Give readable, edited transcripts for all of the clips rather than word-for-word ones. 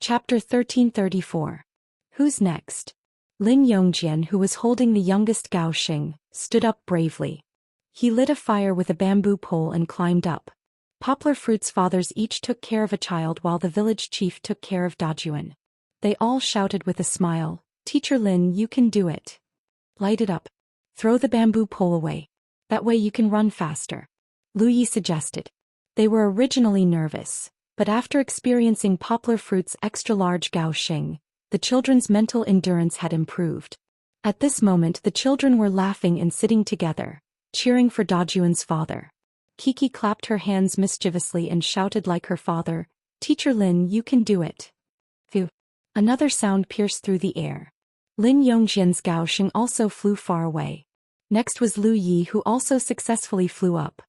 Chapter 1334. Who's next? Lin Yongjian, who was holding the youngest Gao Xing, stood up bravely. He lit a fire with a bamboo pole and climbed up. Poplar Fruit's fathers each took care of a child while the village chief took care of Dajuan. They all shouted with a smile, "Teacher Lin, you can do it. Light it up. Throw the bamboo pole away. That way you can run faster," Lu Yi suggested. They were originally nervous, but after experiencing Poplar Fruit's extra-large Gao Xing, the children's mental endurance had improved. At this moment the children were laughing and sitting together, cheering for Dajuan's father. Kiki clapped her hands mischievously and shouted like her father, "Teacher Lin, you can do it." Phew. Another sound pierced through the air. Lin Yongjian's Gao Xing also flew far away. Next was Lu Yi, who also successfully flew up.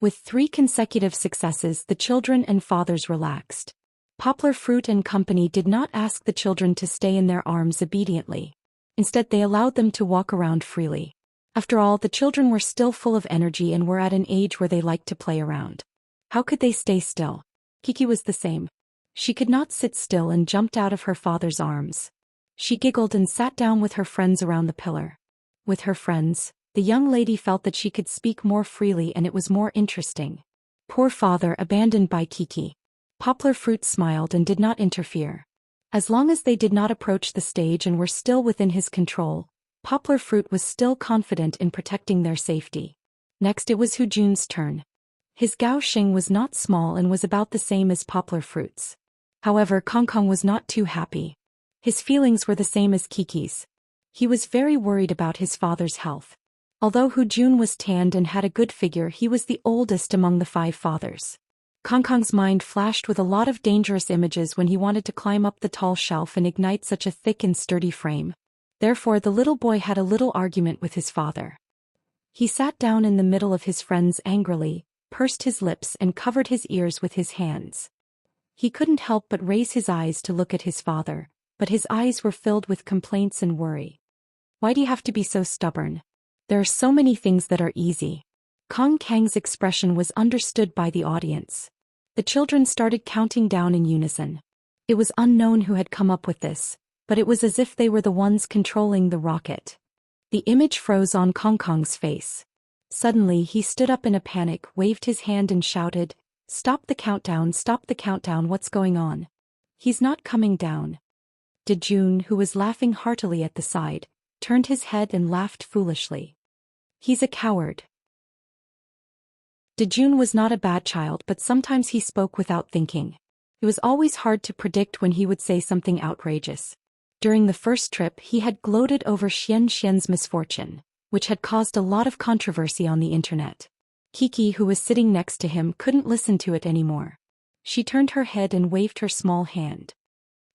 With 3 consecutive successes, the children and fathers relaxed. Poplar Fruit and Company did not ask the children to stay in their arms obediently. Instead, they allowed them to walk around freely. After all, the children were still full of energy and were at an age where they liked to play around. How could they stay still? Kiki was the same. She could not sit still and jumped out of her father's arms. She giggled and sat down with her friends around the pillar. With her friends, the young lady felt that she could speak more freely and it was more interesting. Poor father, abandoned by Kiki. Poplar Fruit smiled and did not interfere. As long as they did not approach the stage and were still within his control, Poplar Fruit was still confident in protecting their safety. Next it was Hujun's turn. His Gao Xing was not small and was about the same as Poplar Fruit's. However, Kong Kong was not too happy. His feelings were the same as Kiki's. He was very worried about his father's health. Although Hujun was tanned and had a good figure, he was the oldest among the 5 fathers. Kong Kong's mind flashed with a lot of dangerous images when he wanted to climb up the tall shelf and ignite such a thick and sturdy frame. Therefore the little boy had a little argument with his father. He sat down in the middle of his friends angrily, pursed his lips and covered his ears with his hands. He couldn't help but raise his eyes to look at his father, but his eyes were filled with complaints and worry. "Why do you have to be so stubborn? There are so many things that are easy." Kong Kang's expression was understood by the audience. The children started counting down in unison. It was unknown who had come up with this, but it was as if they were the ones controlling the rocket. The image froze on Kong Kong's face. Suddenly he stood up in a panic, waved his hand and shouted, stop the countdown, what's going on? He's not coming down." Dejun, who was laughing heartily at the side, turned his head and laughed foolishly. "He's a coward." Dejun was not a bad child, but sometimes he spoke without thinking. It was always hard to predict when he would say something outrageous. During the first trip he had gloated over Xian's misfortune, which had caused a lot of controversy on the internet. Kiki, who was sitting next to him, couldn't listen to it anymore. She turned her head and waved her small hand.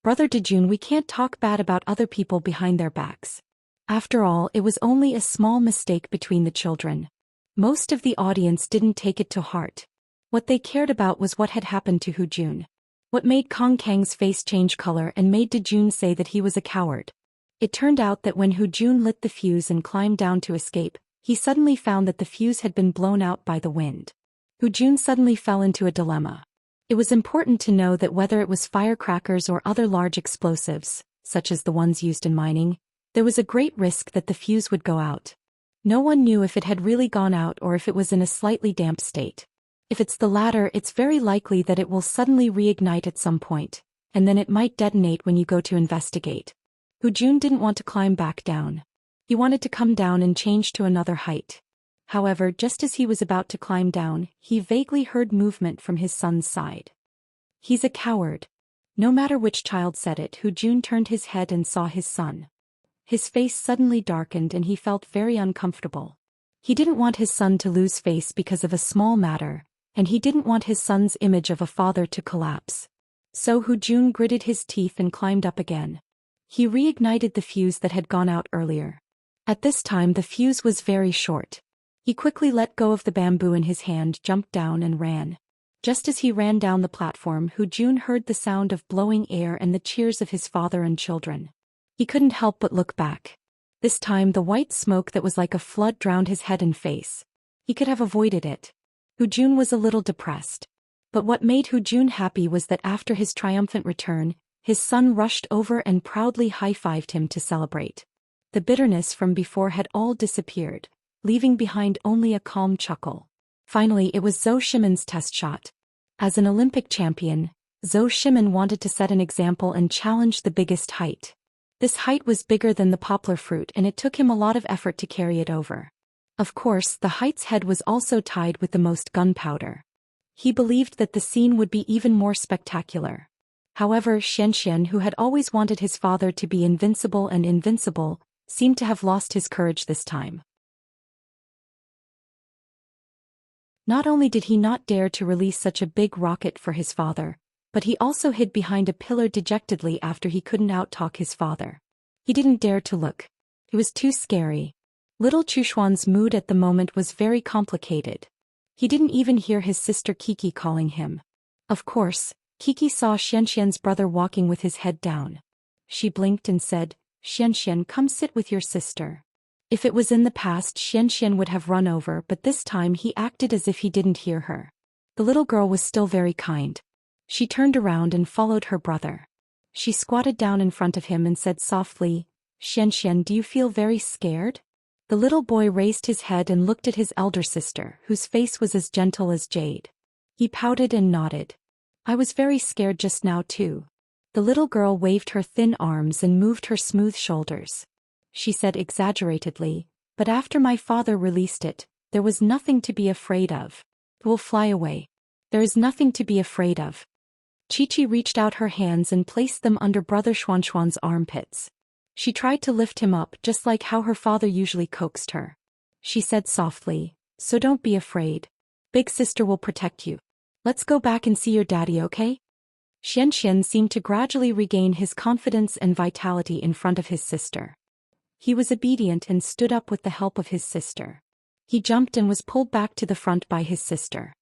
"Brother Dejun, we can't talk bad about other people behind their backs. After all, it was only a small mistake between the children." Most of the audience didn't take it to heart. What they cared about was what had happened to Hujun. What made Kong Kang's face change color and made Dejun say that he was a coward. It turned out that when Hujun lit the fuse and climbed down to escape, he suddenly found that the fuse had been blown out by the wind. Hujun suddenly fell into a dilemma. It was important to know that whether it was firecrackers or other large explosives, such as the ones used in mining, there was a great risk that the fuse would go out. No one knew if it had really gone out or if it was in a slightly damp state. If it's the latter, it's very likely that it will suddenly reignite at some point, and then it might detonate when you go to investigate. Hujun didn't want to climb back down. He wanted to come down and change to another height. However, just as he was about to climb down, he vaguely heard movement from his son's side. "He's a coward." No matter which child said it, Hujun turned his head and saw his son. His face suddenly darkened and he felt very uncomfortable. He didn't want his son to lose face because of a small matter, and he didn't want his son's image of a father to collapse. So Hujun gritted his teeth and climbed up again. He reignited the fuse that had gone out earlier. At this time the fuse was very short. He quickly let go of the bamboo in his hand, jumped down and ran. Just as he ran down the platform, Hujun heard the sound of blowing air and the cheers of his father and children. He couldn't help but look back. This time the white smoke that was like a flood drowned his head and face. He could have avoided it. Hujun was a little depressed. But what made Hujun happy was that after his triumphant return, His son rushed over and proudly high-fived him to celebrate. The bitterness from before had all disappeared, leaving behind only a calm chuckle. Finally, it was Zhou Shimin's test shot. As an Olympic champion, Zhou Shimin wanted to set an example and challenge the biggest height. This height was bigger than the poplar fruit, and it took him a lot of effort to carry it over. Of course, the height's head was also tied with the most gunpowder. He believed that the scene would be even more spectacular. However, Xianxian, who had always wanted his father to be invincible and invincible, seemed to have lost his courage this time. Not only did he not dare to release such a big rocket for his father, but he also hid behind a pillar dejectedly after he couldn't out-talk his father. He didn't dare to look. It was too scary. Little Chushuan's mood at the moment was very complicated. He didn't even hear his sister Kiki calling him. Of course, Kiki saw Xianxian's brother walking with his head down. She blinked and said, "Xianxian, come sit with your sister." If it was in the past, Xianxian would have run over, but this time he acted as if he didn't hear her. The little girl was still very kind. She turned around and followed her brother. She squatted down in front of him and said softly, "Xianxian, do you feel very scared?" The little boy raised his head and looked at his elder sister, whose face was as gentle as jade. He pouted and nodded. "I was very scared just now too." The little girl waved her thin arms and moved her smooth shoulders. She said exaggeratedly, "But after my father released it, there was nothing to be afraid of. It will fly away. There is nothing to be afraid of." Chi-Chi reached out her hands and placed them under Brother Xuanxuan's armpits. She tried to lift him up just like how her father usually coaxed her. She said softly, "So don't be afraid. Big sister will protect you. Let's go back and see your daddy, okay?" Xianxian seemed to gradually regain his confidence and vitality in front of his sister. He was obedient and stood up with the help of his sister. He jumped and was pulled back to the front by his sister.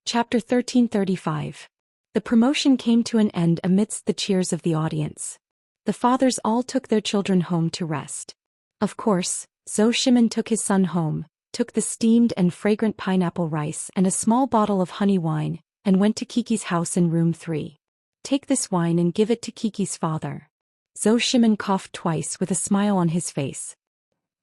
Chapter 1335. The promotion came to an end amidst the cheers of the audience. The fathers all took their children home to rest. Of course, Zhou Shimin took his son home, took the steamed and fragrant pineapple rice and a small bottle of honey wine, and went to Kiki's house in room 3. "Take this wine and give it to Kiki's father." Zhou Shimin coughed twice with a smile on his face.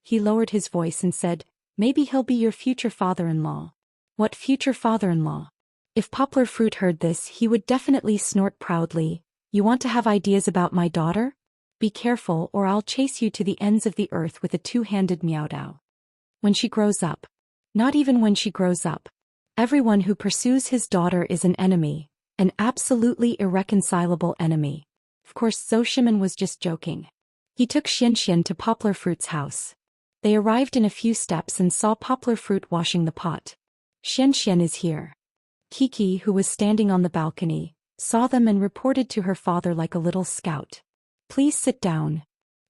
He lowered his voice and said, "Maybe he'll be your future father-in-law." "What future father-in-law?" If Poplar Fruit heard this, he would definitely snort proudly. "You want to have ideas about my daughter? Be careful or I'll chase you to the ends of the earth with a two-handed meow-dow. When she grows up. Not even when she grows up. Everyone who pursues his daughter is an enemy, an absolutely irreconcilable enemy." Of course, Zhou Shimin was just joking. He took Xianxian to Poplar Fruit's house. They arrived in a few steps and saw Poplar Fruit washing the pot. "Xianxian is here." Kiki, who was standing on the balcony, saw them and reported to her father like a little scout. "Please sit down."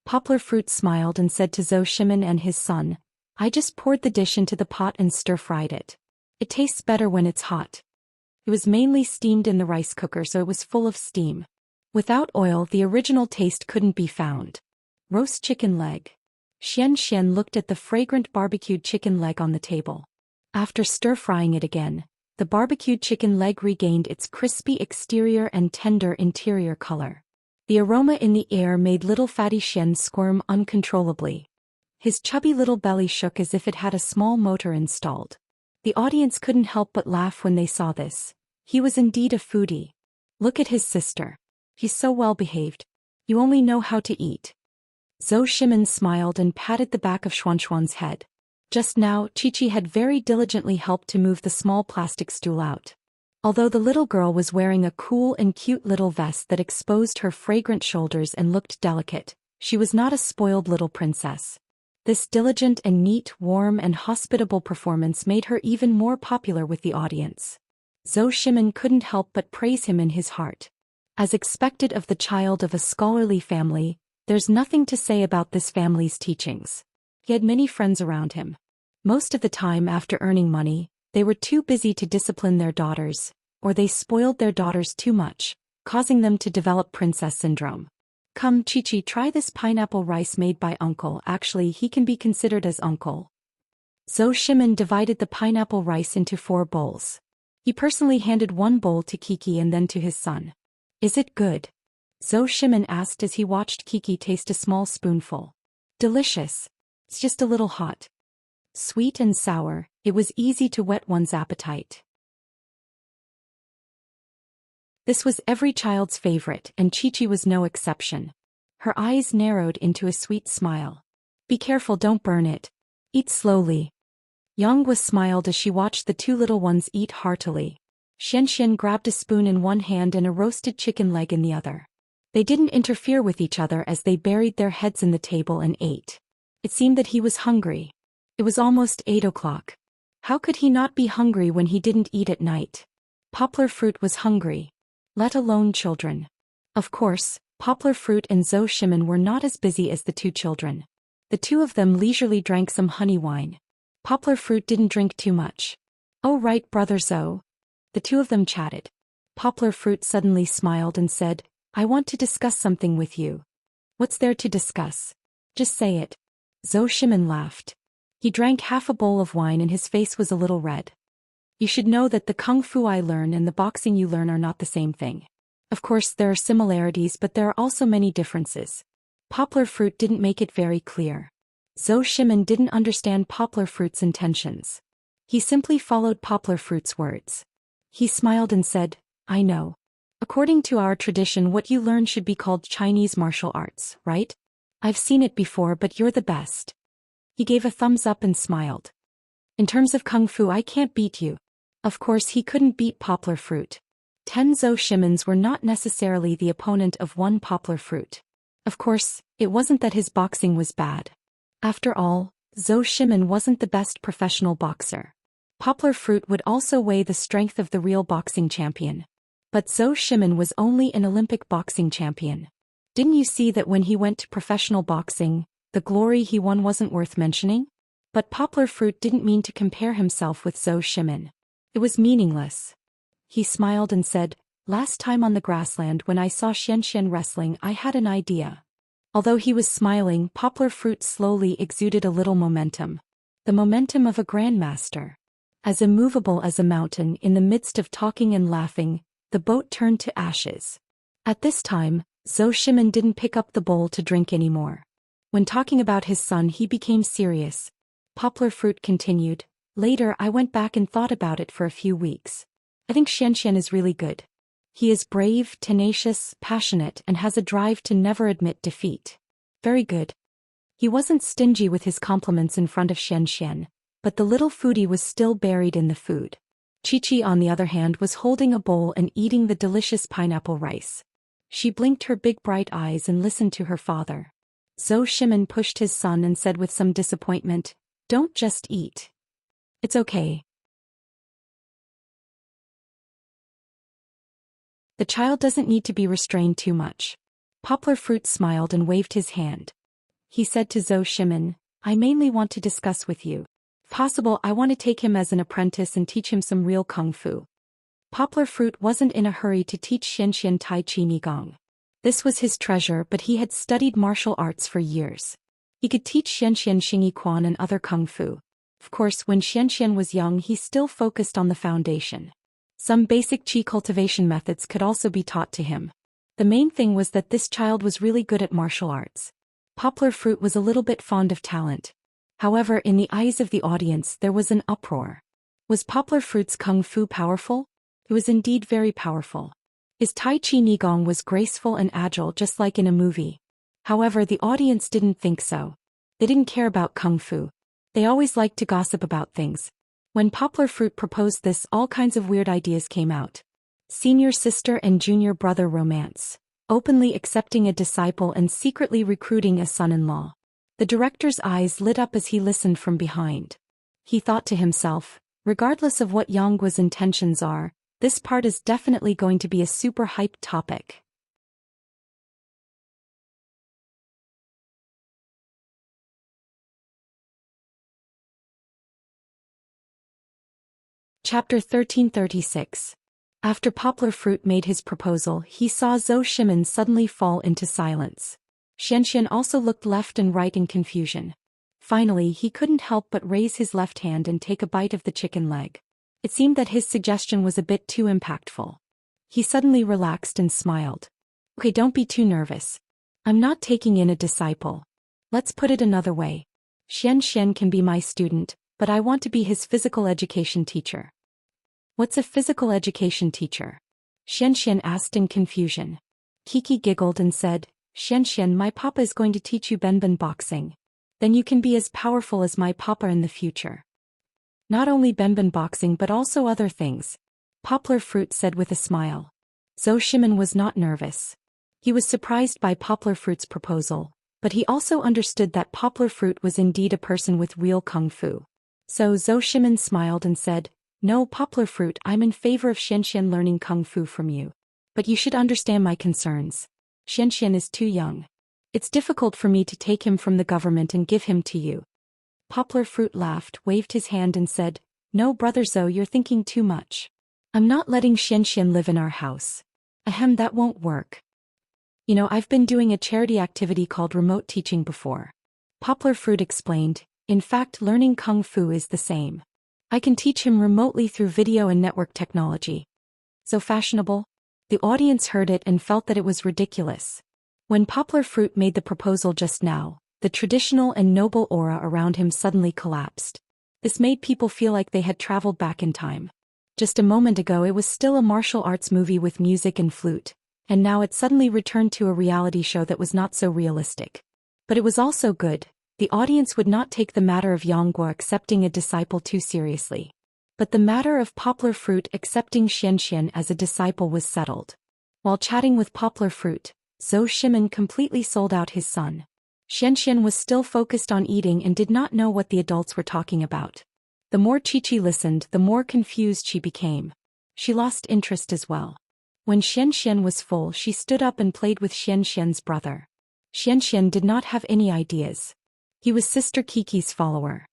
Poplar Fruit smiled and said to Zhou Shimin and his son, "I just poured the dish into the pot and stir-fried it. It tastes better when it's hot." It was mainly steamed in the rice cooker, so it was full of steam. Without oil, the original taste couldn't be found. Roast chicken leg. Xianxian looked at the fragrant barbecued chicken leg on the table. After stir-frying it again, the barbecued chicken leg regained its crispy exterior and tender interior color. The aroma in the air made little fatty Xian squirm uncontrollably. His chubby little belly shook as if it had a small motor installed. The audience couldn't help but laugh when they saw this. He was indeed a foodie. "Look at his sister. He's so well behaved. You only know how to eat." Zhou Shimin smiled and patted the back of Xuanxuan's head. Just now, Chi-Chi had very diligently helped to move the small plastic stool out. Although the little girl was wearing a cool and cute little vest that exposed her fragrant shoulders and looked delicate, she was not a spoiled little princess. This diligent and neat, warm and hospitable performance made her even more popular with the audience. Zhou Shimin couldn't help but praise him in his heart. As expected of the child of a scholarly family, there's nothing to say about this family's teachings. He had many friends around him. Most of the time after earning money, they were too busy to discipline their daughters, or they spoiled their daughters too much, causing them to develop princess syndrome. "Come, Chi-Chi, try this pineapple rice made by uncle." Actually, he can be considered as uncle. Zhou Shimin divided the pineapple rice into 4 bowls. He personally handed 1 bowl to Kiki and then to his son. Is it good? Zhou Shimin asked as he watched Kiki taste a small spoonful. Delicious. It's just a little hot. Sweet and sour, it was easy to whet one's appetite. This was every child's favorite, and Chi-Chi was no exception. Her eyes narrowed into a sweet smile. Be careful, don't burn it. Eat slowly. Yang smiled as she watched the 2 little ones eat heartily. Xianxian grabbed a spoon in one hand and a roasted chicken leg in the other. They didn't interfere with each other as they buried their heads in the table and ate. It seemed that he was hungry. It was almost 8 o'clock. How could he not be hungry when he didn't eat at night? Poplar Fruit was hungry. Let alone children. Of course, Poplar Fruit and Zhou Shimin were not as busy as the 2 children. The 2 of them leisurely drank some honey wine. Poplar Fruit didn't drink too much. Oh right, brother Zhou. The 2 of them chatted. Poplar Fruit suddenly smiled and said, I want to discuss something with you. What's there to discuss? Just say it. Zhou Shimin laughed. He drank half a bowl of wine and his face was a little red. You should know that the kung fu I learn and the boxing you learn are not the same thing. Of course there are similarities, but there are also many differences. Poplar Fruit didn't make it very clear. Zhou Shimin didn't understand Poplar Fruit's intentions. He simply followed Poplar Fruit's words. He smiled and said, I know. According to our tradition, what you learn should be called Chinese martial arts, right? I've seen it before, but you're the best. He gave a thumbs up and smiled. In terms of kung fu, I can't beat you. Of course he couldn't beat Poplar Fruit. 10 Zhou Shimins were not necessarily the opponent of 1 Poplar Fruit. Of course, it wasn't that his boxing was bad. After all, Zhou Shimin wasn't the best professional boxer. Poplar Fruit would also weigh the strength of the real boxing champion. But Zhou Shimin was only an Olympic boxing champion. Didn't you see that when he went to professional boxing, the glory he won wasn't worth mentioning? But Poplar Fruit didn't mean to compare himself with Zhou Shimin. It was meaningless. He smiled and said, last time on the grassland when I saw Xianxian wrestling, I had an idea. Although he was smiling, Poplar Fruit slowly exuded a little momentum. The momentum of a grandmaster. As immovable as a mountain, in the midst of talking and laughing, the boat turned to ashes. At this time, Zhou Shimin didn't pick up the bowl to drink anymore. When talking about his son, he became serious. Poplar Fruit continued, later I went back and thought about it for a few weeks. I think Xianxian is really good. He is brave, tenacious, passionate, and has a drive to never admit defeat. Very good. He wasn't stingy with his compliments in front of Xianxian, but the little foodie was still buried in the food. Chi-Chi, on the other hand, was holding a bowl and eating the delicious pineapple rice. She blinked her big bright eyes and listened to her father. Zhou Shimin pushed his son and said with some disappointment, don't just eat. It's okay. The child doesn't need to be restrained too much. Poplar Fruit smiled and waved his hand. He said to Zhou Shimin, I mainly want to discuss with you. If possible, I want to take him as an apprentice and teach him some real kung fu. Poplar Fruit wasn't in a hurry to teach Xianxian Tai Chi Nigong. This was his treasure, but he had studied martial arts for years. He could teach Xianxian Xingyi Quan and other kung fu. Of course, when Xianxian was young, he still focused on the foundation. Some basic qi cultivation methods could also be taught to him. The main thing was that this child was really good at martial arts. Poplar Fruit was a little bit fond of talent. However, in the eyes of the audience, there was an uproar. Was Poplar Fruit's kung fu powerful? It was indeed very powerful. His Tai Chi Nigong was graceful and agile, just like in a movie. However, the audience didn't think so. They didn't care about kung fu. They always liked to gossip about things. When Poplar Fruit proposed this, all kinds of weird ideas came out. Senior sister and junior brother romance. Openly accepting a disciple and secretly recruiting a son-in-law. The director's eyes lit up as he listened from behind. He thought to himself, regardless of what Yanggua's intentions are, this part is definitely going to be a super hyped topic. Chapter 1336. After Poplar Fruit made his proposal, he saw Zhou Shimin suddenly fall into silence. Xianxian also looked left and right in confusion. Finally, he couldn't help but raise his left hand and take a bite of the chicken leg. It seemed that his suggestion was a bit too impactful. He suddenly relaxed and smiled. Okay, don't be too nervous. I'm not taking in a disciple. Let's put it another way. Xian can be my student, but I want to be his physical education teacher. What's a physical education teacher? Xian asked in confusion. Kiki giggled and said, Xian, my papa is going to teach you Benben boxing. Then you can be as powerful as my papa in the future. Not only Benben boxing but also other things, Poplar Fruit said with a smile. Zhou Shimin was not nervous. He was surprised by Poplar Fruit's proposal, but he also understood that Poplar Fruit was indeed a person with real kung fu. So Zhou Shimin smiled and said, No, Poplar Fruit, I'm in favor of Xian learning kung fu from you. But you should understand my concerns. Xian is too young. It's difficult for me to take him from the government and give him to you. Poplar Fruit laughed, waved his hand and said, No, Brother Zhou, you're thinking too much. I'm not letting Xian live in our house. Ahem, that won't work. You know, I've been doing a charity activity called remote teaching before. Poplar Fruit explained, in fact, learning kung fu is the same. I can teach him remotely through video and network technology. So fashionable? The audience heard it and felt that it was ridiculous. When Poplar Fruit made the proposal just now, the traditional and noble aura around him suddenly collapsed. This made people feel like they had traveled back in time. Just a moment ago it was still a martial arts movie with music and flute, and now it suddenly returned to a reality show that was not so realistic. But it was also good. The audience would not take the matter of Yongguo accepting a disciple too seriously. But the matter of Poplar Fruit accepting Xian as a disciple was settled. While chatting with Poplar Fruit, Zhou Shimin completely sold out his son. Xian was still focused on eating and did not know what the adults were talking about. The more Chi listened, the more confused she became. She lost interest as well. When Xian was full, she stood up and played with Xian's brother. Xian did not have any ideas. He was Sister Kiki's follower.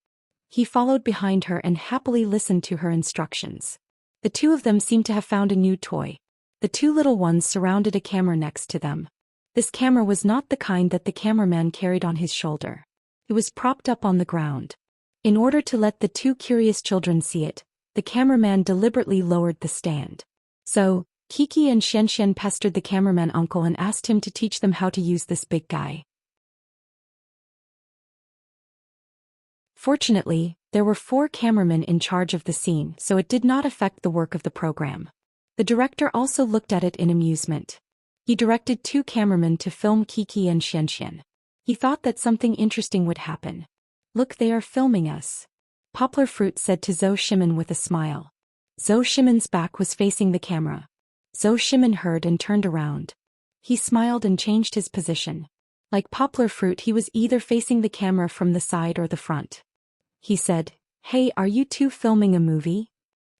He followed behind her and happily listened to her instructions. The two of them seemed to have found a new toy. The two little ones surrounded a camera next to them. This camera was not the kind that the cameraman carried on his shoulder. It was propped up on the ground. In order to let the two curious children see it, the cameraman deliberately lowered the stand. So, Kiki and Xian pestered the cameraman uncle and asked him to teach them how to use this big guy. Fortunately, there were 4 cameramen in charge of the scene, so it did not affect the work of the program. The director also looked at it in amusement. He directed 2 cameramen to film Kiki and Xian. He thought that something interesting would happen. Look, they are filming us. Poplar Fruit said to Zhou Shimin with a smile. Zhou Shimin's back was facing the camera. Zhou Shimin heard and turned around. He smiled and changed his position. Like Poplar Fruit, he was either facing the camera from the side or the front. He said, Hey, are you two filming a movie?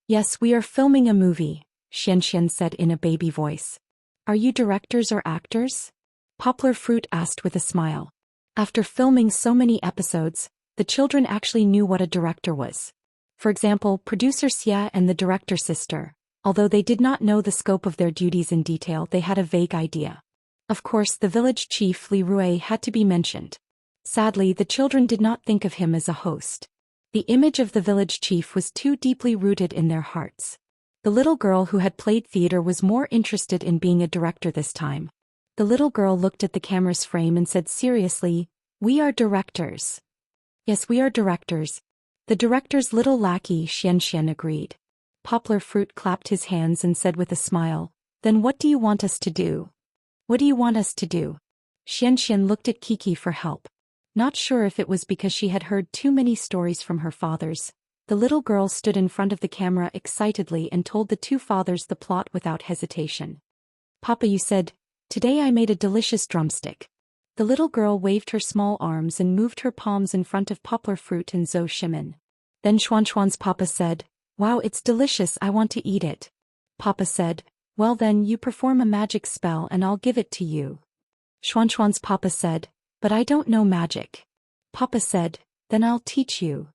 Yes, we are filming a movie, Xian said in a baby voice. Are you directors or actors? Poplar Fruit asked with a smile. After filming so many episodes, the children actually knew what a director was. For example, producer Xia and the director's sister, although they did not know the scope of their duties in detail, they had a vague idea. Of course, the village chief Li Rui had to be mentioned. Sadly, the children did not think of him as a host. The image of the village chief was too deeply rooted in their hearts. The little girl who had played theater was more interested in being a director this time. The little girl looked at the camera's frame and said seriously, We are directors. Yes, we are directors. The director's little lackey Xian agreed. Poplar Fruit clapped his hands and said with a smile, Then what do you want us to do? What do you want us to do? Xian looked at Kiki for help. Not sure if it was because she had heard too many stories from her fathers. The little girl stood in front of the camera excitedly and told the 2 fathers the plot without hesitation. Papa, you said, Today I made a delicious drumstick. The little girl waved her small arms and moved her palms in front of Poplar Fruit and Zhou Shimin. Then Xuan's papa said, Wow, it's delicious, I want to eat it. Papa said, Well then, you perform a magic spell and I'll give it to you. Xuan's papa said, But I don't know magic. Papa said, Then I'll teach you.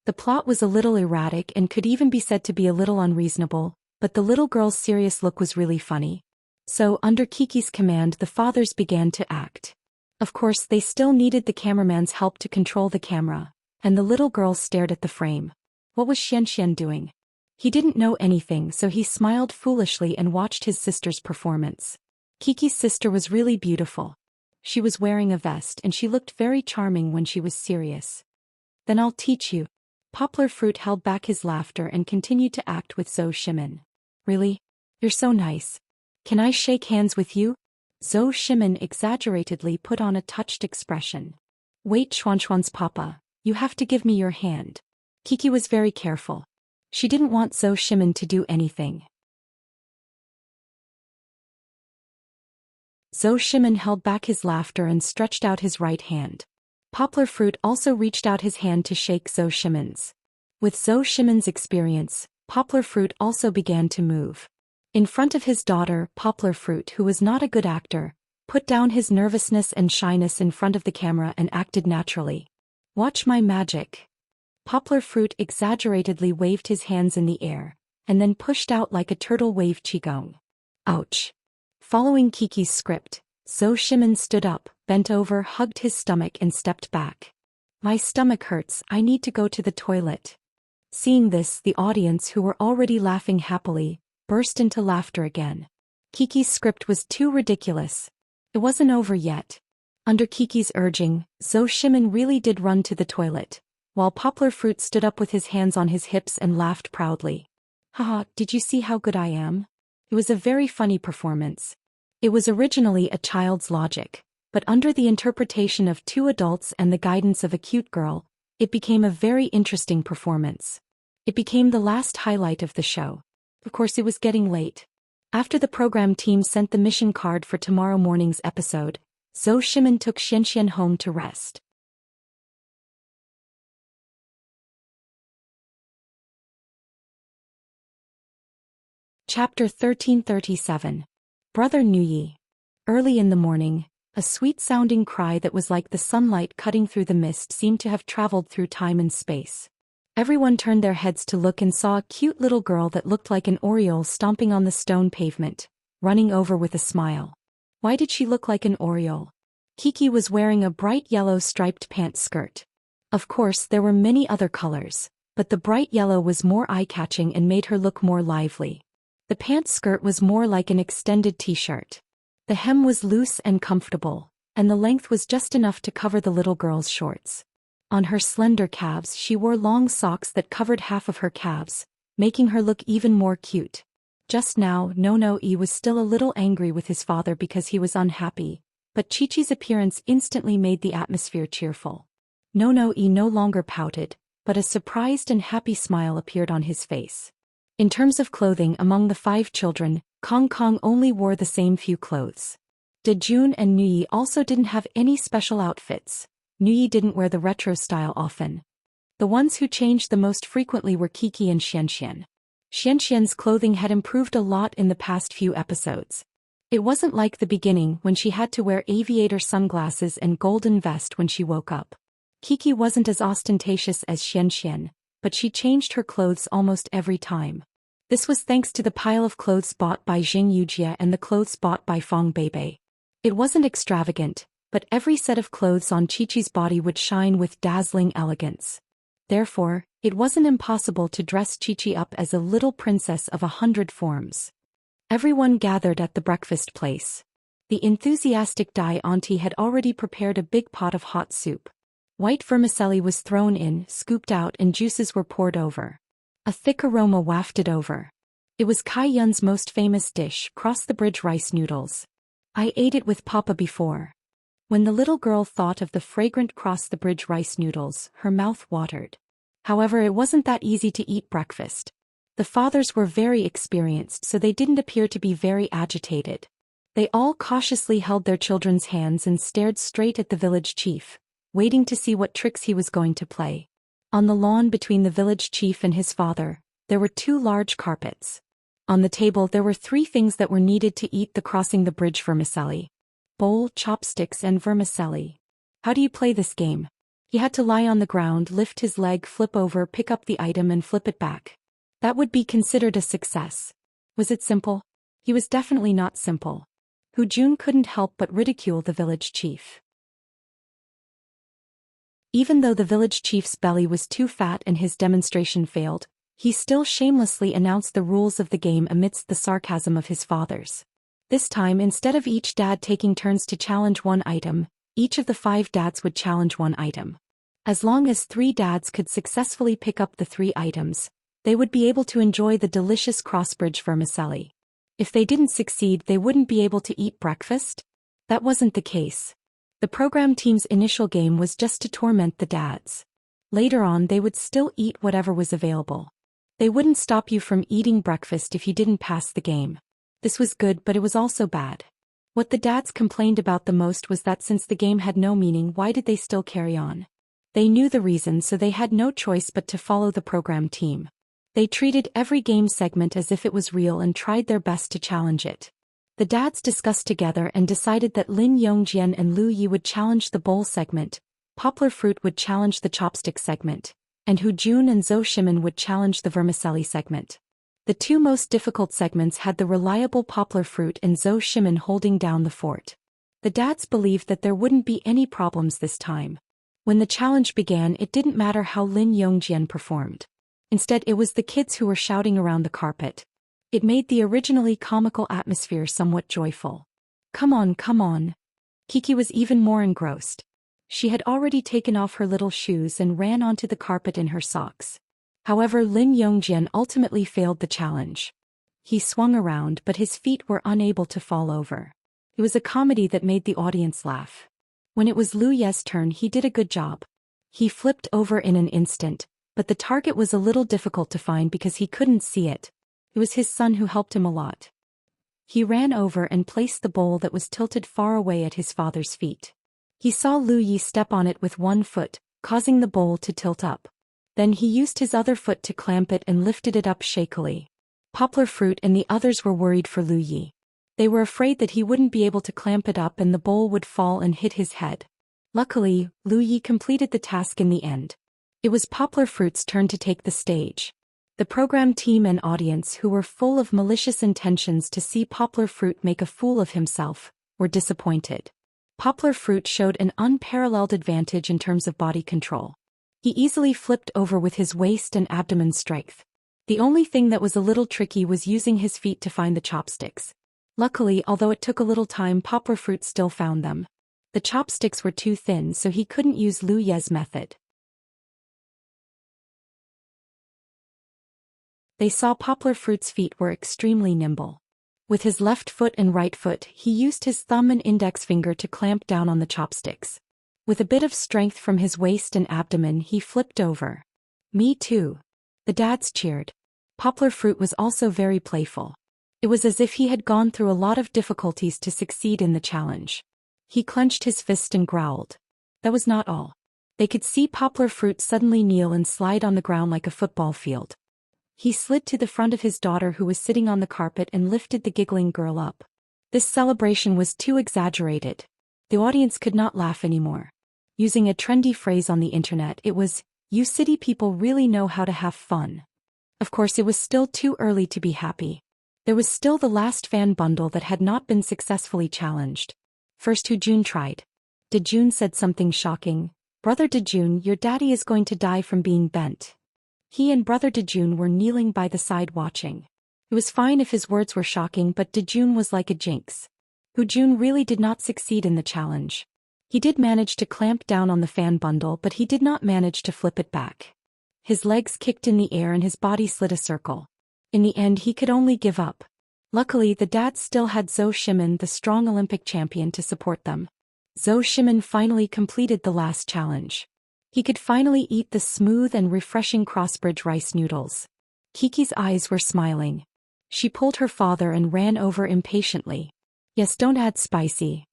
The plot was a little erratic and could even be said to be a little unreasonable, but the little girl's serious look was really funny. So, under Kiki's command, the fathers began to act. Of course, they still needed the cameraman's help to control the camera, and the little girl stared at the frame. What was Xianxian doing? He didn't know anything, so he smiled foolishly and watched his sister's performance. Kiki's sister was really beautiful. She was wearing a vest and she looked very charming when she was serious. Then I'll teach you. Poplar Fruit held back his laughter and continued to act with Zhou Shimin. Really? You're so nice. Can I shake hands with you? Zhou Shimin exaggeratedly put on a touched expression. Wait, Xuanxuan's papa, you have to give me your hand. Kiki was very careful. She didn't want Zhou Shimin to do anything. Zhou Shimin held back his laughter and stretched out his right hand. Poplar Fruit also reached out his hand to shake Zhou Shimin's. With Zhou Shimin's experience, Poplar Fruit also began to move. In front of his daughter, Poplar Fruit, who was not a good actor, put down his nervousness and shyness in front of the camera and acted naturally. Watch my magic. Poplar Fruit exaggeratedly waved his hands in the air, and then pushed out like a turtle wave qigong. Ouch. Following Kiki's script, Zhou Shimin stood up, bent over, hugged his stomach and stepped back. My stomach hurts, I need to go to the toilet. Seeing this, the audience, who were already laughing happily, burst into laughter again. Kiki's script was too ridiculous. It wasn't over yet. Under Kiki's urging, Zhou Shimin really did run to the toilet, while Poplar Fruit stood up with his hands on his hips and laughed proudly. Haha, did you see how good I am? It was a very funny performance. It was originally a child's logic, but under the interpretation of two adults and the guidance of a cute girl, it became a very interesting performance. It became the last highlight of the show. Of course, it was getting late. After the program team sent the mission card for tomorrow morning's episode, Zhou Shimin took Xianxian home to rest. Chapter 1337. Brother Nuyi. Early in the morning, a sweet-sounding cry that was like the sunlight cutting through the mist seemed to have traveled through time and space. Everyone turned their heads to look and saw a cute little girl that looked like an oriole stomping on the stone pavement, running over with a smile. Why did she look like an oriole? Kiki was wearing a bright yellow striped pant skirt. Of course, there were many other colors, but the bright yellow was more eye-catching and made her look more lively. The pant skirt was more like an extended t-shirt. The hem was loose and comfortable, and the length was just enough to cover the little girl's shorts. On her slender calves she wore long socks that covered half of her calves, making her look even more cute. Just now, Nono-E was still a little angry with his father because he was unhappy, but Chi-Chi's appearance instantly made the atmosphere cheerful. Nono-E no longer pouted, but a surprised and happy smile appeared on his face. In terms of clothing among the 5 children, Kong Kong only wore the same few clothes. Dejun and Nuyi also didn't have any special outfits. Nuyi didn't wear the retro style often. The ones who changed the most frequently were Kiki and Xianxian. Xianxian's clothing had improved a lot in the past few episodes. It wasn't like the beginning when she had to wear aviator sunglasses and golden vest when she woke up. Kiki wasn't as ostentatious as Xianxian, but she changed her clothes almost every time. This was thanks to the pile of clothes bought by Jing Yujie and the clothes bought by Fong Beibei. It wasn't extravagant, but every set of clothes on Chi-Chi's body would shine with dazzling elegance. Therefore, it wasn't impossible to dress Chi-Chi up as a little princess of 100 forms. Everyone gathered at the breakfast place. The enthusiastic Dai auntie had already prepared a big pot of hot soup. White vermicelli was thrown in, scooped out, and juices were poured over. A thick aroma wafted over. It was Kai Yun's most famous dish, cross-the-bridge rice noodles. I ate it with Papa before. When the little girl thought of the fragrant cross-the-bridge rice noodles, her mouth watered. However, it wasn't that easy to eat breakfast. The fathers were very experienced, so they didn't appear to be very agitated. They all cautiously held their children's hands and stared straight at the village chief, waiting to see what tricks he was going to play. On the lawn between the village chief and his father, there were 2 large carpets. On the table there were 3 things that were needed to eat the crossing the bridge vermicelli. Bowl, chopsticks and vermicelli. How do you play this game? He had to lie on the ground, lift his leg, flip over, pick up the item and flip it back. That would be considered a success. Was it simple? He was definitely not simple. Hu Jun couldn't help but ridicule the village chief. Even though the village chief's belly was too fat and his demonstration failed, he still shamelessly announced the rules of the game amidst the sarcasm of his fathers. This time, instead of each dad taking turns to challenge one item, each of the 5 dads would challenge one item. As long as 3 dads could successfully pick up the 3 items, they would be able to enjoy the delicious crossbridge vermicelli. If they didn't succeed, they wouldn't be able to eat breakfast? That wasn't the case. The program team's initial game was just to torment the dads. Later on, they would still eat whatever was available. They wouldn't stop you from eating breakfast if you didn't pass the game. This was good, but it was also bad. What the dads complained about the most was that since the game had no meaning, why did they still carry on? They knew the reason, so they had no choice but to follow the program team. They treated every game segment as if it was real and tried their best to challenge it. The dads discussed together and decided that Lin Yongjian and Lu Yi would challenge the bowl segment, Poplar Fruit would challenge the chopstick segment, and Hu Jun and Zhou Shimin would challenge the vermicelli segment. The 2 most difficult segments had the reliable Poplar Fruit and Zhou Shimin holding down the fort. The dads believed that there wouldn't be any problems this time. When the challenge began, it didn't matter how Lin Yongjian performed. Instead, it was the kids who were shouting around the carpet. It made the originally comical atmosphere somewhat joyful. Come on, come on. Kiki was even more engrossed. She had already taken off her little shoes and ran onto the carpet in her socks. However, Lin Yongjian ultimately failed the challenge. He swung around, but his feet were unable to fall over. It was a comedy that made the audience laugh. When it was Lu Ye's turn, he did a good job. He flipped over in an instant, but the target was a little difficult to find because he couldn't see it. It was his son who helped him a lot. He ran over and placed the bowl that was tilted far away at his father's feet. He saw Lu Yi step on it with one foot, causing the bowl to tilt up. Then he used his other foot to clamp it and lifted it up shakily. Poplar Fruit and the others were worried for Lu Yi. They were afraid that he wouldn't be able to clamp it up and the bowl would fall and hit his head. Luckily, Lu Yi completed the task in the end. It was Poplar Fruit's turn to take the stage. The program team and audience, who were full of malicious intentions to see Poplar Fruit make a fool of himself, were disappointed. Poplar Fruit showed an unparalleled advantage in terms of body control. He easily flipped over with his waist and abdomen strength. The only thing that was a little tricky was using his feet to find the chopsticks. Luckily, although it took a little time, Poplar Fruit still found them. The chopsticks were too thin, so he couldn't use Lu Ye's method. They saw Poplar Fruit's feet were extremely nimble. With his left foot and right foot, he used his thumb and index finger to clamp down on the chopsticks. With a bit of strength from his waist and abdomen, he flipped over. Me too. The dads cheered. Poplar Fruit was also very playful. It was as if he had gone through a lot of difficulties to succeed in the challenge. He clenched his fist and growled. That was not all. They could see Poplar Fruit suddenly kneel and slide on the ground like a football field. He slid to the front of his daughter who was sitting on the carpet and lifted the giggling girl up. This celebration was too exaggerated. The audience could not laugh anymore. Using a trendy phrase on the internet, it was, "You city people really know how to have fun." Of course, it was still too early to be happy. There was still the last fan bundle that had not been successfully challenged. First, Jun tried. Jun said something shocking. "Brother Jun, your daddy is going to die from being bent." He and Brother Jun were kneeling by the side watching. It was fine if his words were shocking, but Jun was like a jinx. Jun really did not succeed in the challenge. He did manage to clamp down on the fan bundle, but he did not manage to flip it back. His legs kicked in the air and his body slid a circle. In the end, he could only give up. Luckily, the dads still had Zhou Shimin, the strong Olympic champion, to support them. Zhou Shimin finally completed the last challenge. He could finally eat the smooth and refreshing crossbridge rice noodles. Kiki's eyes were smiling. She pulled her father and ran over impatiently. "Yes, don't add spicy."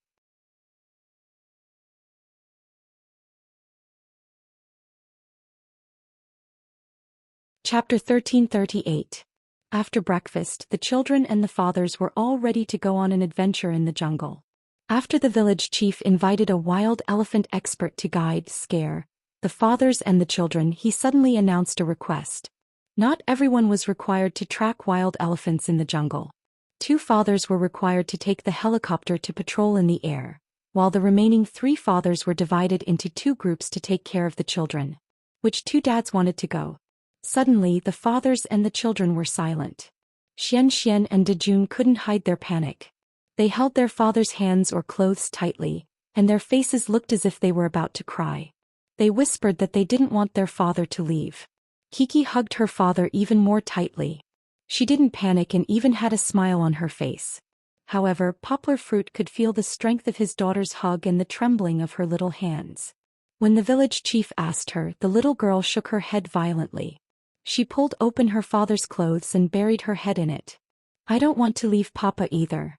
Chapter 1338. After breakfast, the children and the fathers were all ready to go on an adventure in the jungle. After the village chief invited a wild elephant expert to guide, scare the fathers and the children, he suddenly announced a request. Not everyone was required to track wild elephants in the jungle. 2 fathers were required to take the helicopter to patrol in the air, while the remaining 3 fathers were divided into 2 groups to take care of the children. Which 2 dads wanted to go? Suddenly the fathers and the children were silent. Xian and Dejun couldn't hide their panic. They held their father's hands or clothes tightly, and their faces looked as if they were about to cry. They whispered that they didn't want their father to leave. Kiki hugged her father even more tightly. She didn't panic and even had a smile on her face. However, Poplar Fruit could feel the strength of his daughter's hug and the trembling of her little hands. When the village chief asked her, the little girl shook her head violently. She pulled open her father's clothes and buried her head in it. I don't want to leave Papa either.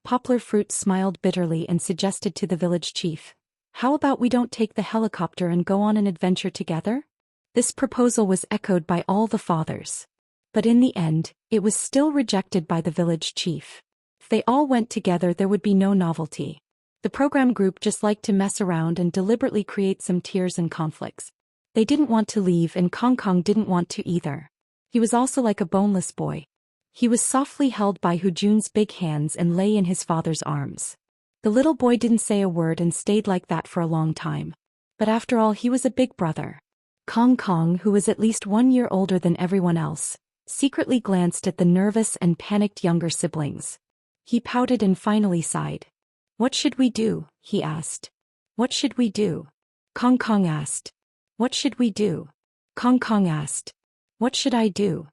Poplar Fruit smiled bitterly and suggested to the village chief, how about we don't take the helicopter and go on an adventure together? This proposal was echoed by all the fathers. But in the end, it was still rejected by the village chief. If they all went together, there would be no novelty. The program group just liked to mess around and deliberately create some tears and conflicts. They didn't want to leave and Kong Kong didn't want to either. He was also like a boneless boy. He was softly held by Hu Jun's big hands and lay in his father's arms. The little boy didn't say a word and stayed like that for a long time. But after all, he was a big brother. Kong Kong, who was at least 1 year older than everyone else, secretly glanced at the nervous and panicked younger siblings. He pouted and finally sighed. What should we do? He asked. What should we do? Kong Kong asked. What should we do? Kong Kong asked. What should I do?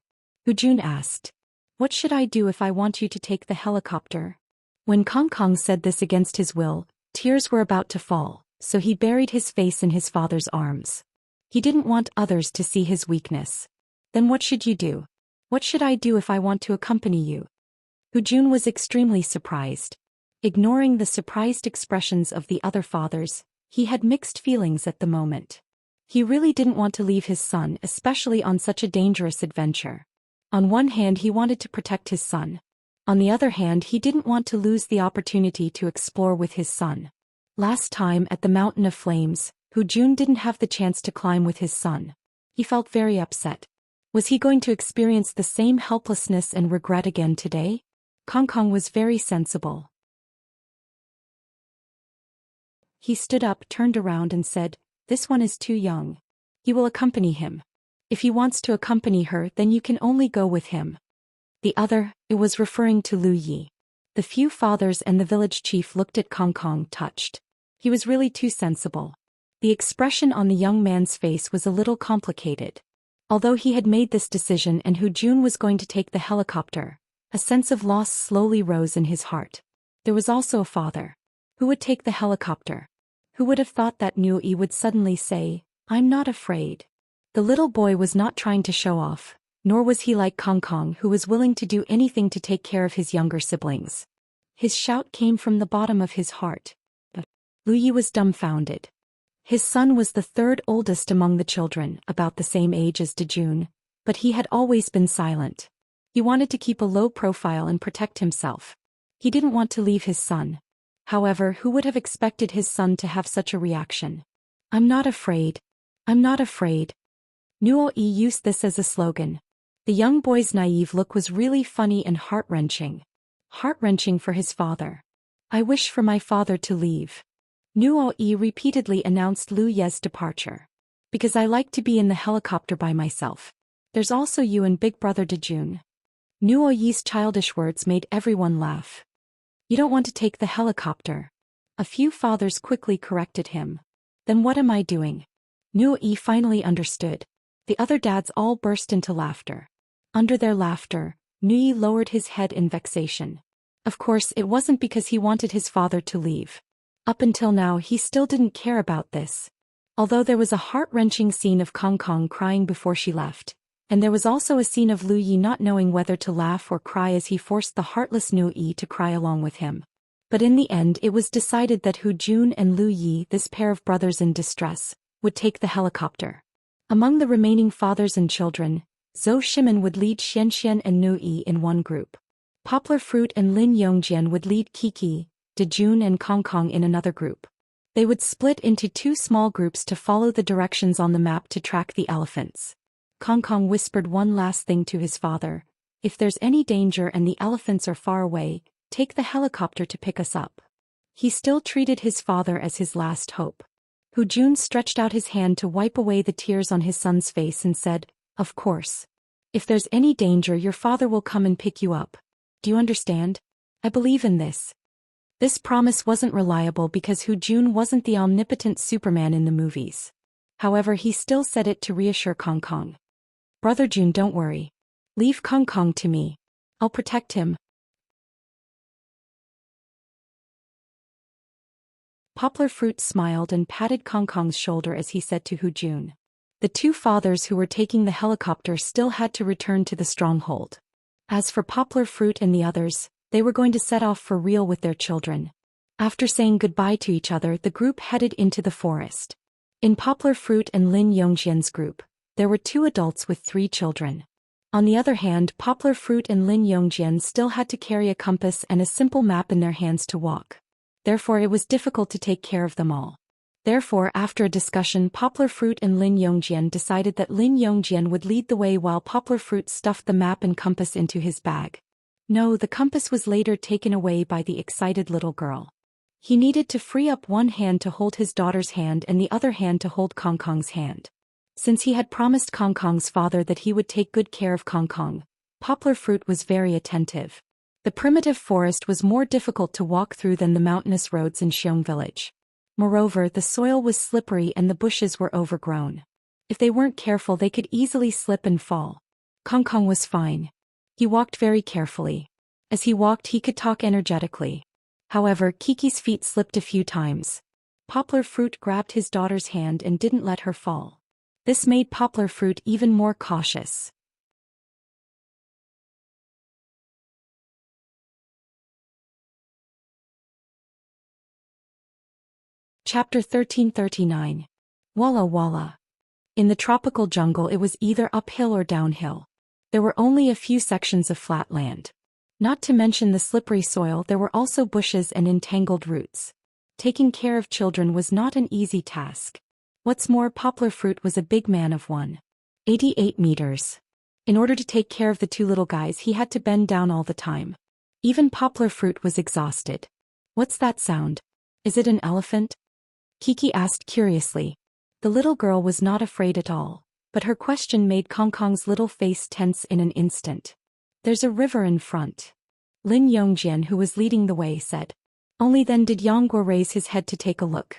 Hu Jun asked. What should I do if I want you to take the helicopter? When Kong Kong said this against his will, tears were about to fall, so he buried his face in his father's arms. He didn't want others to see his weakness. Then what should you do? What should I do if I want to accompany you? Hu Jun was extremely surprised. Ignoring the surprised expressions of the other fathers, he had mixed feelings at the moment. He really didn't want to leave his son, especially on such a dangerous adventure. On one hand, he wanted to protect his son. On the other hand, he didn't want to lose the opportunity to explore with his son. Last time at the Mountain of Flames, Hu Jun didn't have the chance to climb with his son. He felt very upset. Was he going to experience the same helplessness and regret again today? Kong Kong was very sensible. He stood up, turned around and said, "This one is too young. He will accompany him. If he wants to accompany her, then you can only go with him." The other, it was referring to Lu Yi. The few fathers and the village chief looked at Kong Kong, touched. He was really too sensible. The expression on the young man's face was a little complicated. Although he had made this decision and Hu Jun was going to take the helicopter, a sense of loss slowly rose in his heart. There was also a father. Who would take the helicopter? Who would have thought that Nui would suddenly say, "I'm not afraid"? The little boy was not trying to show off, nor was he like Kong Kong, who was willing to do anything to take care of his younger siblings. His shout came from the bottom of his heart. Lu Yi was dumbfounded. His son was the 3rd oldest among the children, about the same age as Dejun, but he had always been silent. He wanted to keep a low profile and protect himself. He didn't want to leave his son. However, who would have expected his son to have such a reaction? "I'm not afraid. I'm not afraid." Nuo Yi used this as a slogan. The young boy's naive look was really funny and heart-wrenching. Heart-wrenching for his father. "I wish for my father to leave." Nuo Yi repeatedly announced Lu Ye's departure. "Because I like to be in the helicopter by myself. There's also you and big brother Dejun." Nuo Yi's childish words made everyone laugh. "You don't want to take the helicopter." A few fathers quickly corrected him. "Then what am I doing?" Nuo Yi finally understood. The other dads all burst into laughter. Under their laughter, Nui lowered his head in vexation. Of course, it wasn't because he wanted his father to leave. Up until now, he still didn't care about this. Although there was a heart-wrenching scene of Kong Kong crying before she left, and there was also a scene of Lu Yi not knowing whether to laugh or cry as he forced the heartless Nui to cry along with him. But in the end, it was decided that Hu Jun and Lu Yi, this pair of brothers in distress, would take the helicopter. Among the remaining fathers and children, Zhou Shimin would lead Xian and Nui in one group. Poplar Fruit and Lin Yongjian would lead Kiki, Dejun and Kong Kong in another group. They would split into 2 small groups to follow the directions on the map to track the elephants. Kong Kong whispered one last thing to his father. "If there's any danger and the elephants are far away, take the helicopter to pick us up." He still treated his father as his last hope. Hu Jun stretched out his hand to wipe away the tears on his son's face and said, "Of course. If there's any danger, your father will come and pick you up. Do you understand? I believe in this." This promise wasn't reliable because Hu Jun wasn't the omnipotent Superman in the movies. However, he still said it to reassure Kong Kong. "Brother Jun, don't worry. Leave Kong Kong to me. I'll protect him." Poplar Fruit smiled and patted Kong Kong's shoulder as he said to Hu Jun. The two fathers who were taking the helicopter still had to return to the stronghold. As for Poplar Fruit and the others, they were going to set off for real with their children. After saying goodbye to each other, the group headed into the forest. In Poplar Fruit and Lin Yongjian's group, there were 2 adults with 3 children. On the other hand, Poplar Fruit and Lin Yongjian still had to carry a compass and a simple map in their hands to walk. Therefore, it was difficult to take care of them all. Therefore, after a discussion, Poplar Fruit and Lin Yongjian decided that Lin Yongjian would lead the way while Poplar Fruit stuffed the map and compass into his bag. No, the compass was later taken away by the excited little girl. He needed to free up one hand to hold his daughter's hand and the other hand to hold Kong Kong's hand. Since he had promised Kong Kong's father that he would take good care of Kong Kong, Poplar Fruit was very attentive. The primitive forest was more difficult to walk through than the mountainous roads in Xiong village. Moreover, the soil was slippery and the bushes were overgrown. If they weren't careful, they could easily slip and fall. Kong Kong was fine. He walked very carefully. As he walked, he could talk energetically. However, Kiki's feet slipped a few times. Poplar Fruit grabbed his daughter's hand and didn't let her fall. This made Poplar Fruit even more cautious. Chapter 1339. Walla Walla. In the tropical jungle, it was either uphill or downhill. There were only a few sections of flat land. Not to mention the slippery soil, there were also bushes and entangled roots. Taking care of children was not an easy task. What's more, Poplar Fruit was a big man of 188 meters. In order to take care of the 2 little guys, he had to bend down all the time. Even Poplar Fruit was exhausted. "What's that sound? Is it an elephant?" Kiki asked curiously. The little girl was not afraid at all, but her question made Kong Kong's little face tense in an instant. "There's a river in front." Lin Yongjian, who was leading the way, said. Only then did Yongguo raise his head to take a look.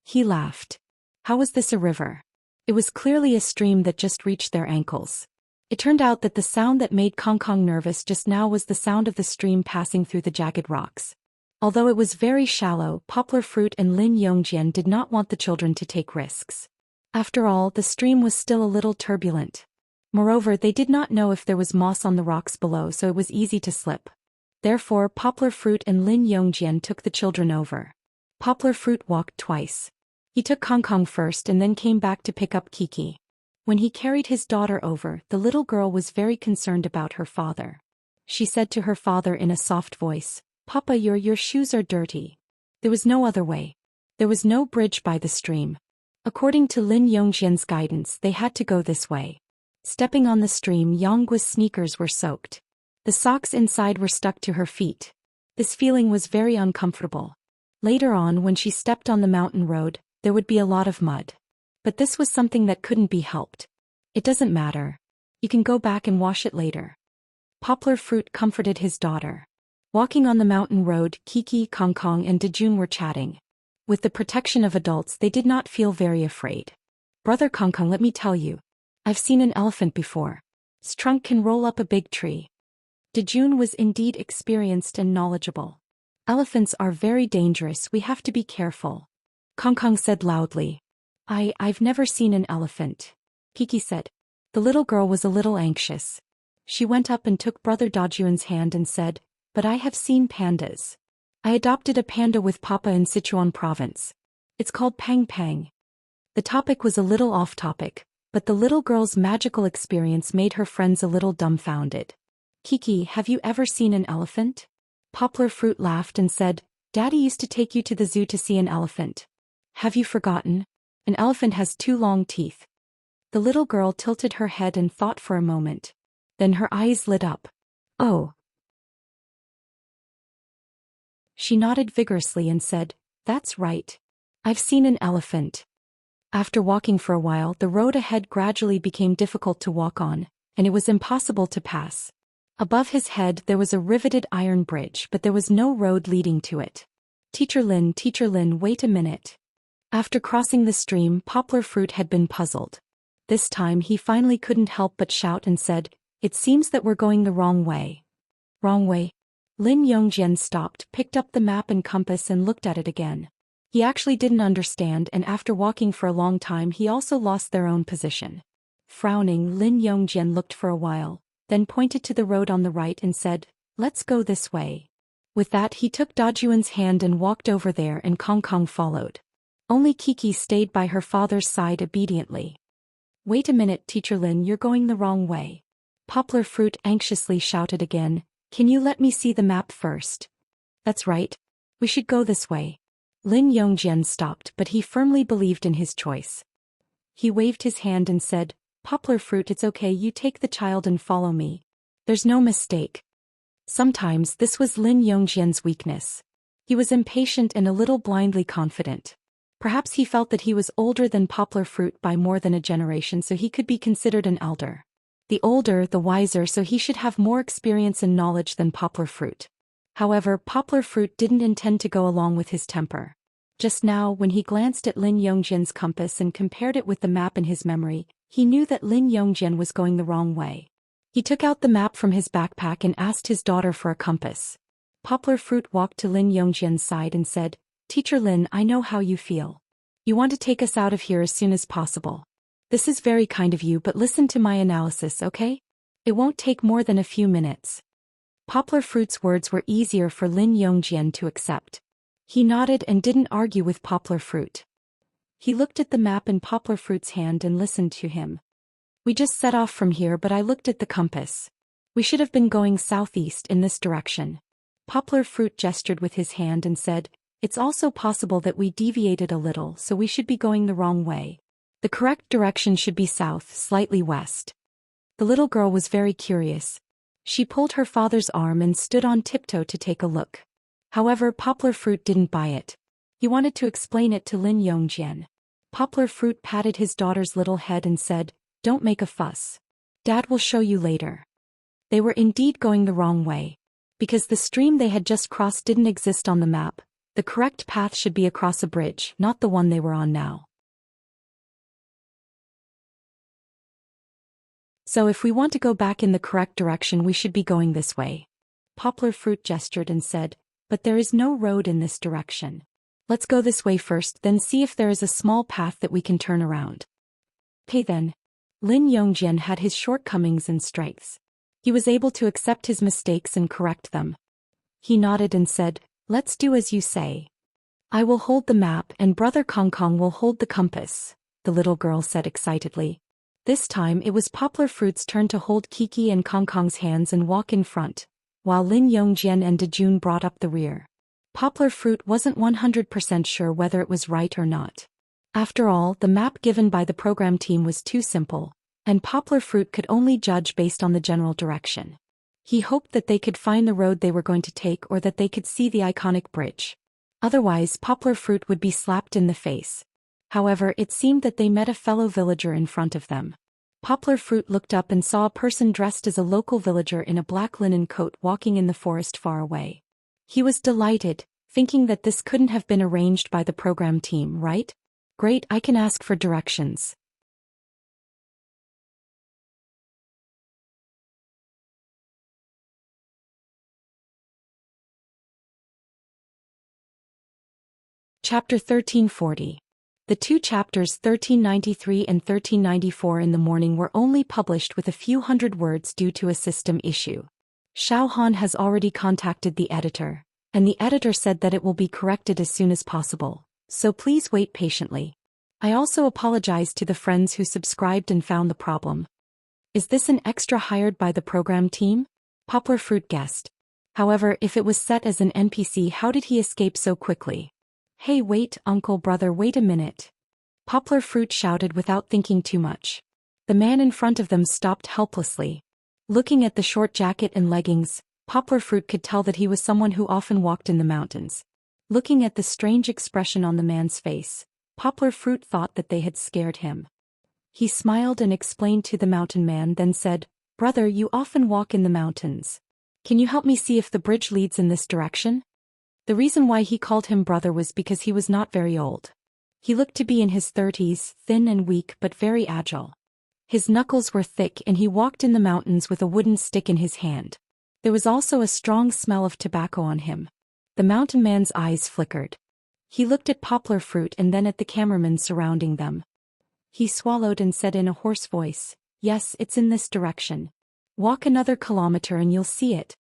He laughed. How was this a river? It was clearly a stream that just reached their ankles. It turned out that the sound that made Kong Kong nervous just now was the sound of the stream passing through the jagged rocks. Although it was very shallow, Poplar Fruit and Lin Yongjian did not want the children to take risks. After all, the stream was still a little turbulent. Moreover, they did not know if there was moss on the rocks below, so it was easy to slip. Therefore, Poplar Fruit and Lin Yongjian took the children over. Poplar Fruit walked twice. He took Kong Kong first and then came back to pick up Kiki. When he carried his daughter over, the little girl was very concerned about her father. She said to her father in a soft voice, "Papa, your shoes are dirty." There was no other way. There was no bridge by the stream. According to Lin Yongjian's guidance, they had to go this way. Stepping on the stream, Yongguo's sneakers were soaked. The socks inside were stuck to her feet. This feeling was very uncomfortable. Later on, when she stepped on the mountain road, there would be a lot of mud. But this was something that couldn't be helped. "It doesn't matter. You can go back and wash it later." Poplar Fruit comforted his daughter. Walking on the mountain road, Kiki, Kong Kong and Dejun were chatting. With the protection of adults, they did not feel very afraid. "Brother Kong Kong, let me tell you. I've seen an elephant before. Its trunk can roll up a big tree." Dejun was indeed experienced and knowledgeable. "Elephants are very dangerous, we have to be careful," Kong Kong said loudly. I've never seen an elephant," Kiki said. The little girl was a little anxious. She went up and took Brother Dajun's hand and said, "But I have seen pandas. I adopted a panda with Papa in Sichuan province. It's called Pang Pang." The topic was a little off topic, but the little girl's magical experience made her friends a little dumbfounded. "Kiki, have you ever seen an elephant?" Poplar Fruit laughed and said, "Daddy used to take you to the zoo to see an elephant. Have you forgotten? An elephant has 2 long teeth." The little girl tilted her head and thought for a moment. Then her eyes lit up. "Oh." She nodded vigorously and said, "That's right. I've seen an elephant." After walking for a while, the road ahead gradually became difficult to walk on, and it was impossible to pass. Above his head there was a riveted iron bridge, but there was no road leading to it. Teacher Lin, wait a minute." After crossing the stream, Poplar Fruit had been puzzled. This time he finally couldn't help but shout and said, "It seems that we're going the wrong way." "Wrong way?" Lin Yongjian stopped, picked up the map and compass and looked at it again. He actually didn't understand, and after walking for a long time he also lost their own position. Frowning, Lin Yongjian looked for a while, then pointed to the road on the right and said, "Let's go this way." With that he took Dajuan's hand and walked over there, and Kong Kong followed. Only Kiki stayed by her father's side obediently. "Wait a minute, Teacher Lin, you're going the wrong way." Poplar Fruit anxiously shouted again, "Can you let me see the map first?" "That's right. We should go this way." Lin Yongjian stopped, but he firmly believed in his choice. He waved his hand and said, "Poplar Fruit, it's okay, you take the child and follow me. There's no mistake." Sometimes this was Lin Yongjian's weakness. He was impatient and a little blindly confident. Perhaps he felt that he was older than Poplar Fruit by more than a generation, so he could be considered an elder. The older, the wiser, so he should have more experience and knowledge than Poplar Fruit. However, Poplar Fruit didn't intend to go along with his temper. Just now, when he glanced at Lin Yongjian's compass and compared it with the map in his memory, he knew that Lin Yongjian was going the wrong way. He took out the map from his backpack and asked his daughter for a compass. Poplar Fruit walked to Lin Yongjian's side and said, "Teacher Lin, I know how you feel. You want to take us out of here as soon as possible. This is very kind of you, but listen to my analysis, okay? It won't take more than a few minutes." Poplar Fruit's words were easier for Lin Yongjian to accept. He nodded and didn't argue with Poplar Fruit. He looked at the map in Poplar Fruit's hand and listened to him. "We just set off from here, but I looked at the compass. We should have been going southeast in this direction." Poplar Fruit gestured with his hand and said, "It's also possible that we deviated a little, so we should be going the wrong way. The correct direction should be south, slightly west." The little girl was very curious. She pulled her father's arm and stood on tiptoe to take a look. However, Poplar Fruit didn't buy it. He wanted to explain it to Lin Yongjian. Poplar Fruit patted his daughter's little head and said, "Don't make a fuss. Dad will show you later." They were indeed going the wrong way. Because the stream they had just crossed didn't exist on the map, the correct path should be across a bridge, not the one they were on now. "So if we want to go back in the correct direction, we should be going this way." Poplar Fruit gestured and said, "But there is no road in this direction. Let's go this way first, then see if there is a small path that we can turn around." "Okay then." Lin Yongjian had his shortcomings and strengths. He was able to accept his mistakes and correct them. He nodded and said, "Let's do as you say. I will hold the map and Brother Kong Kong will hold the compass," the little girl said excitedly. This time it was Poplar Fruit's turn to hold Kiki and Kong Kong's hands and walk in front, while Lin Yongjian and Dejun brought up the rear. Poplar Fruit wasn't 100% sure whether it was right or not. After all, the map given by the program team was too simple, and Poplar Fruit could only judge based on the general direction. He hoped that they could find the road they were going to take or that they could see the iconic bridge. Otherwise, Poplar Fruit would be slapped in the face. However, it seemed that they met a fellow villager in front of them. Poplar Fruit looked up and saw a person dressed as a local villager in a black linen coat walking in the forest far away. He was delighted, thinking that this couldn't have been arranged by the program team, right? Great, I can ask for directions. Chapter 1340. The two chapters 1393 and 1394 in the morning were only published with a few hundred words due to a system issue. Xiao Han has already contacted the editor, and the editor said that it will be corrected as soon as possible, so please wait patiently. I also apologize to the friends who subscribed and found the problem. Is this an extra hired by the program team? Poplar Fruit guessed. However, if it was set as an NPC, how did he escape so quickly? Hey, wait, uncle brother, wait a minute. Poplar Fruit shouted without thinking too much. The man in front of them stopped helplessly. Looking at the short jacket and leggings, Poplar Fruit could tell that he was someone who often walked in the mountains. Looking at the strange expression on the man's face, Poplar Fruit thought that they had scared him. He smiled and explained to the mountain man, then said, "Brother, you often walk in the mountains. Can you help me see if the bridge leads in this direction?" The reason why he called him brother was because he was not very old. He looked to be in his 30s, thin and weak but very agile. His knuckles were thick and he walked in the mountains with a wooden stick in his hand. There was also a strong smell of tobacco on him. The mountain man's eyes flickered. He looked at Poplar Fruit and then at the cameramen surrounding them. He swallowed and said in a hoarse voice, "Yes, it's in this direction. Walk another kilometer and you'll see it."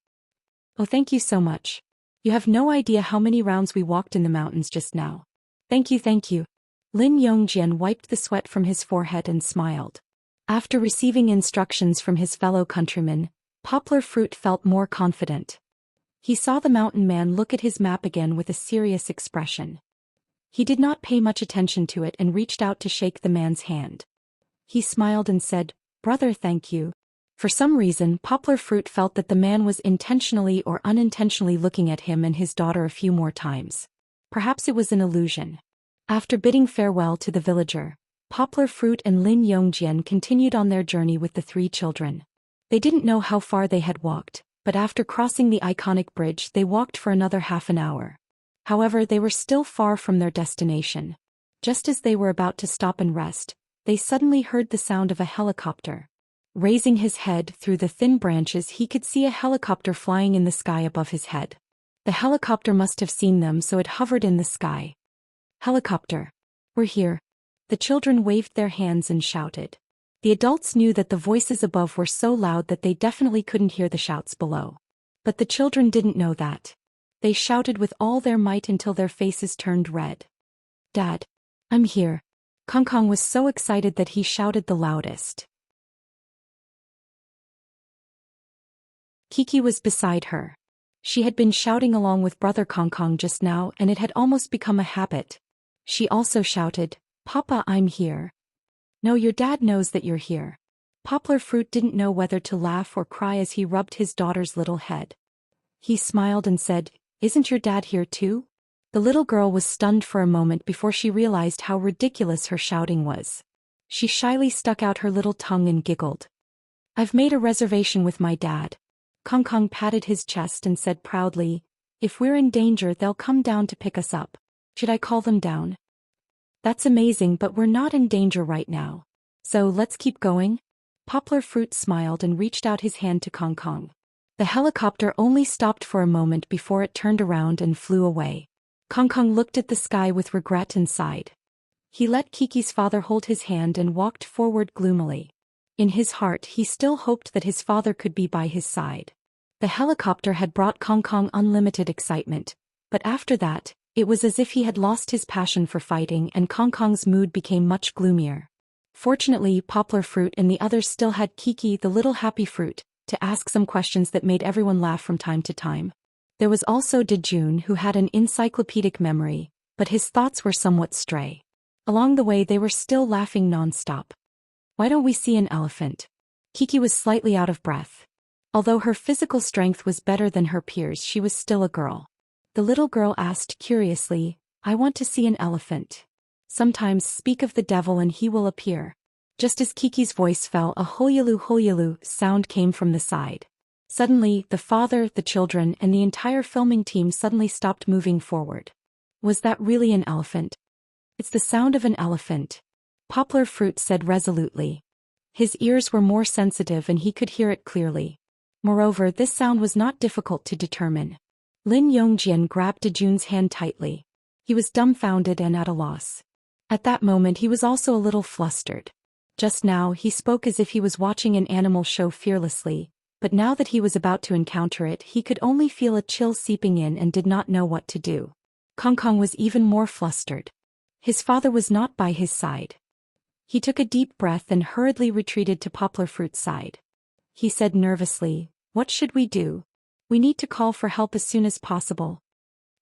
"Oh, thank you so much. You have no idea how many rounds we walked in the mountains just now." Thank you, thank you." Lin Yongjian wiped the sweat from his forehead and smiled. After receiving instructions from his fellow countrymen, Poplar Fruit felt more confident. He saw the mountain man look at his map again with a serious expression. He did not pay much attention to it and reached out to shake the man's hand. He smiled and said, "Brother, thank you." For some reason, Poplar Fruit felt that the man was intentionally or unintentionally looking at him and his daughter a few more times. Perhaps it was an illusion. After bidding farewell to the villager, Poplar Fruit and Lin Yongjian continued on their journey with the three children. They didn't know how far they had walked, but after crossing the iconic bridge they walked for another half an hour. However, they were still far from their destination. Just as they were about to stop and rest, they suddenly heard the sound of a helicopter. Raising his head through the thin branches, he could see a helicopter flying in the sky above his head. The helicopter must have seen them, so it hovered in the sky. "Helicopter. We're here." The children waved their hands and shouted. The adults knew that the voices above were so loud that they definitely couldn't hear the shouts below. But the children didn't know that. They shouted with all their might until their faces turned red. "Dad, I'm here." Kong Kong was so excited that he shouted the loudest. Kiki was beside her. She had been shouting along with Brother Kong Kong just now and it had almost become a habit. She also shouted, "Papa, I'm here." "No, your dad knows that you're here." Poplar Fruit didn't know whether to laugh or cry as he rubbed his daughter's little head. He smiled and said, "Isn't your dad here too?" The little girl was stunned for a moment before she realized how ridiculous her shouting was. She shyly stuck out her little tongue and giggled. "I've made a reservation with my dad." Kong Kong patted his chest and said proudly, "If we're in danger they'll come down to pick us up. Should I call them down?" "That's amazing, but we're not in danger right now. So let's keep going." Poplar Fruit smiled and reached out his hand to Kong Kong. The helicopter only stopped for a moment before it turned around and flew away. Kong Kong looked at the sky with regret and sighed. He let Kiki's father hold his hand and walked forward gloomily. In his heart he still hoped that his father could be by his side. The helicopter had brought Kong Kong unlimited excitement, but after that, it was as if he had lost his passion for fighting and Kong Kong's mood became much gloomier. Fortunately, Poplar Fruit and the others still had Kiki, the little happy fruit, to ask some questions that made everyone laugh from time to time. There was also Dejun, who had an encyclopedic memory, but his thoughts were somewhat stray. Along the way they were still laughing non-stop. "Why don't we see an elephant?" Kiki was slightly out of breath. Although her physical strength was better than her peers, she was still a girl. The little girl asked curiously, "I want to see an elephant." "Sometimes speak of the devil and he will appear." Just as Kiki's voice fell, a hoyalu sound came from the side. Suddenly, the father, the children, and the entire filming team suddenly stopped moving forward. Was that really an elephant? "It's the sound of an elephant," Poplar Fruit said resolutely. His ears were more sensitive and he could hear it clearly. Moreover, this sound was not difficult to determine. Lin Yongjian grabbed Dejun's hand tightly. He was dumbfounded and at a loss. At that moment he was also a little flustered. Just now he spoke as if he was watching an animal show fearlessly, but now that he was about to encounter it he could only feel a chill seeping in and did not know what to do. Kong Kong was even more flustered. His father was not by his side. He took a deep breath and hurriedly retreated to Poplar Fruit's side. He said nervously, "What should we do? We need to call for help as soon as possible."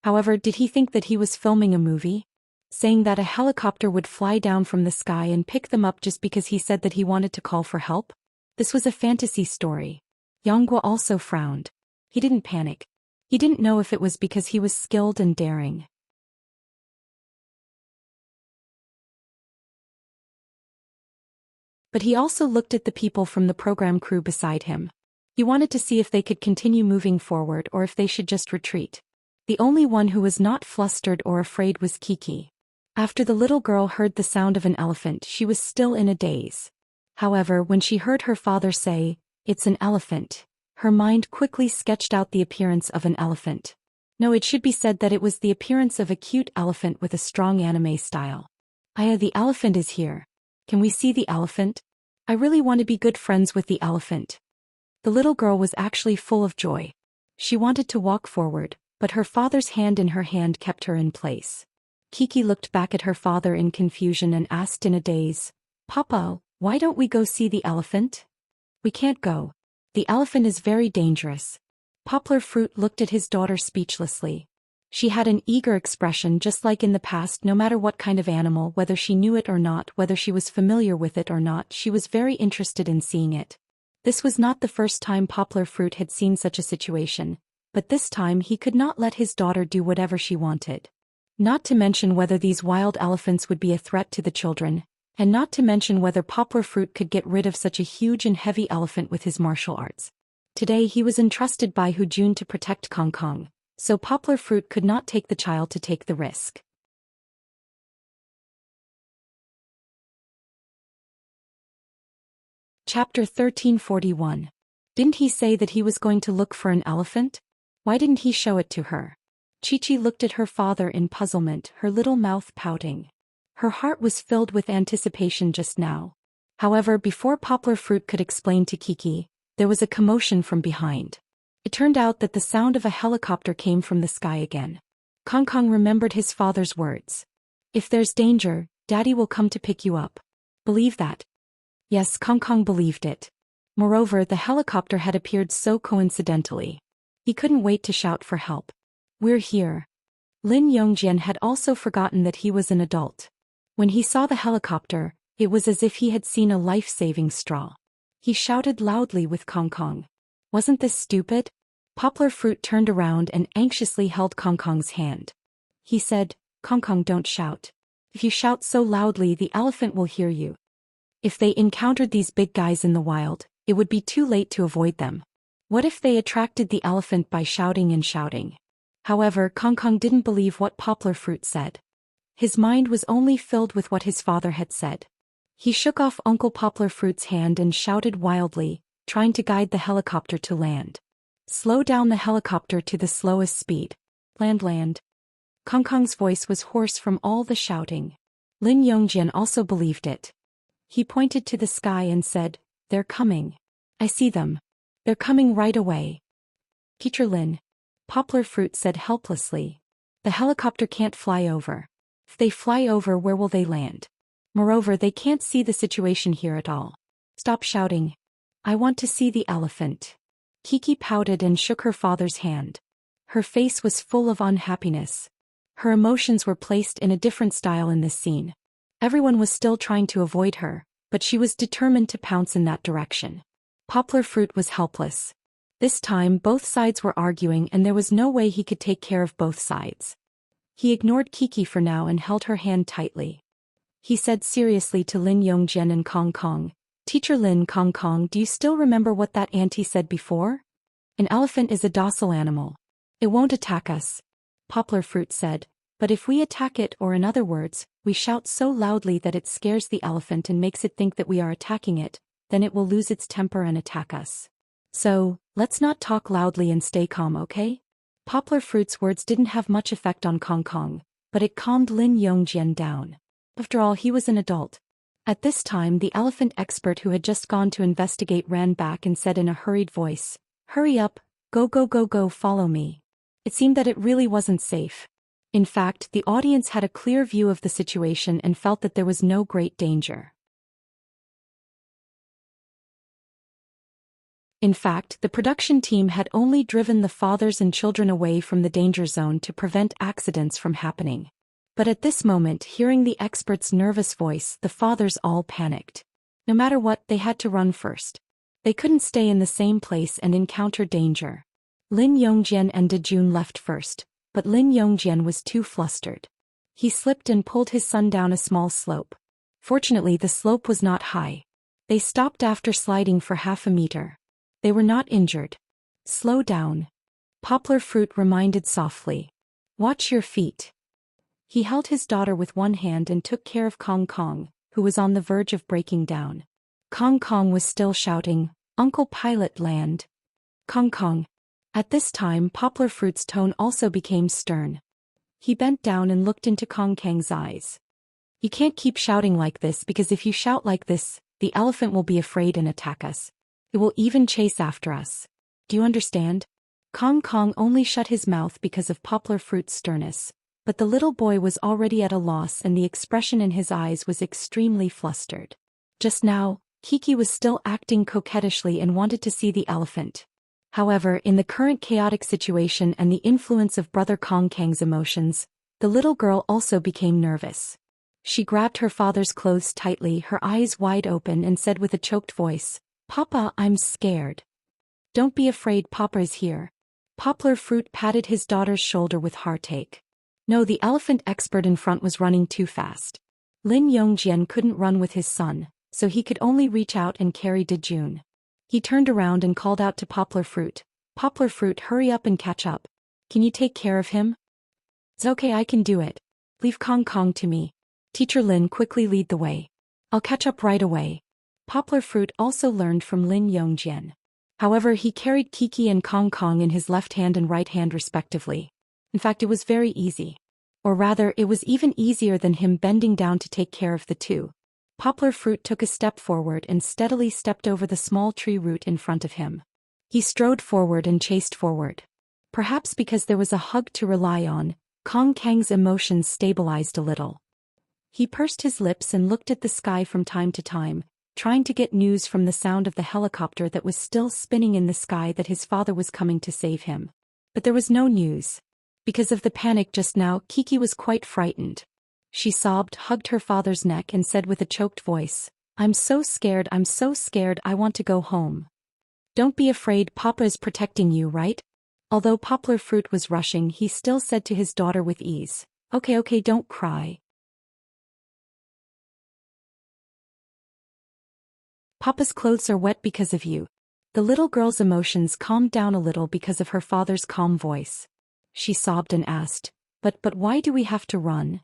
However, did he think that he was filming a movie? Saying that a helicopter would fly down from the sky and pick them up just because he said that he wanted to call for help? This was a fantasy story. Yonghua also frowned. He didn't panic. He didn't know if it was because he was skilled and daring. But he also looked at the people from the program crew beside him. He wanted to see if they could continue moving forward or if they should just retreat. The only one who was not flustered or afraid was Kiki. After the little girl heard the sound of an elephant, she was still in a daze. However, when she heard her father say, "It's an elephant," her mind quickly sketched out the appearance of an elephant. No, it should be said that it was the appearance of a cute elephant with a strong anime style. Aya, the elephant is here. Can we see the elephant? I really want to be good friends with the elephant. The little girl was actually full of joy. She wanted to walk forward, but her father's hand in her hand kept her in place. Kiki looked back at her father in confusion and asked in a daze, "Papa, why don't we go see the elephant?" "We can't go. The elephant is very dangerous." Poplar Fruit looked at his daughter speechlessly. She had an eager expression just like in the past. No matter what kind of animal, whether she knew it or not, whether she was familiar with it or not, she was very interested in seeing it. This was not the first time Poplar Fruit had seen such a situation, but this time he could not let his daughter do whatever she wanted. Not to mention whether these wild elephants would be a threat to the children, and not to mention whether Poplar Fruit could get rid of such a huge and heavy elephant with his martial arts. Today he was entrusted by Hu Jun to protect Kong Kong, so Poplar Fruit could not take the child to take the risk. Chapter 1341. Didn't he say that he was going to look for an elephant? Why didn't he show it to her? Chi-Chi looked at her father in puzzlement, her little mouth pouting. Her heart was filled with anticipation just now. However, before Poplar Fruit could explain to Kiki, there was a commotion from behind. It turned out that the sound of a helicopter came from the sky again. Kong Kong remembered his father's words. "If there's danger, Daddy will come to pick you up. Believe that?" Yes, Kong Kong believed it. Moreover, the helicopter had appeared so coincidentally. He couldn't wait to shout for help. "We're here." Lin Yongjian had also forgotten that he was an adult. When he saw the helicopter, it was as if he had seen a life-saving straw. He shouted loudly with Kong Kong. "Wasn't this stupid?" Poplar Fruit turned around and anxiously held Kong Kong's hand. He said, "Kong Kong, don't shout. If you shout so loudly, the elephant will hear you. If they encountered these big guys in the wild, it would be too late to avoid them. What if they attracted the elephant by shouting and shouting?" However, Kong Kong didn't believe what Poplar Fruit said. His mind was only filled with what his father had said. He shook off Uncle Poplar Fruit's hand and shouted wildly, trying to guide the helicopter to land. "Slow down the helicopter to the slowest speed. Land." Kong Kong's voice was hoarse from all the shouting. Lin Yongjian also believed it. He pointed to the sky and said, "They're coming. I see them. They're coming right away." "Teacher Lin," Poplar Fruit said helplessly, "the helicopter can't fly over. If they fly over, where will they land? Moreover, they can't see the situation here at all. Stop shouting. I want to see the elephant." Kiki pouted and shook her father's hand. Her face was full of unhappiness. Her emotions were placed in a different style in this scene. Everyone was still trying to avoid her, but she was determined to pounce in that direction. Poplar Fruit was helpless. This time both sides were arguing and there was no way he could take care of both sides. He ignored Kiki for now and held her hand tightly. He said seriously to Lin Yongjian and Kong Kong, "Teacher Lin, Kong Kong, do you still remember what that auntie said before? An elephant is a docile animal. It won't attack us." Poplar Fruit said, "But if we attack it, or in other words, we shout so loudly that it scares the elephant and makes it think that we are attacking it, then it will lose its temper and attack us. So, let's not talk loudly and stay calm, okay?" Poplar Fruit's words didn't have much effect on Kong Kong, but it calmed Lin Yongjian down. After all, he was an adult. At this time, the elephant expert who had just gone to investigate ran back and said in a hurried voice, "Hurry up, go, follow me." It seemed that it really wasn't safe. In fact, the audience had a clear view of the situation and felt that there was no great danger. In fact, the production team had only driven the fathers and children away from the danger zone to prevent accidents from happening. But at this moment, hearing the expert's nervous voice, the fathers all panicked. No matter what, they had to run first. They couldn't stay in the same place and encounter danger. Lin Yongjian and Dejun left first, but Lin Yongjian was too flustered. He slipped and pulled his son down a small slope. Fortunately, the slope was not high. They stopped after sliding for half a meter. They were not injured. Slow down. Poplar Fruit reminded softly. Watch your feet. He held his daughter with one hand and took care of Kong Kong, who was on the verge of breaking down. Kong Kong was still shouting, "Uncle Pilot land." Kong Kong. At this time, Poplar Fruit's tone also became stern. He bent down and looked into Kong Kang's eyes. You can't keep shouting like this, because if you shout like this, the elephant will be afraid and attack us. It will even chase after us. Do you understand? Kong Kong only shut his mouth because of Poplar Fruit's sternness, but the little boy was already at a loss and the expression in his eyes was extremely flustered. Just now, Kiki was still acting coquettishly and wanted to see the elephant. However, in the current chaotic situation and the influence of Brother Kong Kang's emotions, the little girl also became nervous. She grabbed her father's clothes tightly, her eyes wide open, and said with a choked voice, "Papa, I'm scared." "Don't be afraid, Papa is here." Poplar Fruit patted his daughter's shoulder with heartache. No, the elephant expert in front was running too fast. Lin Yongjian couldn't run with his son, so he could only reach out and carry Dejun. He turned around and called out to Poplar Fruit, "Poplar Fruit, hurry up and catch up. Can you take care of him?" "It's okay, I can do it. Leave Kong Kong to me. Teacher Lin, quickly lead the way. I'll catch up right away." Poplar Fruit also learned from Lin Yongjian. However, he carried Kiki and Kong Kong in his left hand and right hand respectively. In fact, it was very easy. Or rather, it was even easier than him bending down to take care of the two. Poplar Fruit took a step forward and steadily stepped over the small tree root in front of him. He strode forward and chased forward. Perhaps because there was a hug to rely on, Kong Kang's emotions stabilized a little. He pursed his lips and looked at the sky from time to time, trying to get news from the sound of the helicopter that was still spinning in the sky that his father was coming to save him. But there was no news. Because of the panic just now, Kiki was quite frightened. She sobbed, hugged her father's neck and said with a choked voice, I'm so scared, I want to go home." "Don't be afraid, Papa is protecting you, right?" Although Poplar Fruit was rushing, he still said to his daughter with ease, Okay, don't cry. Papa's clothes are wet because of you." The little girl's emotions calmed down a little because of her father's calm voice. She sobbed and asked, But why do we have to run?"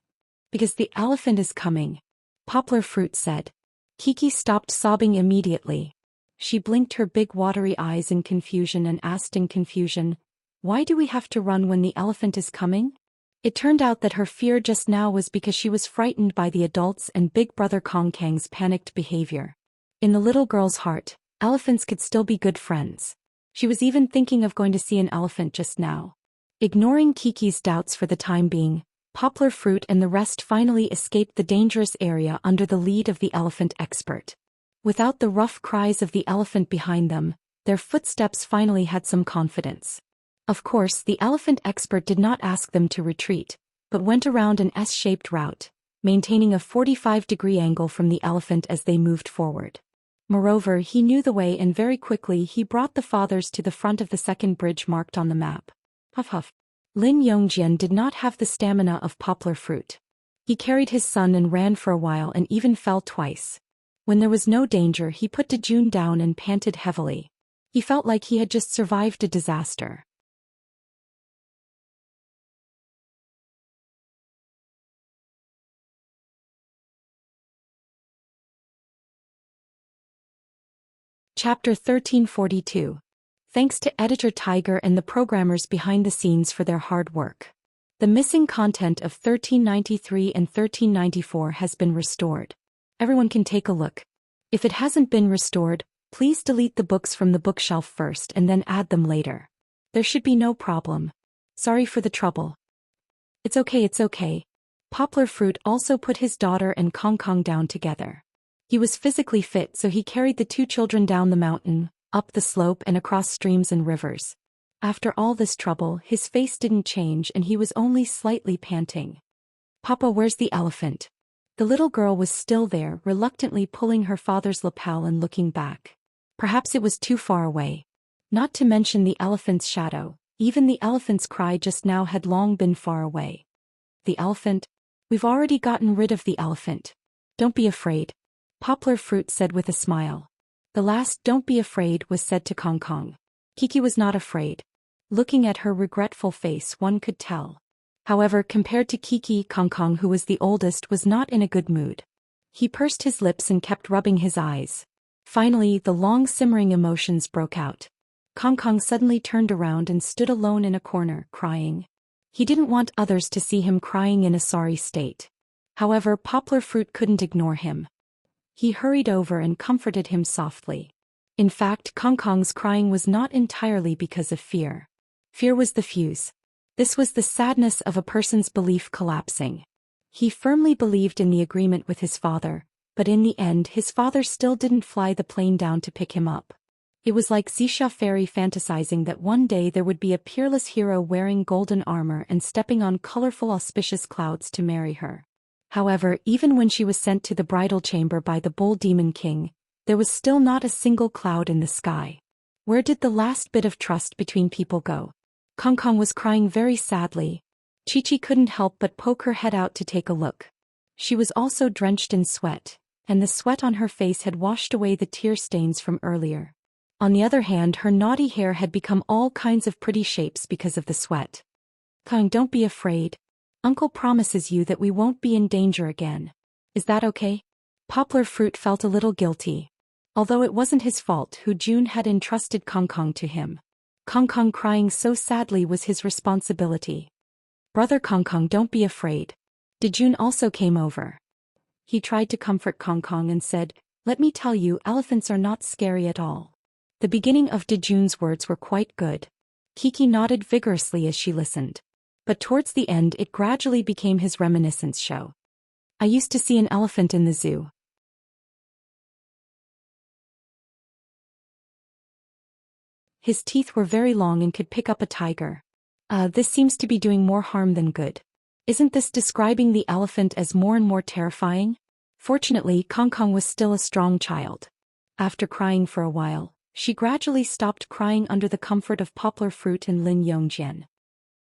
"Because the elephant is coming," Poplar Fruit said. Kiki stopped sobbing immediately. She blinked her big watery eyes in confusion and asked in confusion, "Why do we have to run when the elephant is coming?" It turned out that her fear just now was because she was frightened by the adults and Big Brother Kong Kang's panicked behavior. In the little girl's heart, elephants could still be good friends. She was even thinking of going to see an elephant just now. Ignoring Kiki's doubts for the time being, Poplar Fruit and the rest finally escaped the dangerous area under the lead of the elephant expert. Without the rough cries of the elephant behind them, their footsteps finally had some confidence. Of course, the elephant expert did not ask them to retreat, but went around an S-shaped route, maintaining a 45-degree angle from the elephant as they moved forward. Moreover, he knew the way and very quickly he brought the fathers to the front of the second bridge marked on the map. Huff huff. Lin Yongjian did not have the stamina of Poplar Fruit. He carried his son and ran for a while and even fell twice. When there was no danger, he put Dejun down and panted heavily. He felt like he had just survived a disaster. Chapter 1342. Thanks to editor Tiger and the programmers behind the scenes for their hard work. The missing content of 1393 and 1394 has been restored. Everyone can take a look. If it hasn't been restored, please delete the books from the bookshelf first and then add them later. There should be no problem. Sorry for the trouble. It's okay. Poplar Fruit also put his daughter and Kong Kong down together. He was physically fit, so he carried the two children down the mountain, up the slope and across streams and rivers. After all this trouble, his face didn't change and he was only slightly panting. "Papa, where's the elephant?" The little girl was still there, reluctantly pulling her father's lapel and looking back. Perhaps it was too far away. Not to mention the elephant's shadow, even the elephant's cry just now had long been far away. The elephant? We've already gotten rid of the elephant. Don't be afraid. Poplar Fruit said with a smile. The last "don't be afraid" was said to Kong Kong. Kiki was not afraid. Looking at her regretful face, one could tell. However, compared to Kiki, Kong Kong, who was the oldest, was not in a good mood. He pursed his lips and kept rubbing his eyes. Finally, the long simmering emotions broke out. Kong Kong suddenly turned around and stood alone in a corner, crying. He didn't want others to see him crying in a sorry state. However, Poplar Fruit couldn't ignore him. He hurried over and comforted him softly. In fact, Kong Kong's crying was not entirely because of fear. Fear was the fuse. This was the sadness of a person's belief collapsing. He firmly believed in the agreement with his father, but in the end his father still didn't fly the plane down to pick him up. It was like Xisha Fairy fantasizing that one day there would be a peerless hero wearing golden armor and stepping on colorful auspicious clouds to marry her. However, even when she was sent to the bridal chamber by the Bull Demon King, there was still not a single cloud in the sky. Where did the last bit of trust between people go? Kong Kong was crying very sadly. Chi-Chi couldn't help but poke her head out to take a look. She was also drenched in sweat, and the sweat on her face had washed away the tear stains from earlier. On the other hand, her naughty hair had become all kinds of pretty shapes because of the sweat. Kong, don't be afraid. Uncle promises you that we won't be in danger again. Is that okay? Poplar Fruit felt a little guilty. Although it wasn't his fault, Hu Jun had entrusted Kong Kong to him. Kong Kong crying so sadly was his responsibility. Brother Kong Kong, don't be afraid. Dejun also came over. He tried to comfort Kong Kong and said, let me tell you, elephants are not scary at all. The beginning of Dejun's words were quite good. Kiki nodded vigorously as she listened. But towards the end it gradually became his reminiscence show. I used to see an elephant in the zoo. His teeth were very long and could pick up a tiger. This seems to be doing more harm than good. Isn't this describing the elephant as more and more terrifying? Fortunately, Kong Kong was still a strong child. After crying for a while, she gradually stopped crying under the comfort of Poplar Fruit and Lin Yongjian.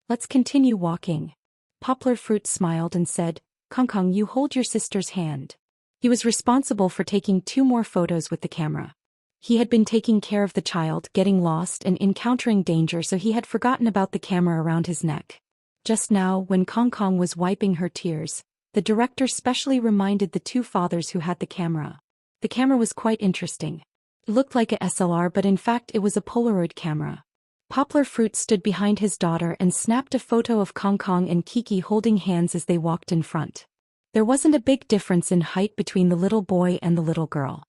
Let's continue walking. Poplar Fruit smiled and said, Kong Kong, you hold your sister's hand. He was responsible for taking 2 more photos with the camera. He had been taking care of the child, getting lost and encountering danger, so he had forgotten about the camera around his neck. Just now, when Kong Kong was wiping her tears, the director specially reminded the 2 fathers who had the camera. The camera was quite interesting. It looked like a SLR, but in fact it was a Polaroid camera. Poplar Fruit stood behind his daughter and snapped a photo of Kong Kong and Kiki holding hands as they walked in front. There wasn't a big difference in height between the little boy and the little girl.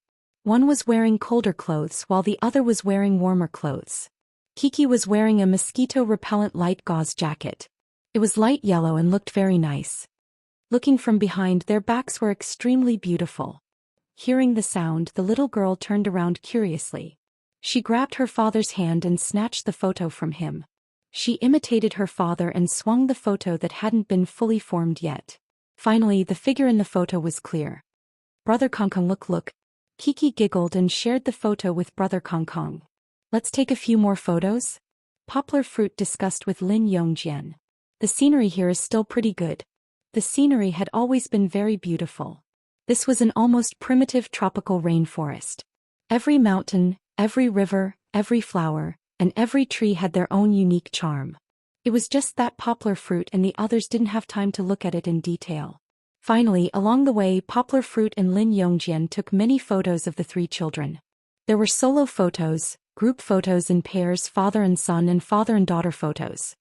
One was wearing colder clothes while the other was wearing warmer clothes. Kiki was wearing a mosquito-repellent light gauze jacket. It was light yellow and looked very nice. Looking from behind, their backs were extremely beautiful. Hearing the sound, the little girl turned around curiously. She grabbed her father's hand and snatched the photo from him. She imitated her father and swung the photo that hadn't been fully formed yet. Finally, the figure in the photo was clear. Brother Kong Kong, look. Kiki giggled and shared the photo with Brother Kong Kong. Let's take a few more photos? Poplar Fruit discussed with Lin Yongjian. The scenery here is still pretty good. The scenery had always been very beautiful. This was an almost primitive tropical rainforest. Every mountain, every river, every flower, and every tree had their own unique charm. It was just that Poplar Fruit and the others didn't have time to look at it in detail. Finally, along the way, Poplar Fruit and Lin Yongjian took many photos of the 3 children. There were solo photos, group photos in pairs, father and son, and father and daughter photos.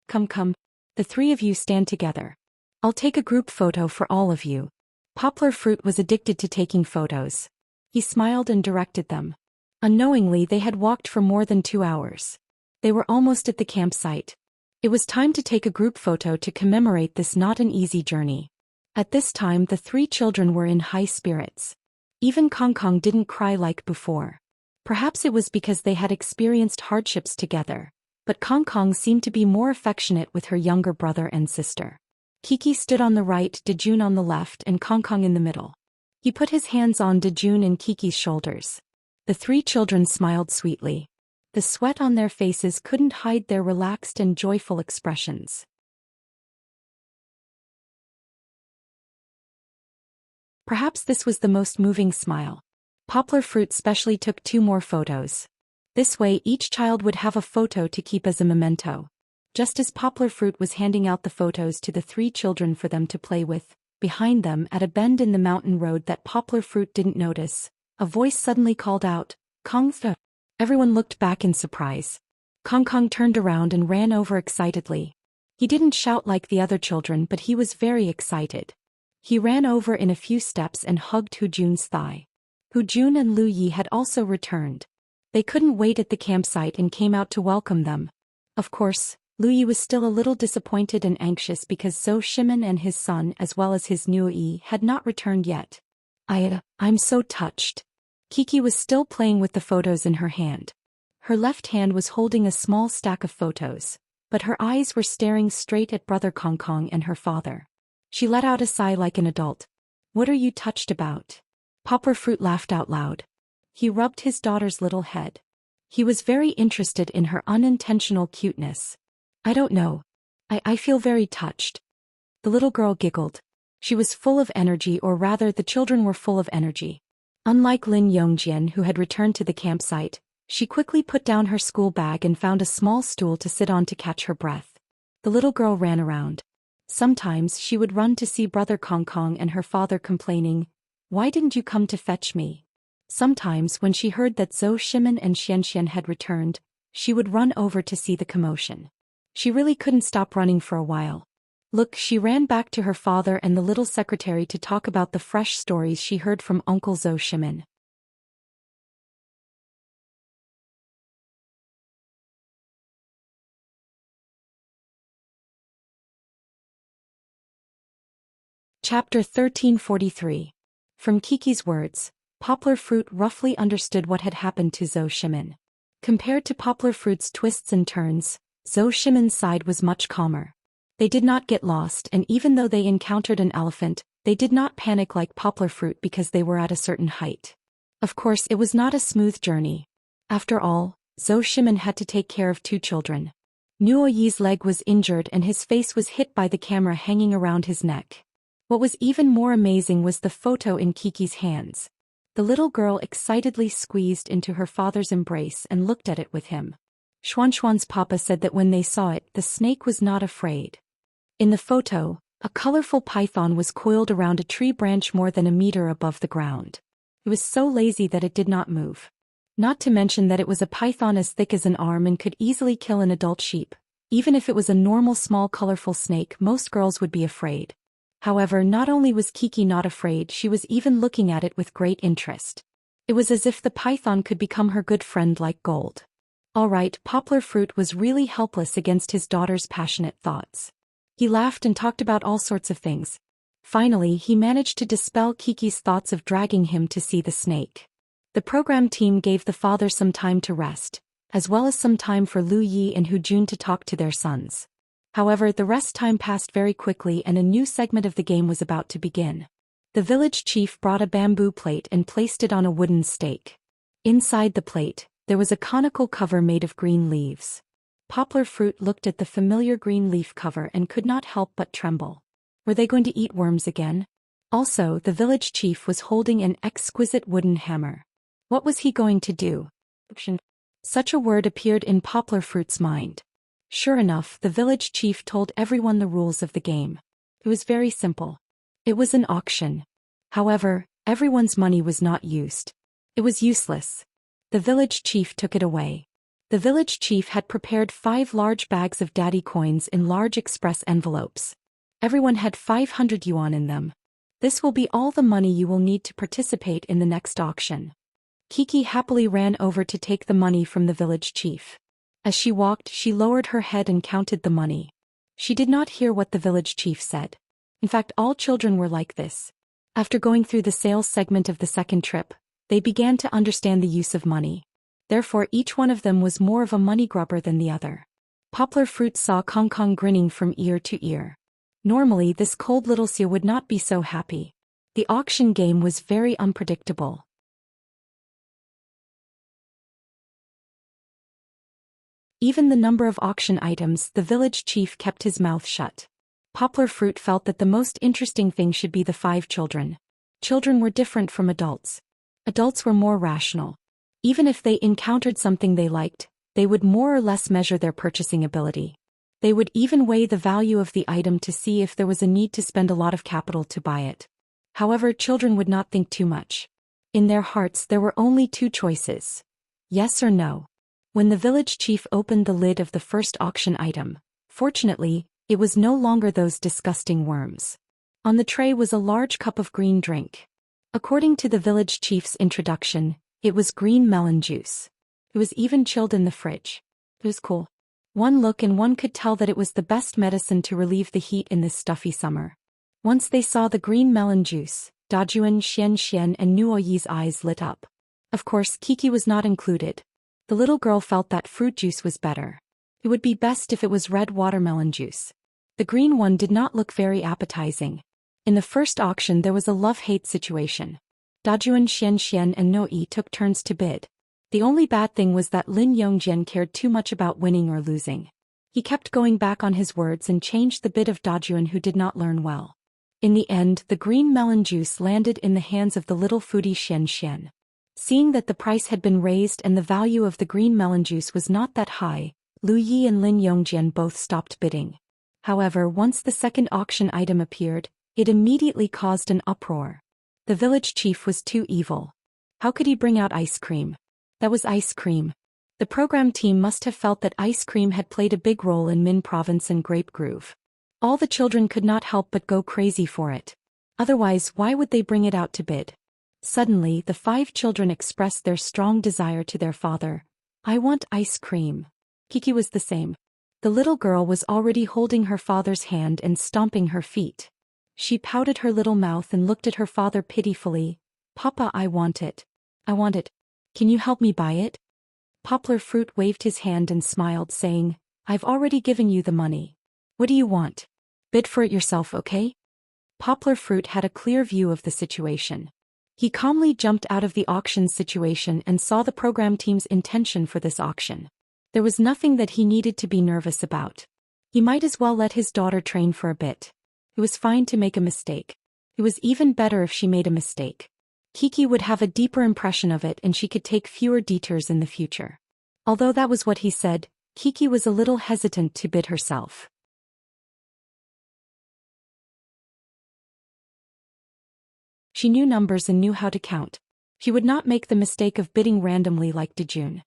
Come, the 3 of you stand together. I'll take a group photo for all of you. Poplar Fruit was addicted to taking photos. He smiled and directed them. Unknowingly, they had walked for more than 2 hours. They were almost at the campsite. It was time to take a group photo to commemorate this not an easy journey. At this time, the 3 children were in high spirits. Even Kong Kong didn't cry like before. Perhaps it was because they had experienced hardships together, but Kong Kong seemed to be more affectionate with her younger brother and sister. Kiki stood on the right, Dejun on the left, and Kong Kong in the middle. He put his hands on Dejun and Kiki's shoulders. The 3 children smiled sweetly. The sweat on their faces couldn't hide their relaxed and joyful expressions. Perhaps this was the most moving smile. Poplar Fruit specially took 2 more photos. This way each child would have a photo to keep as a memento. Just as Poplar Fruit was handing out the photos to the 3 children for them to play with, behind them at a bend in the mountain road that Poplar Fruit didn't notice, a voice suddenly called out, "Kong Th." Everyone looked back in surprise. Kong Kong turned around and ran over excitedly. He didn't shout like the other children, but he was very excited. He ran over in a few steps and hugged Hu Jun's thigh. Hu Jun and Lu Yi had also returned. They couldn't wait at the campsite and came out to welcome them. Of course, Lu Yi was still a little disappointed and anxious because Zhou Shimin and his son as well as his Nuo Yi had not returned yet. I'm so touched. Kiki was still playing with the photos in her hand. Her left hand was holding a small stack of photos, but her eyes were staring straight at Brother Kong Kong and her father. She let out a sigh like an adult. "What are you touched about?" Poplar Fruit laughed out loud. He rubbed his daughter's little head. He was very interested in her unintentional cuteness. "I don't know. I feel very touched." The little girl giggled. She was full of energy, or rather the children were full of energy. Unlike Lin Yongjian, who had returned to the campsite, she quickly put down her school bag and found a small stool to sit on to catch her breath. The little girl ran around. Sometimes she would run to see Brother Kong Kong and her father complaining, "Why didn't you come to fetch me?" Sometimes when she heard that Zhou Shimin and Xianxian had returned, she would run over to see the commotion. She really couldn't stop running for a while. Look, she ran back to her father and the little secretary to talk about the fresh stories she heard from Uncle Zhou Shimin. Chapter 1343. From Kiki's words, Poplar Fruit roughly understood what had happened to Zhou Shimin. Compared to Poplar Fruit's twists and turns, Zhou Shimin's side was much calmer. They did not get lost, and even though they encountered an elephant, they did not panic like Poplar Fruit because they were at a certain height. Of course, it was not a smooth journey. After all, Zhou Shimin had to take care of 2 children. Nuo Yi's leg was injured and his face was hit by the camera hanging around his neck. What was even more amazing was the photo in Kiki's hands. The little girl excitedly squeezed into her father's embrace and looked at it with him. Xuanxuan's papa said that when they saw it, the snake was not afraid. In the photo, a colorful python was coiled around a tree branch more than a meter above the ground. It was so lazy that it did not move. Not to mention that it was a python as thick as an arm and could easily kill an adult sheep. Even if it was a normal small colorful snake, most girls would be afraid. However, not only was Kiki not afraid, she was even looking at it with great interest. It was as if the python could become her good friend like gold. Alright, Poplar Fruit was really helpless against his daughter's passionate thoughts. He laughed and talked about all sorts of things. Finally, he managed to dispel Kiki's thoughts of dragging him to see the snake. The program team gave the father some time to rest, as well as some time for Lu Yi and Hu Jun to talk to their sons. However, the rest time passed very quickly and a new segment of the game was about to begin. The village chief brought a bamboo plate and placed it on a wooden stake. Inside the plate, there was a conical cover made of green leaves. Poplar Fruit looked at the familiar green leaf cover and could not help but tremble. Were they going to eat worms again? Also, the village chief was holding an exquisite wooden hammer. What was he going to do? Such a word appeared in Poplar Fruit's mind. Sure enough, the village chief told everyone the rules of the game. It was very simple. It was an auction. However, everyone's money was not used. It was useless. The village chief took it away. The village chief had prepared 5 large bags of daddy coins in large express envelopes. Everyone had 500 yuan in them. This will be all the money you will need to participate in the next auction. Kiki happily ran over to take the money from the village chief. As she walked, she lowered her head and counted the money. She did not hear what the village chief said. In fact, all children were like this. After going through the sales segment of the second trip, they began to understand the use of money. Therefore, each one of them was more of a money grubber than the other. Poplar Fruit saw Kong Kong grinning from ear to ear. Normally, this cold little seer would not be so happy. The auction game was very unpredictable. Even the number of auction items, the village chief kept his mouth shut. Poplar Fruit felt that the most interesting thing should be the 5 children. Children were different from adults. Adults were more rational. Even if they encountered something they liked, they would more or less measure their purchasing ability. They would even weigh the value of the item to see if there was a need to spend a lot of capital to buy it. However, children would not think too much. In their hearts there were only 2 choices: yes or no. When the village chief opened the lid of the first auction item, fortunately, it was no longer those disgusting worms. On the tray was a large cup of green drink. According to the village chief's introduction, it was green melon juice. It was even chilled in the fridge. It was cool. One look and one could tell that it was the best medicine to relieve the heat in this stuffy summer. Once they saw the green melon juice, Dajuan, Xian, and Nuoyi's eyes lit up. Of course, Kiki was not included. The little girl felt that fruit juice was better. It would be best if it was red watermelon juice. The green one did not look very appetizing. In the first auction there was a love-hate situation. Dajuan, Xian, and Noi took turns to bid. The only bad thing was that Lin Yongjian cared too much about winning or losing. He kept going back on his words and changed the bid of Dajuan, who did not learn well. In the end, the green melon juice landed in the hands of the little foodie Xian. Seeing that the price had been raised and the value of the green melon juice was not that high, Lu Yi and Lin Yongjian both stopped bidding. However, once the second auction item appeared, it immediately caused an uproar. The village chief was too evil. How could he bring out ice cream? That was ice cream. The program team must have felt that ice cream had played a big role in Min Province and Grape Groove. All the children could not help but go crazy for it. Otherwise, why would they bring it out to bid? Suddenly, the 5 children expressed their strong desire to their father. I want ice cream. Kiki was the same. The little girl was already holding her father's hand and stomping her feet. She pouted her little mouth and looked at her father pitifully. Papa, I want it. I want it. Can you help me buy it? Poplar Fruit waved his hand and smiled, saying, I've already given you the money. What do you want? Bid for it yourself, okay? Poplar Fruit had a clear view of the situation. He calmly jumped out of the auction situation and saw the program team's intention for this auction. There was nothing that he needed to be nervous about. He might as well let his daughter train for a bit. It was fine to make a mistake. It was even better if she made a mistake. Kiki would have a deeper impression of it and she could take fewer detours in the future. Although that was what he said, Kiki was a little hesitant to bid herself. She knew numbers and knew how to count. She would not make the mistake of bidding randomly like Dejun.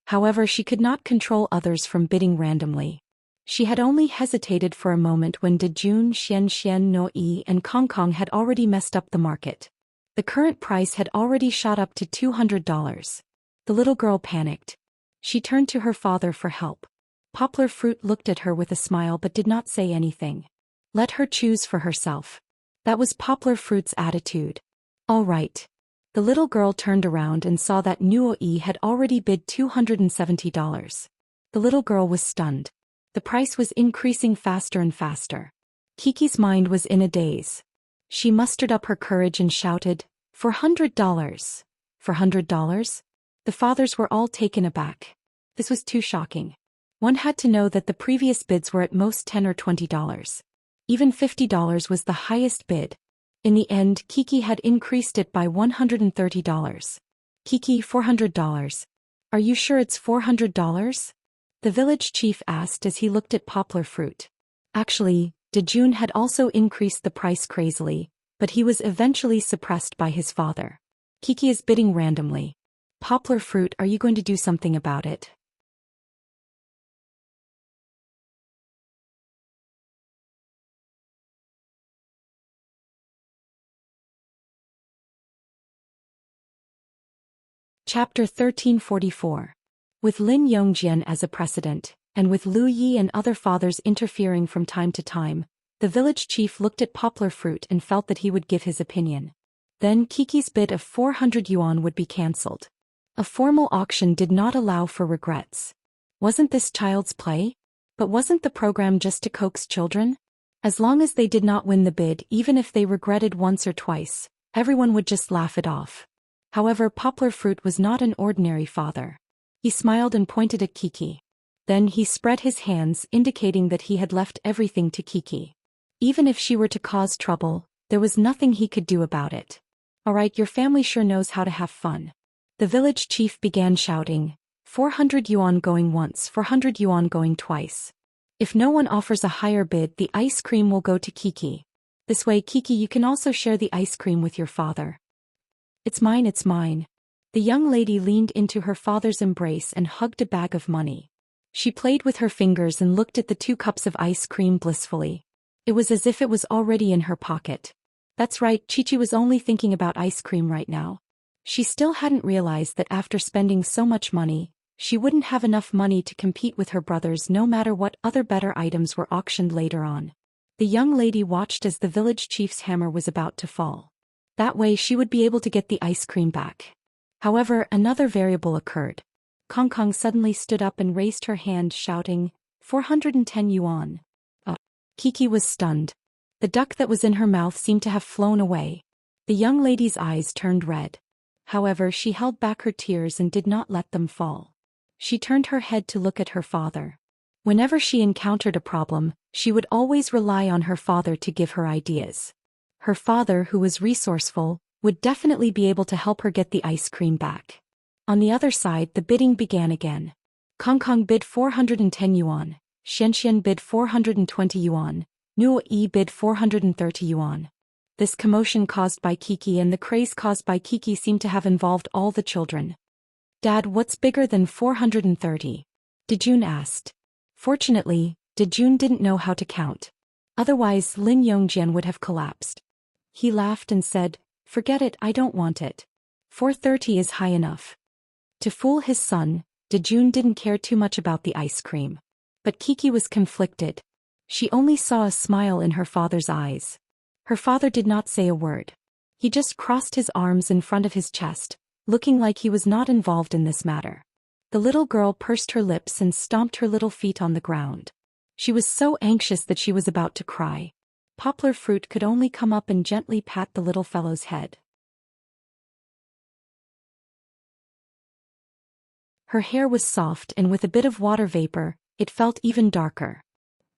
However, she could not control others from bidding randomly. She had only hesitated for a moment when Dejun, Xian, Noi, and Kong had already messed up the market. The current price had already shot up to $200. The little girl panicked. She turned to her father for help. Poplar Fruit looked at her with a smile but did not say anything. Let her choose for herself. That was Poplar Fruit's attitude. All right. The little girl turned around and saw that Nuoi had already bid $270. The little girl was stunned. The price was increasing faster and faster. Kiki's mind was in a daze. She mustered up her courage and shouted, For $100. For $100? The fathers were all taken aback. This was too shocking. One had to know that the previous bids were at most $10 or $20. Even $50 was the highest bid. In the end, Kiki had increased it by $130. Kiki, $400. Are you sure it's $400? The village chief asked as he looked at Poplar Fruit. Actually, Dejun had also increased the price crazily, but he was eventually suppressed by his father. Kiki is bidding randomly. Poplar Fruit, are you going to do something about it? Chapter 1344. With Lin Yongjian as a precedent, and with Lu Yi and other fathers interfering from time to time, the village chief looked at Poplar Fruit and felt that he would give his opinion. Then Kiki's bid of 400 yuan would be cancelled. A formal auction did not allow for regrets. Wasn't this child's play? But wasn't the program just to coax children? As long as they did not win the bid, even if they regretted once or twice, everyone would just laugh it off. However, Poplar Fruit was not an ordinary father. He smiled and pointed at Kiki. Then he spread his hands, indicating that he had left everything to Kiki. Even if she were to cause trouble, there was nothing he could do about it. Alright, your family sure knows how to have fun. The village chief began shouting, 400 yuan going once, 400 yuan going twice. If no one offers a higher bid, the ice cream will go to Kiki. This way, Kiki, you can also share the ice cream with your father. It's mine, it's mine. The young lady leaned into her father's embrace and hugged a bag of money. She played with her fingers and looked at the 2 cups of ice cream blissfully. It was as if it was already in her pocket. That's right, Chichi was only thinking about ice cream right now. She still hadn't realized that after spending so much money, she wouldn't have enough money to compete with her brothers no matter what other better items were auctioned later on. The young lady watched as the village chief's hammer was about to fall. That way she would be able to get the ice cream back. However, another variable occurred. Kong Kong suddenly stood up and raised her hand, shouting, 410 yuan. Kiki was stunned. The duck that was in her mouth seemed to have flown away. The young lady's eyes turned red. However, she held back her tears and did not let them fall. She turned her head to look at her father. Whenever she encountered a problem, she would always rely on her father to give her ideas. Her father, who was resourceful, would definitely be able to help her get the ice cream back. On the other side, the bidding began again. Kong Kong bid 410 yuan, Xian bid 420 yuan, Nuo Yi bid 430 yuan. This commotion caused by Kiki and the craze caused by Kiki seemed to have involved all the children. Dad, what's bigger than 430? Dejun asked. Fortunately, Dejun didn't know how to count. Otherwise, Lin Yongjian would have collapsed. He laughed and said, forget it, I don't want it. 430 is high enough. To fool his son, Dejun didn't care too much about the ice cream. But Kiki was conflicted. She only saw a smile in her father's eyes. Her father did not say a word. He just crossed his arms in front of his chest, looking like he was not involved in this matter. The little girl pursed her lips and stomped her little feet on the ground. She was so anxious that she was about to cry. Poplar Fruit could only come up and gently pat the little fellow's head. Her hair was soft and with a bit of water vapor, it felt even darker.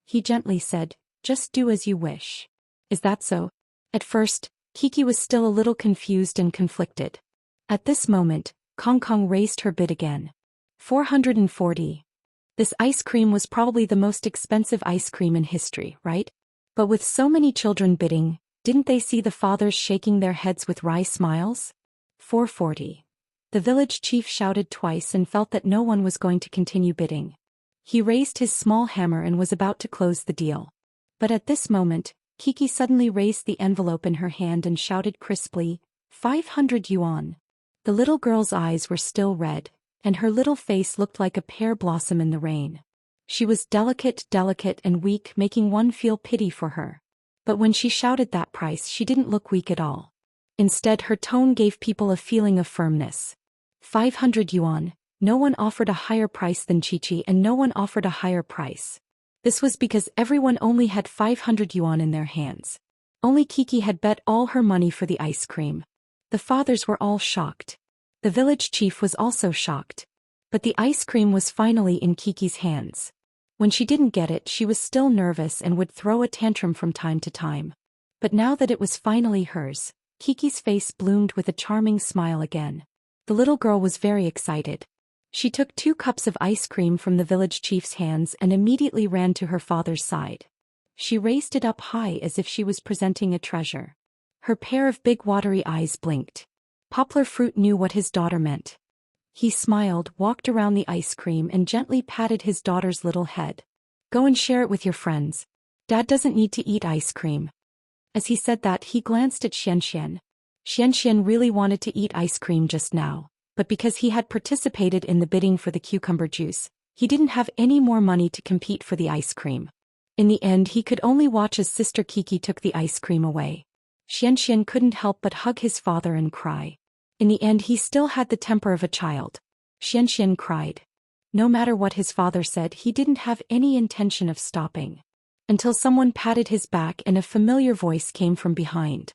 He gently said, just do as you wish. Is that so? At first, Kiki was still a little confused and conflicted. At this moment, Kong Kong raised her bid again. 440. This ice cream was probably the most expensive ice cream in history, right? But with so many children bidding, didn't they see the fathers shaking their heads with wry smiles? 440. The village chief shouted twice and felt that no one was going to continue bidding. He raised his small hammer and was about to close the deal. But at this moment, Kiki suddenly raised the envelope in her hand and shouted crisply, 500 yuan. The little girl's eyes were still red, and her little face looked like a pear blossom in the rain. She was delicate and weak, making one feel pity for her. But when she shouted that price, she didn't look weak at all. Instead, her tone gave people a feeling of firmness. 500 yuan, no one offered a higher price than Chichi and no one offered a higher price. This was because everyone only had 500 yuan in their hands. Only Kiki had bet all her money for the ice cream. The fathers were all shocked. The village chief was also shocked. But the ice cream was finally in Kiki's hands. When she didn't get it, she was still nervous and would throw a tantrum from time to time. But now that it was finally hers, Kiki's face bloomed with a charming smile again. The little girl was very excited. She took 2 cups of ice cream from the village chief's hands and immediately ran to her father's side. She raised it up high as if she was presenting a treasure. Her pair of big watery eyes blinked. Poplar Fruit knew what his daughter meant. He smiled, walked around the ice cream and gently patted his daughter's little head. Go and share it with your friends. Dad doesn't need to eat ice cream. As he said that, he glanced at Xian. Xian really wanted to eat ice cream just now, but because he had participated in the bidding for the cucumber juice, he didn't have any more money to compete for the ice cream. In the end, he could only watch as Sister Kiki took the ice cream away. Xian couldn't help but hug his father and cry. In the end, he still had the temper of a child. Xian cried. No matter what his father said, he didn't have any intention of stopping. Until someone patted his back and a familiar voice came from behind.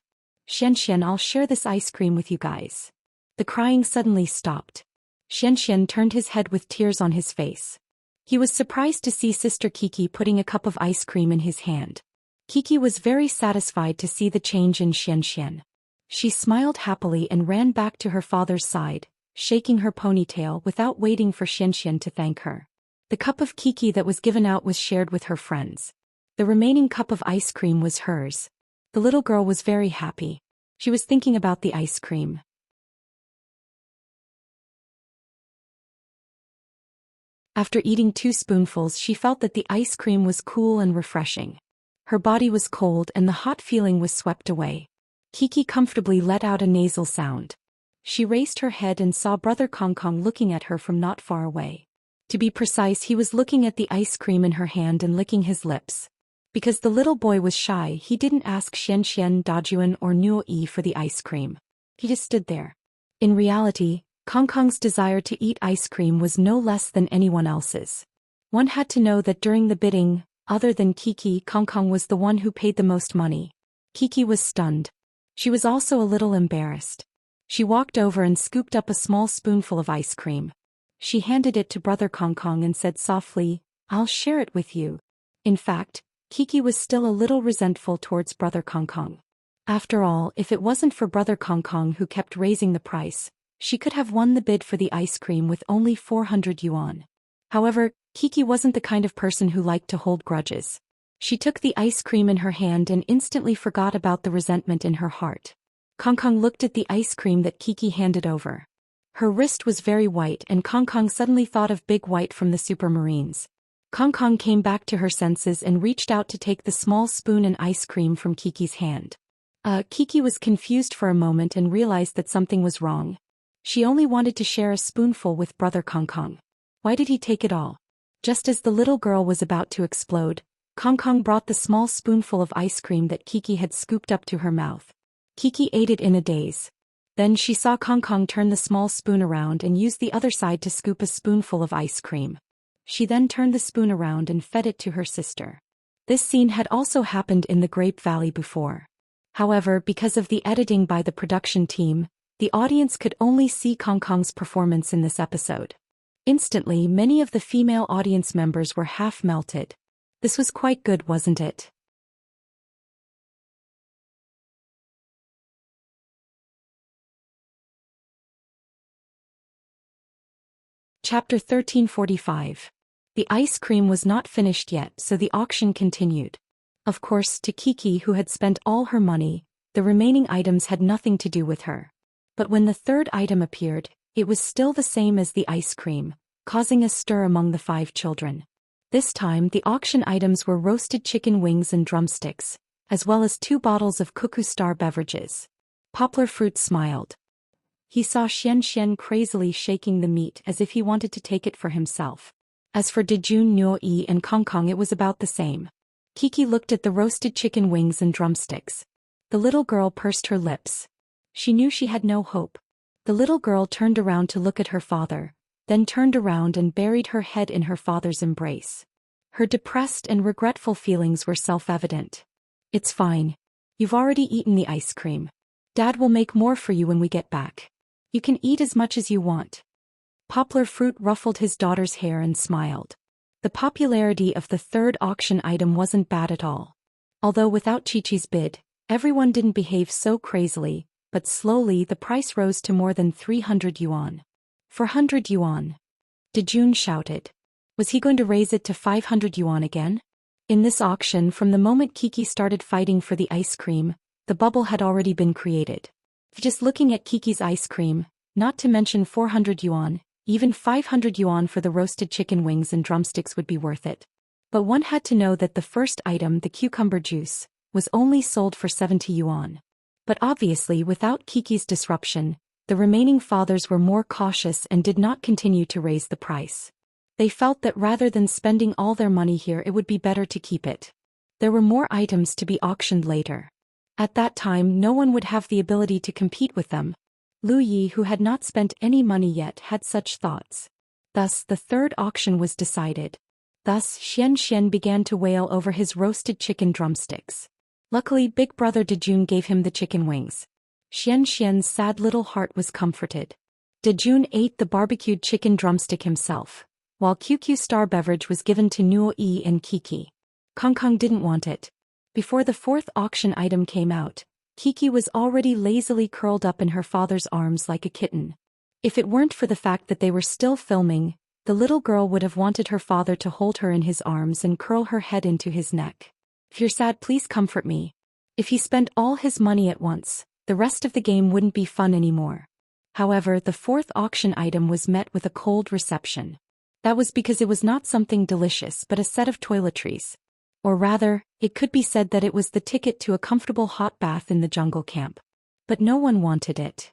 Xian, I'll share this ice cream with you guys. The crying suddenly stopped. Xian turned his head with tears on his face. He was surprised to see Sister Kiki putting a cup of ice cream in his hand. Kiki was very satisfied to see the change in Xian. She smiled happily and ran back to her father's side, shaking her ponytail without waiting for Xian to thank her. The cup of Kiki that was given out was shared with her friends. The remaining cup of ice cream was hers. The little girl was very happy. She was thinking about the ice cream. After eating 2 spoonfuls, she felt that the ice cream was cool and refreshing. Her body was cold and the hot feeling was swept away. Kiki comfortably let out a nasal sound. She raised her head and saw Brother Kong looking at her from not far away. To be precise, he was looking at the ice cream in her hand and licking his lips. Because the little boy was shy, he didn't ask Xian, Dajuan or Nuo Yi for the ice cream. He just stood there. In reality, Kong's desire to eat ice cream was no less than anyone else's. One had to know that during the bidding, other than Kiki, Kong was the one who paid the most money. Kiki was stunned. She was also a little embarrassed. She walked over and scooped up a small spoonful of ice cream. She handed it to Brother Kong and said softly, "I'll share it with you." In fact, Kiki was still a little resentful towards Brother Kong. After all, if it wasn't for Brother Kong who kept raising the price, she could have won the bid for the ice cream with only 400 yuan. However, Kiki wasn't the kind of person who liked to hold grudges. She took the ice cream in her hand and instantly forgot about the resentment in her heart. Kong looked at the ice cream that Kiki handed over. Her wrist was very white and Kong suddenly thought of Big White from the Supermarines. Kong came back to her senses and reached out to take the small spoon and ice cream from Kiki's hand. Kiki was confused for a moment and realized that something was wrong. She only wanted to share a spoonful with Brother Kong. Why did he take it all? Just as the little girl was about to explode, Kong brought the small spoonful of ice cream that Kiki had scooped up to her mouth. Kiki ate it in a daze. Then she saw Kong turn the small spoon around and use the other side to scoop a spoonful of ice cream. She then turned the spoon around and fed it to her sister. This scene had also happened in the Grape Valley before. However, because of the editing by the production team, the audience could only see Kong's performance in this episode. Instantly, many of the female audience members were half melted. This was quite good, wasn't it? Chapter 1345. The ice cream was not finished yet, so the auction continued. Of course, to Kiki, who had spent all her money, the remaining items had nothing to do with her. But when the third item appeared, it was still the same as the ice cream, causing a stir among the 5 children. This time, the auction items were roasted chicken wings and drumsticks, as well as 2 bottles of Cuckoo Star beverages. Poplar Fruit smiled. He saw Xian crazily shaking the meat as if he wanted to take it for himself. As for Dejun, Nuo Yi and Kong, it was about the same. Kiki looked at the roasted chicken wings and drumsticks. The little girl pursed her lips. She knew she had no hope. The little girl turned around to look at her father, then turned around and buried her head in her father's embrace. Her depressed and regretful feelings were self-evident. "It's fine. You've already eaten the ice cream. Dad will make more for you when we get back. You can eat as much as you want." Poplar Fruit ruffled his daughter's hair and smiled. The popularity of the third auction item wasn't bad at all. Although without Chi-Chi's bid, everyone didn't behave so crazily, but slowly the price rose to more than 300 yuan. 400 yuan. Dejun shouted. Was he going to raise it to 500 yuan again? In this auction, from the moment Kiki started fighting for the ice cream, the bubble had already been created. Just looking at Kiki's ice cream, not to mention 400 yuan, even 500 yuan for the roasted chicken wings and drumsticks would be worth it. But one had to know that the first item, the cucumber juice, was only sold for 70 yuan. But obviously, without Kiki's disruption, the remaining fathers were more cautious and did not continue to raise the price. They felt that rather than spending all their money here, it would be better to keep it. There were more items to be auctioned later. At that time, no one would have the ability to compete with them. Lu Yi, who had not spent any money yet, had such thoughts. Thus, the third auction was decided. Thus, Xian began to wail over his roasted chicken drumsticks. Luckily, Big Brother Dejun gave him the chicken wings. Xian's sad little heart was comforted. Dejun ate the barbecued chicken drumstick himself. while QQ Star Beverage was given to Nuo E and Kiki. Kong didn't want it. Before the fourth auction item came out, Kiki was already lazily curled up in her father's arms like a kitten. If it weren't for the fact that they were still filming, the little girl would have wanted her father to hold her in his arms and curl her head into his neck. If you're sad, please comfort me. If he spent all his money at once, the rest of the game wouldn't be fun anymore. However, the fourth auction item was met with a cold reception. That was because it was not something delicious but a set of toiletries. Or rather, it could be said that it was the ticket to a comfortable hot bath in the jungle camp. But no one wanted it.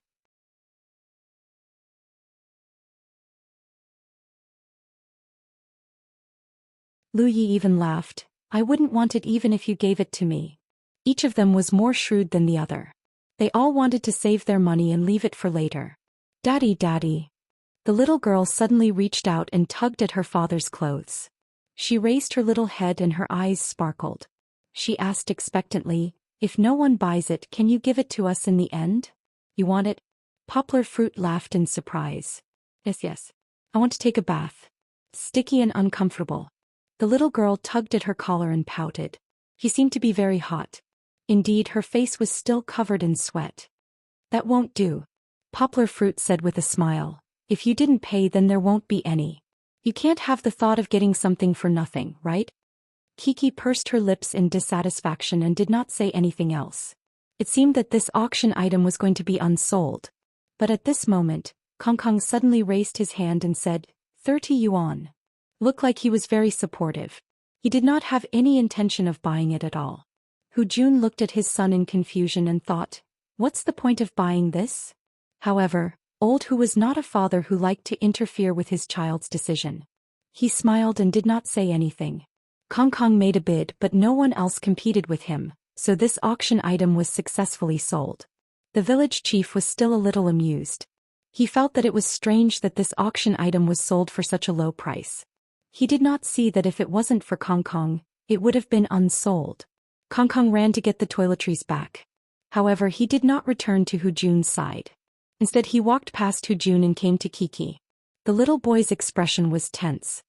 Lu Yi even laughed. I wouldn't want it even if you gave it to me. Each of them was more shrewd than the other. They all wanted to save their money and leave it for later. Daddy, Daddy. The little girl suddenly reached out and tugged at her father's clothes. She raised her little head and her eyes sparkled. She asked expectantly, if no one buys it, can you give it to us in the end? You want it? Poplar Fruit laughed in surprise. Yes. I want to take a bath. Sticky and uncomfortable. The little girl tugged at her collar and pouted. He seemed to be very hot. Indeed, her face was still covered in sweat. That won't do. Poplar Fruit said with a smile. If you didn't pay, then there won't be any. You can't have the thought of getting something for nothing, right? Kiki pursed her lips in dissatisfaction and did not say anything else. It seemed that this auction item was going to be unsold. But at this moment, Kong suddenly raised his hand and said, 30 yuan. Looked like he was very supportive. He did not have any intention of buying it at all. Hu Jun looked at his son in confusion and thought, what's the point of buying this? However, Old Hu was not a father who liked to interfere with his child's decision. He smiled and did not say anything. Kong made a bid, but no one else competed with him, so this auction item was successfully sold. The village chief was still a little amused. He felt that it was strange that this auction item was sold for such a low price. He did not see that if it wasn't for Kong, it would have been unsold. Kong ran to get the toiletries back. However, he did not return to Hu Jun's side. Instead, he walked past Hu Jun and came to Kiki. The little boy's expression was tense.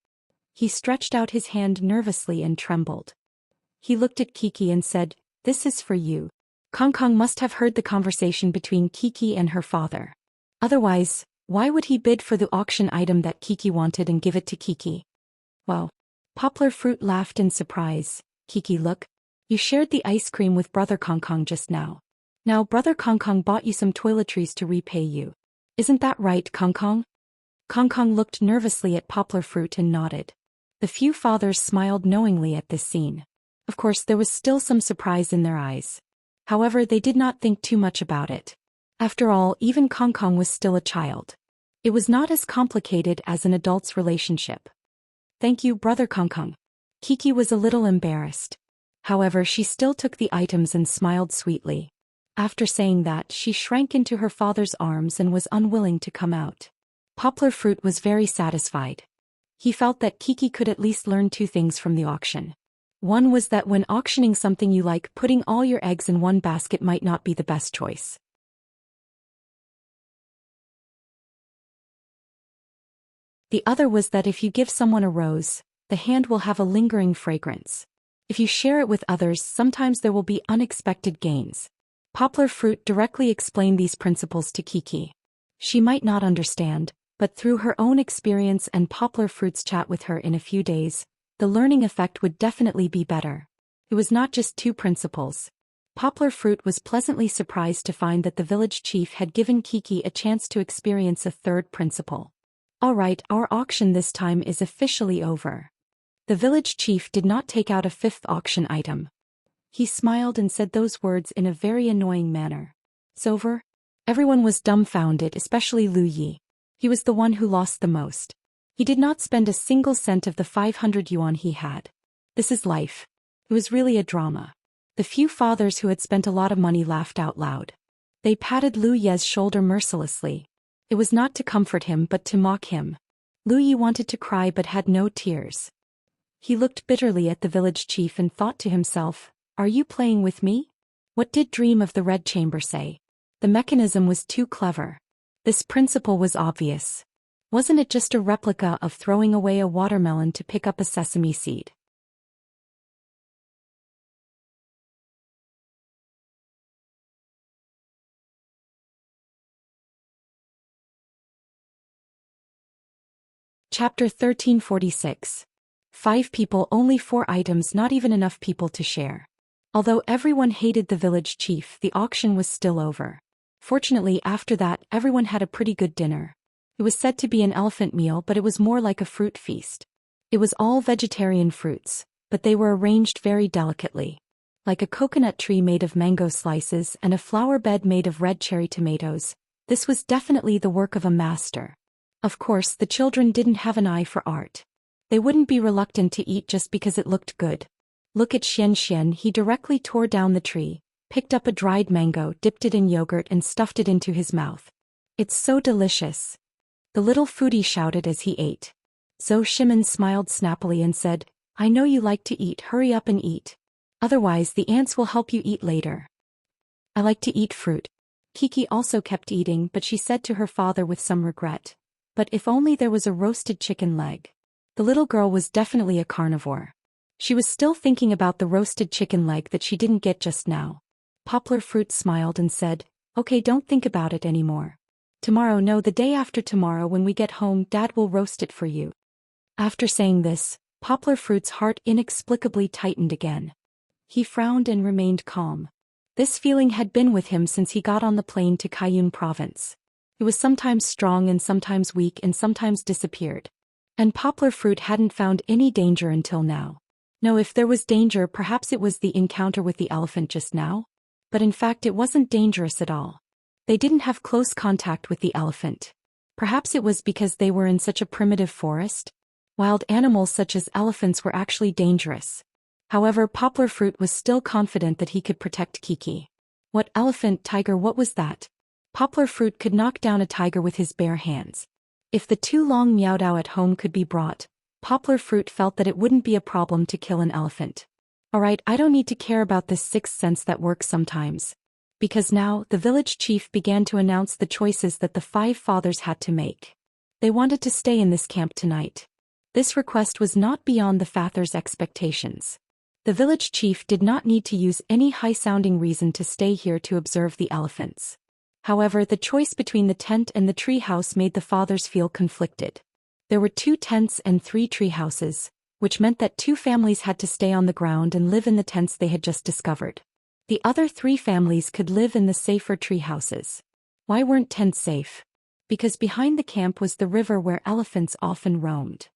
He stretched out his hand nervously and trembled. He looked at Kiki and said, this is for you. Kong must have heard the conversation between Kiki and her father. Otherwise, why would he bid for the auction item that Kiki wanted and give it to Kiki? Wow. Poplar Fruit laughed in surprise. Kiki, look. You shared the ice cream with Brother Kong just now. Now Brother Kong bought you some toiletries to repay you. Isn't that right, Kong? Kong looked nervously at Poplar Fruit and nodded. The few fathers smiled knowingly at this scene. Of course, there was still some surprise in their eyes. However, they did not think too much about it. After all, even Kong was still a child. It was not as complicated as an adult's relationship. Thank you, Brother Kong. Kiki was a little embarrassed. However, she still took the items and smiled sweetly. After saying that, she shrank into her father's arms and was unwilling to come out. Poplar Fruit was very satisfied. He felt that Kiki could at least learn two things from the auction. One was that when auctioning something you like, putting all your eggs in one basket might not be the best choice. The other was that if you give someone a rose, the hand will have a lingering fragrance. If you share it with others, sometimes there will be unexpected gains. Poplar Fruit directly explained these principles to Kiki. She might not understand, but through her own experience and Poplar Fruit's chat with her in a few days, the learning effect would definitely be better. It was not just two principles. Poplar Fruit was pleasantly surprised to find that the village chief had given Kiki a chance to experience a third principle. Alright, our auction this time is officially over. The village chief did not take out a fifth auction item. He smiled and said those words in a very annoying manner. It's over? Everyone was dumbfounded, especially Lu Yi. He was the one who lost the most. He did not spend a single cent of the 500 yuan he had. This is life. It was really a drama. The few fathers who had spent a lot of money laughed out loud. They patted Lu Ye's shoulder mercilessly. It was not to comfort him but to mock him. Lu Yi wanted to cry but had no tears. He looked bitterly at the village chief and thought to himself, are you playing with me? What did Dream of the Red Chamber say? The mechanism was too clever. This principle was obvious. Wasn't it just a replica of throwing away a watermelon to pick up a sesame seed? Chapter 1346. 5 people, only 4 items, not even enough people to share. Although everyone hated the village chief, the auction was still over. Fortunately, after that, everyone had a pretty good dinner. It was said to be an elephant meal, but it was more like a fruit feast. It was all vegetarian fruits, but they were arranged very delicately. Like a coconut tree made of mango slices and a flower bed made of red cherry tomatoes, this was definitely the work of a master. Of course, the children didn't have an eye for art. They wouldn't be reluctant to eat just because it looked good. Look at Xian Xian, he directly tore down the tree, picked up a dried mango, dipped it in yogurt and stuffed it into his mouth. It's so delicious. The little foodie shouted as he ate. Zhou Shimin smiled snappily and said, I know you like to eat, hurry up and eat. Otherwise the ants will help you eat later. I like to eat fruit. Kiki also kept eating, but she said to her father with some regret, but if only there was a roasted chicken leg. The little girl was definitely a carnivore. She was still thinking about the roasted chicken leg that she didn't get just now. Poplar Fruit smiled and said, okay, don't think about it anymore. Tomorrow, no, the day after tomorrow when we get home, Dad will roast it for you. After saying this, Poplar Fruit's heart inexplicably tightened again. He frowned and remained calm. This feeling had been with him since he got on the plane to Kaiyun province. It was sometimes strong and sometimes weak and sometimes disappeared. And Poplar Fruit hadn't found any danger until now. No, if there was danger, perhaps it was the encounter with the elephant just now. But in fact it wasn't dangerous at all. They didn't have close contact with the elephant. Perhaps it was because they were in such a primitive forest. Wild animals such as elephants were actually dangerous. However, Poplar Fruit was still confident that he could protect Kiki. What elephant, tiger, what was that? Poplar Fruit could knock down a tiger with his bare hands. If the too long Meowdow at home could be brought, Poplar Fruit felt that it wouldn't be a problem to kill an elephant. Alright, I don't need to care about this sixth sense that works sometimes. Because now, the village chief began to announce the choices that the 5 fathers had to make. They wanted to stay in this camp tonight. This request was not beyond the fathers' expectations. The village chief did not need to use any high-sounding reason to stay here to observe the elephants. However, the choice between the tent and the tree house made the fathers feel conflicted. There were 2 tents and 3 tree houses, which meant that 2 families had to stay on the ground and live in the tents they had just discovered. The other 3 families could live in the safer tree houses. Why weren't tents safe? Because behind the camp was the river where elephants often roamed.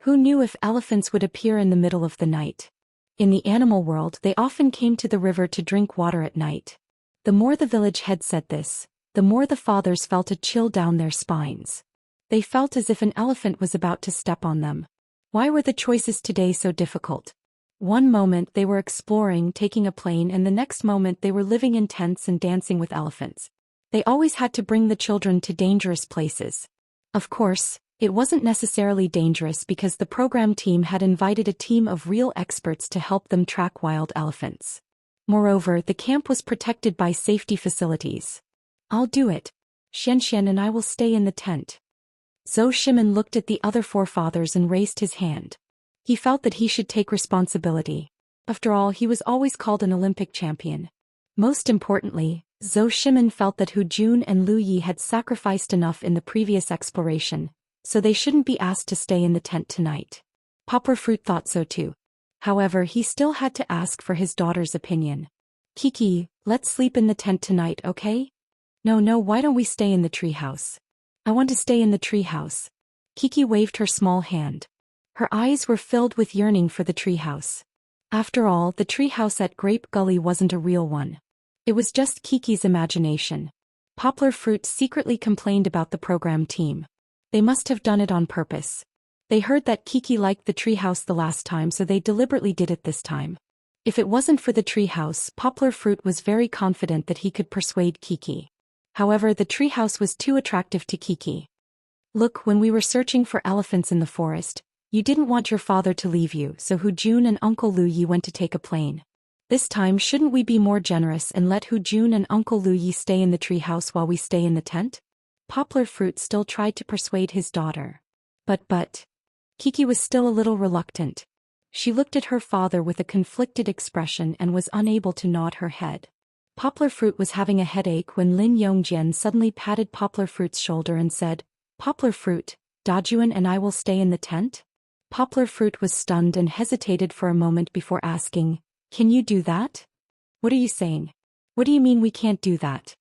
Who knew if elephants would appear in the middle of the night? In the animal world, they often came to the river to drink water at night. The more the village head said this, the more the fathers felt a chill down their spines. They felt as if an elephant was about to step on them. Why were the choices today so difficult? One moment they were exploring, taking a plane, and the next moment they were living in tents and dancing with elephants. They always had to bring the children to dangerous places. Of course, it wasn't necessarily dangerous because the program team had invited a team of real experts to help them track wild elephants. Moreover, the camp was protected by safety facilities. I'll do it. Xian and I will stay in the tent. Zhou Shimin looked at the other 4 fathers and raised his hand. He felt that he should take responsibility. After all, he was always called an Olympic champion. Most importantly, Zhou Shimin felt that Hu Jun and Lu Yi had sacrificed enough in the previous exploration, so they shouldn't be asked to stay in the tent tonight. Poplar Fruit thought so too. However, he still had to ask for his daughter's opinion. Kiki, let's sleep in the tent tonight, okay? No, why don't we stay in the treehouse? I want to stay in the treehouse. Kiki waved her small hand. Her eyes were filled with yearning for the treehouse. After all, the treehouse at Grape Gully wasn't a real one. It was just Kiki's imagination. Poplar Fruit secretly complained about the program team. They must have done it on purpose. They heard that Kiki liked the treehouse the last time, so they deliberately did it this time. If it wasn't for the treehouse, Poplar Fruit was very confident that he could persuade Kiki. However, the treehouse was too attractive to Kiki. Look, when we were searching for elephants in the forest, you didn't want your father to leave you, so Hu Jun and Uncle Lu Yi went to take a plane. This time shouldn't we be more generous and let Hu Jun and Uncle Lu Yi stay in the treehouse while we stay in the tent? Poplar Fruit still tried to persuade his daughter. But, Kiki was still a little reluctant. She looked at her father with a conflicted expression and was unable to nod her head. Poplar Fruit was having a headache when Lin Yongjian suddenly patted Poplar Fruit's shoulder and said, "Poplar Fruit, Dajuan and I will stay in the tent?" Poplar Fruit was stunned and hesitated for a moment before asking, "Can you do that?" "What are you saying? What do you mean we can't do that?"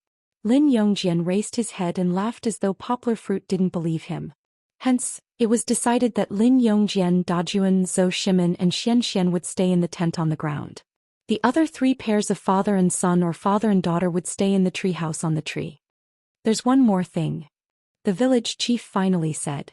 Lin Yongjian raised his head and laughed as though Poplar Fruit didn't believe him. Hence, it was decided that Lin Yongjian, Dajuan, Zhou Shimin and Xian Xian would stay in the tent on the ground. The other 3 pairs of father and son or father and daughter would stay in the treehouse on the tree. "There's one more thing," the village chief finally said.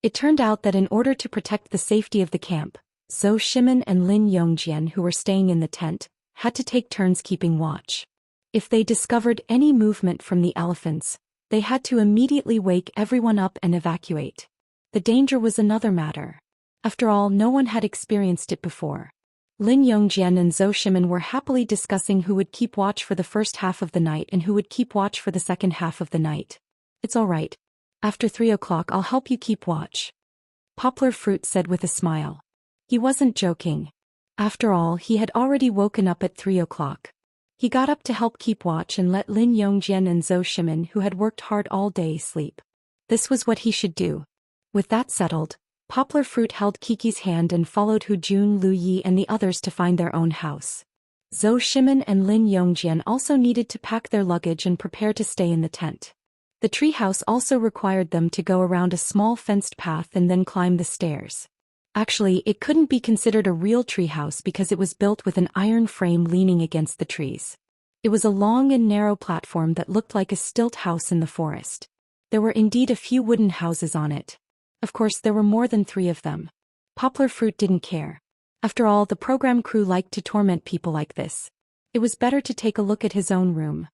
It turned out that in order to protect the safety of the camp, Zhou Shimin and Lin Yongjian, who were staying in the tent, had to take turns keeping watch. If they discovered any movement from the elephants, they had to immediately wake everyone up and evacuate. The danger was another matter. After all, no one had experienced it before. Lin Yongjian and Zhou Shimin were happily discussing who would keep watch for the first half of the night and who would keep watch for the second half of the night. "It's all right. After 3 o'clock I'll help you keep watch," Poplar Fruit said with a smile. He wasn't joking. After all, he had already woken up at 3 o'clock. He got up to help keep watch and let Lin Yongjian and Zhou Shimin, who had worked hard all day, sleep. This was what he should do. With that settled, Poplar Fruit held Kiki's hand and followed Hu Jun, Lu Yi and the others to find their own house. Zhou Shimin and Lin Yongjian also needed to pack their luggage and prepare to stay in the tent. The treehouse also required them to go around a small fenced path and then climb the stairs. Actually, it couldn't be considered a real treehouse because it was built with an iron frame leaning against the trees. It was a long and narrow platform that looked like a stilt house in the forest. There were indeed a few wooden houses on it. Of course, there were more than 3 of them. Poplar Fruit didn't care. After all, the program crew liked to torment people like this. It was better to take a look at his own room.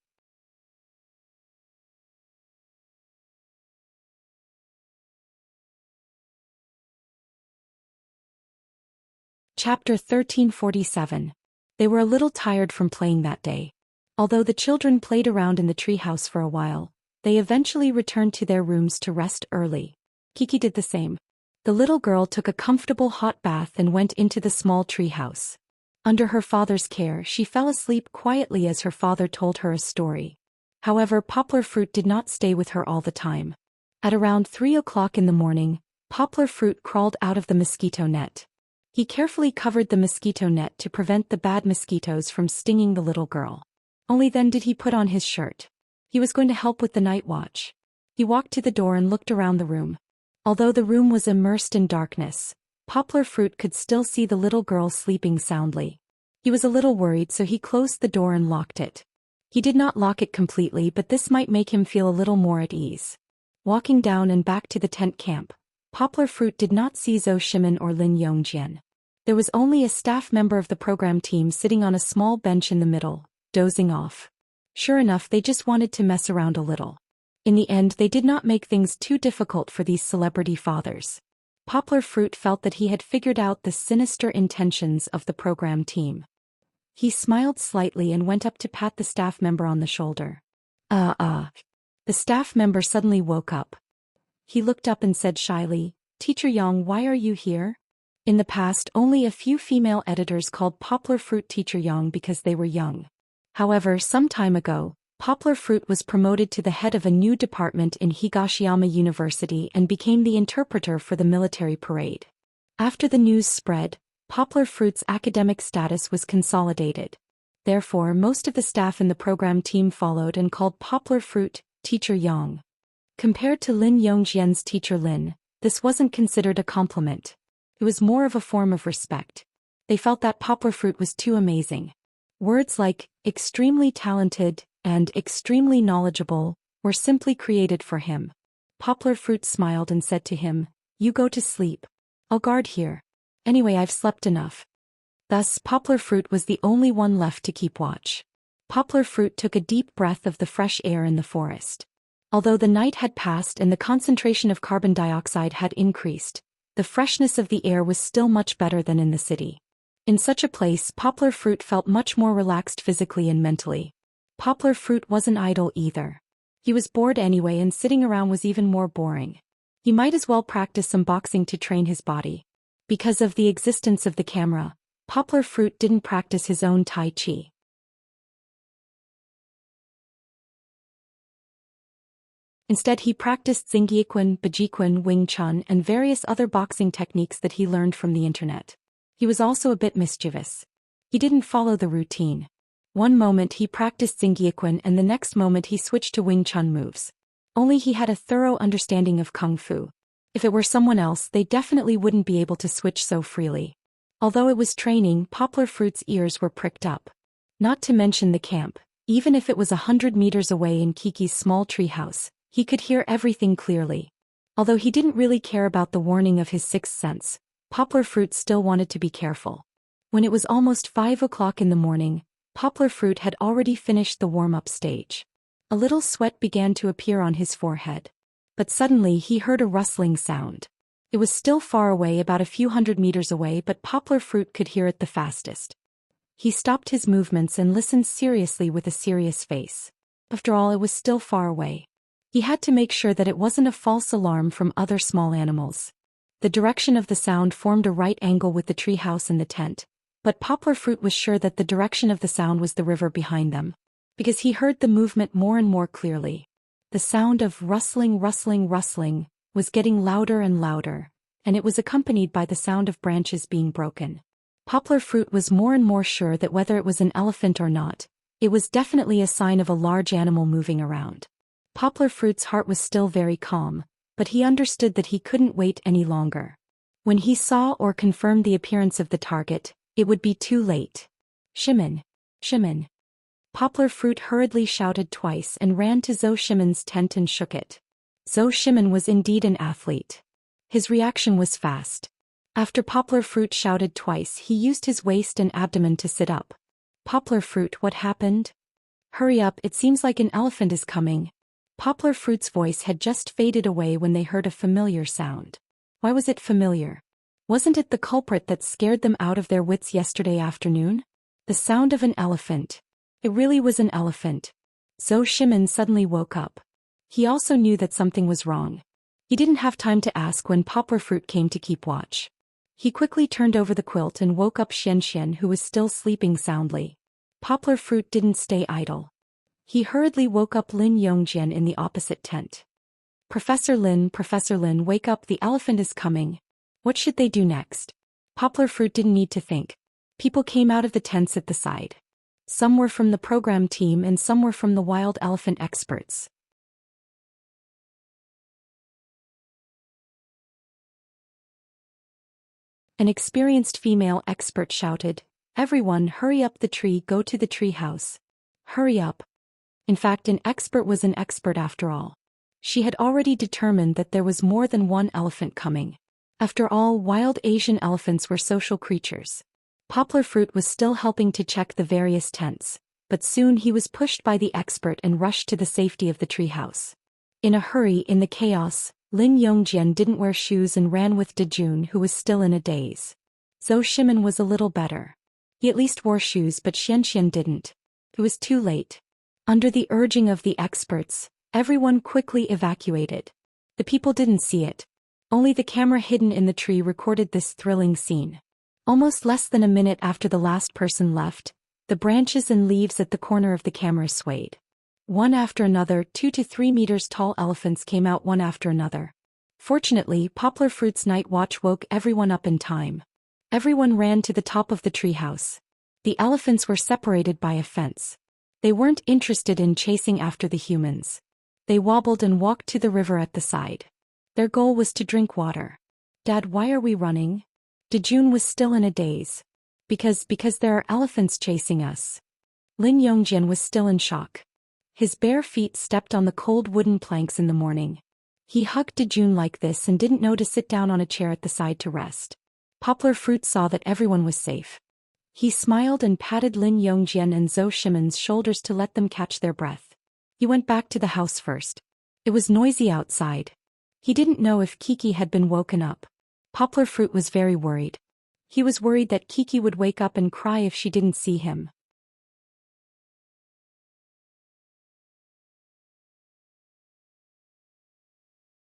Chapter 1347. They were a little tired from playing that day. Although the children played around in the treehouse for a while, they eventually returned to their rooms to rest early. Kiki did the same. The little girl took a comfortable hot bath and went into the small treehouse. Under her father's care, she fell asleep quietly as her father told her a story. However, Poplar Fruit did not stay with her all the time. At around 3 o'clock in the morning, Poplar Fruit crawled out of the mosquito net. He carefully covered the mosquito net to prevent the bad mosquitoes from stinging the little girl. Only then did he put on his shirt. He was going to help with the night watch. He walked to the door and looked around the room. Although the room was immersed in darkness, Poplar Fruit could still see the little girl sleeping soundly. He was a little worried, so he closed the door and locked it. He did not lock it completely, but this might make him feel a little more at ease. Walking down and back to the tent camp, Poplar Fruit did not see Zhou Shimin or Lin Yongjian. There was only a staff member of the program team sitting on a small bench in the middle, dozing off. Sure enough, they just wanted to mess around a little. In the end, they did not make things too difficult for these celebrity fathers. Poplar Fruit felt that he had figured out the sinister intentions of the program team. He smiled slightly and went up to pat the staff member on the shoulder. The staff member suddenly woke up. He looked up and said shyly, "Teacher Yang, why are you here?" In the past, only a few female editors called Poplar Fruit Teacher Yang because they were young. However, some time ago, Poplar Fruit was promoted to the head of a new department in Higashiyama University and became the interpreter for the military parade. After the news spread, Poplar Fruit's academic status was consolidated. Therefore, most of the staff in the program team followed and called Poplar Fruit Teacher Yang. Compared to Lin Yongjian's Teacher Lin, this wasn't considered a compliment. It was more of a form of respect. They felt that Poplar Fruit was too amazing. Words like extremely talented and extremely knowledgeable were simply created for him. Poplar Fruit smiled and said to him, "You go to sleep. I'll guard here. Anyway, I've slept enough." Thus, Poplar Fruit was the only one left to keep watch. Poplar Fruit took a deep breath of the fresh air in the forest. Although the night had passed and the concentration of carbon dioxide had increased, The freshness of the air was still much better than in the city. In such a place, Poplar Fruit felt much more relaxed physically and mentally. Poplar Fruit wasn't idle either. He was bored anyway, and sitting around was even more boring. He might as well practice some boxing to train his body. Because of the existence of the camera, Poplar Fruit didn't practice his own Tai Chi. Instead, he practiced Xingyiquan, Bajiquan, Wing Chun, and various other boxing techniques that he learned from the internet. He was also a bit mischievous. He didn't follow the routine. One moment he practiced Xingyiquan and the next moment he switched to Wing Chun moves. Only he had a thorough understanding of Kung Fu. If it were someone else, they definitely wouldn't be able to switch so freely. Although it was training, Poplar Fruit's ears were pricked up. Not to mention the camp. Even if it was 100 meters away in Kiki's small treehouse, he could hear everything clearly. Although he didn't really care about the warning of his sixth sense, Poplar Fruit still wanted to be careful. When it was almost 5 o'clock in the morning, Poplar Fruit had already finished the warm-up stage. A little sweat began to appear on his forehead. But suddenly he heard a rustling sound. It was still far away, about a few hundred meters away, but Poplar Fruit could hear it the fastest. He stopped his movements and listened seriously with a serious face. After all, it was still far away. He had to make sure that it wasn't a false alarm from other small animals. The direction of the sound formed a right angle with the treehouse and the tent, but Poplar Fruit was sure that the direction of the sound was the river behind them, because he heard the movement more and more clearly. The sound of rustling, rustling was getting louder and louder, and it was accompanied by the sound of branches being broken. Poplar Fruit was more and more sure that whether it was an elephant or not, it was definitely a sign of a large animal moving around. Poplar Fruit's heart was still very calm, but he understood that he couldn't wait any longer. When he saw or confirmed the appearance of the target, it would be too late. Shimin! Shimin! Poplar Fruit hurriedly shouted twice and ran to Zhou Shimin's tent and shook it. Zhou Shimin was indeed an athlete. His reaction was fast. After Poplar Fruit shouted twice, he used his waist and abdomen to sit up. Poplar Fruit, what happened? Hurry up, it seems like an elephant is coming. Poplar Fruit's voice had just faded away when they heard a familiar sound. Why was it familiar? Wasn't it the culprit that scared them out of their wits yesterday afternoon? The sound of an elephant. It really was an elephant. Zhou Shimin suddenly woke up. He also knew that something was wrong. He didn't have time to ask when Poplar Fruit came to keep watch. He quickly turned over the quilt and woke up Xian, who was still sleeping soundly. Poplar Fruit didn't stay idle. He hurriedly woke up Lin Yongjian in the opposite tent. Professor Lin, wake up, the elephant is coming. What should they do next? Poplar Fruit didn't need to think. People came out of the tents at the side. Some were from the program team and some were from the wild elephant experts. An experienced female expert shouted, "Everyone, hurry up the tree, go to the tree house. Hurry up." In fact, an expert was an expert after all. She had already determined that there was more than one elephant coming. After all, wild Asian elephants were social creatures. Poplar Fruit was still helping to check the various tents, but soon he was pushed by the expert and rushed to the safety of the treehouse. In a hurry, in the chaos, Lin Yongjian didn't wear shoes and ran with Dejun, who was still in a daze. Zhou Shimin was a little better. He at least wore shoes, but Xian didn't. It was too late. Under the urging of the experts, everyone quickly evacuated. The people didn't see it. Only the camera hidden in the tree recorded this thrilling scene. Almost less than a minute after the last person left, the branches and leaves at the corner of the camera swayed. One after another, 2 to 3 meters tall elephants came out one after another. Fortunately, Poplar Fruit's night watch woke everyone up in time. Everyone ran to the top of the treehouse. The elephants were separated by a fence. They weren't interested in chasing after the humans. They wobbled and walked to the river at the side. Their goal was to drink water. "Dad, why are we running?" Dejun was still in a daze. Because there are elephants chasing us." Lin Yongjian was still in shock. His bare feet stepped on the cold wooden planks in the morning. He hugged Dejun like this and didn't know to sit down on a chair at the side to rest. Poplar Fruit saw that everyone was safe. He smiled and patted Lin Yongjian and Zhou Shimin's shoulders to let them catch their breath. He went back to the house first. It was noisy outside. He didn't know if Kiki had been woken up. Poplar Fruit was very worried. He was worried that Kiki would wake up and cry if she didn't see him.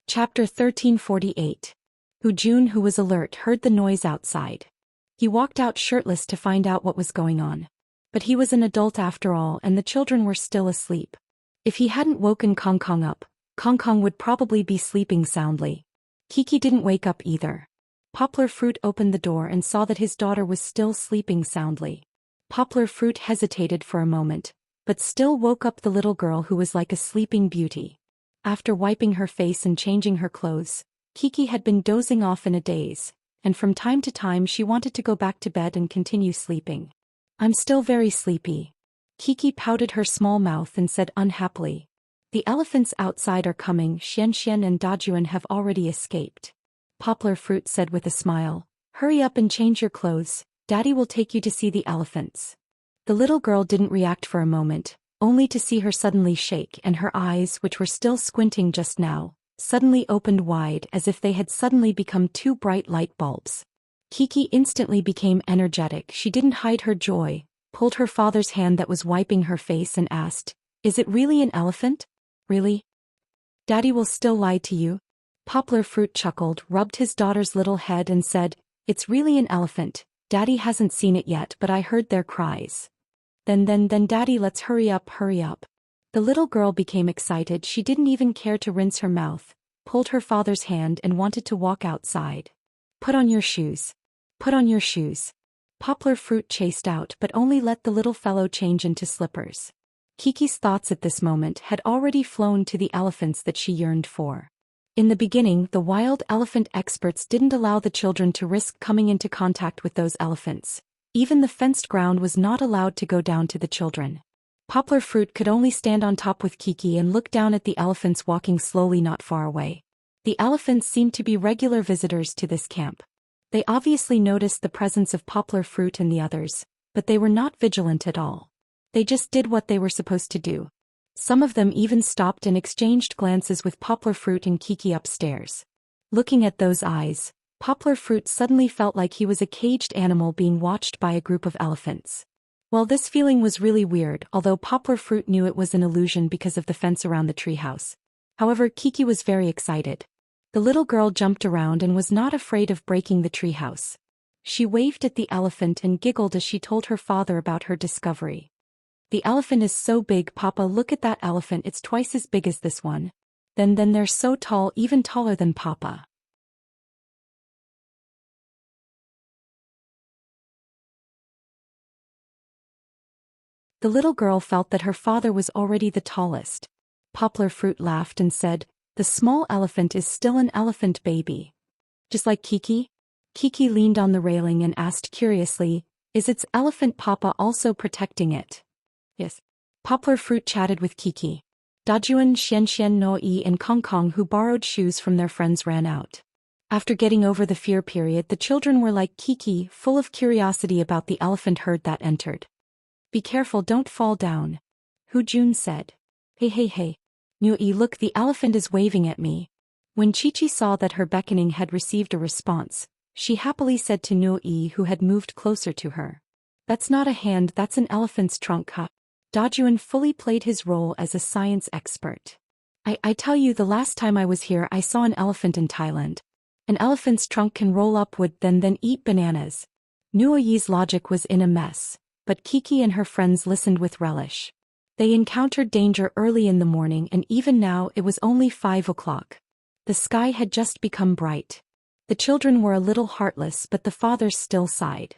Chapter 1348. Jun, who was alert, heard the noise outside. He walked out shirtless to find out what was going on. But he was an adult after all, and the children were still asleep. If he hadn't woken Kong Kong up, Kong Kong would probably be sleeping soundly. Kiki didn't wake up either. Poplar Fruit opened the door and saw that his daughter was still sleeping soundly. Poplar Fruit hesitated for a moment, but still woke up the little girl, who was like a sleeping beauty. After wiping her face and changing her clothes, Kiki had been dozing off in a daze, and from time to time she wanted to go back to bed and continue sleeping. "I'm still very sleepy." Kiki pouted her small mouth and said unhappily. "The elephants outside are coming. Xian Xian and Dajuan have already escaped." Poplar Fruit said with a smile, "Hurry up and change your clothes. Daddy will take you to see the elephants." The little girl didn't react for a moment, only to see her suddenly shake, and her eyes, which were still squinting just now, suddenly opened wide as if they had suddenly become two bright light bulbs. Kiki instantly became energetic. She didn't hide her joy, pulled her father's hand that was wiping her face and asked, "Is it really an elephant? Really? Daddy will still lie to you?" Poplar Fruit chuckled, rubbed his daughter's little head and said, "It's really an elephant. Daddy hasn't seen it yet, but I heard their cries." Then Daddy, let's hurry up, hurry up." The little girl became excited. She didn't even care to rinse her mouth, pulled her father's hand and wanted to walk outside. "Put on your shoes. Put on your shoes." Poplar Fruit chased out, but only let the little fellow change into slippers. Kiki's thoughts at this moment had already flown to the elephants that she yearned for. In the beginning, the wild elephant experts didn't allow the children to risk coming into contact with those elephants. Even the fenced ground was not allowed to go down to the children. Poplar Fruit could only stand on top with Kiki and look down at the elephants walking slowly not far away. The elephants seemed to be regular visitors to this camp. They obviously noticed the presence of Poplar Fruit and the others, but they were not vigilant at all. They just did what they were supposed to do. Some of them even stopped and exchanged glances with Poplar Fruit and Kiki upstairs. Looking at those eyes, Poplar Fruit suddenly felt like he was a caged animal being watched by a group of elephants. Well, this feeling was really weird, although Poplar Fruit knew it was an illusion because of the fence around the treehouse. However, Kiki was very excited. The little girl jumped around and was not afraid of breaking the treehouse. She waved at the elephant and giggled as she told her father about her discovery. "The elephant is so big, Papa, look at that elephant, it's twice as big as this one. Then they're so tall, even taller than Papa." The little girl felt that her father was already the tallest. Poplar Fruit laughed and said, "The small elephant is still an elephant baby. Just like Kiki?" Kiki leaned on the railing and asked curiously, "Is its elephant Papa also protecting it?" "Yes." Poplar Fruit chatted with Kiki. Dajuan, Xian Xian, Noi and Kong Kong, who borrowed shoes from their friends, ran out. After getting over the fear period, the children were like Kiki, full of curiosity about the elephant herd that entered. "Be careful, don't fall down," Jun said. Hey. Nui, look, the elephant is waving at me." When Chi-Chi saw that her beckoning had received a response, she happily said to Nui, who had moved closer to her, "That's not a hand, that's an elephant's trunk, huh?" Dajuan fully played his role as a science expert. I tell you, the last time I was here I saw an elephant in Thailand. An elephant's trunk can roll up wood then eat bananas." Nui's logic was in a mess, but Kiki and her friends listened with relish. They encountered danger early in the morning, and even now it was only 5 o'clock. The sky had just become bright. The children were a little heartless, but the fathers still sighed.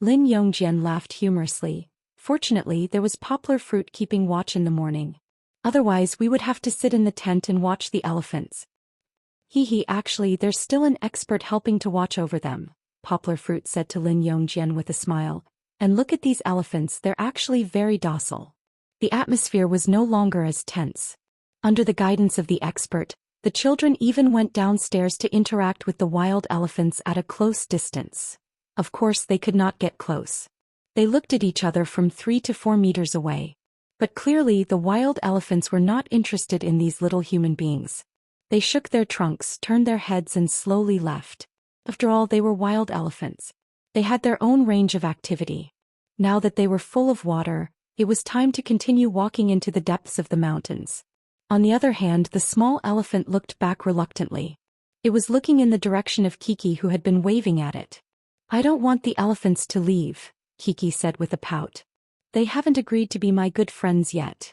Lin Yongjian laughed humorously. "Fortunately, there was Poplar Fruit keeping watch in the morning. Otherwise we would have to sit in the tent and watch the elephants." Actually there's still an expert helping to watch over them," Poplar Fruit said to Lin Yongjian with a smile. "And look at these elephants, they're actually very docile." The atmosphere was no longer as tense. Under the guidance of the expert, the children even went downstairs to interact with the wild elephants at a close distance. Of course they could not get close. They looked at each other from 3 to 4 meters away. But clearly the wild elephants were not interested in these little human beings. They shook their trunks, turned their heads and slowly left. After all, they were wild elephants. They had their own range of activity. Now that they were full of water, it was time to continue walking into the depths of the mountains. On the other hand, the small elephant looked back reluctantly. It was looking in the direction of Kiki, who had been waving at it. "I don't want the elephants to leave," Kiki said with a pout. "They haven't agreed to be my good friends yet.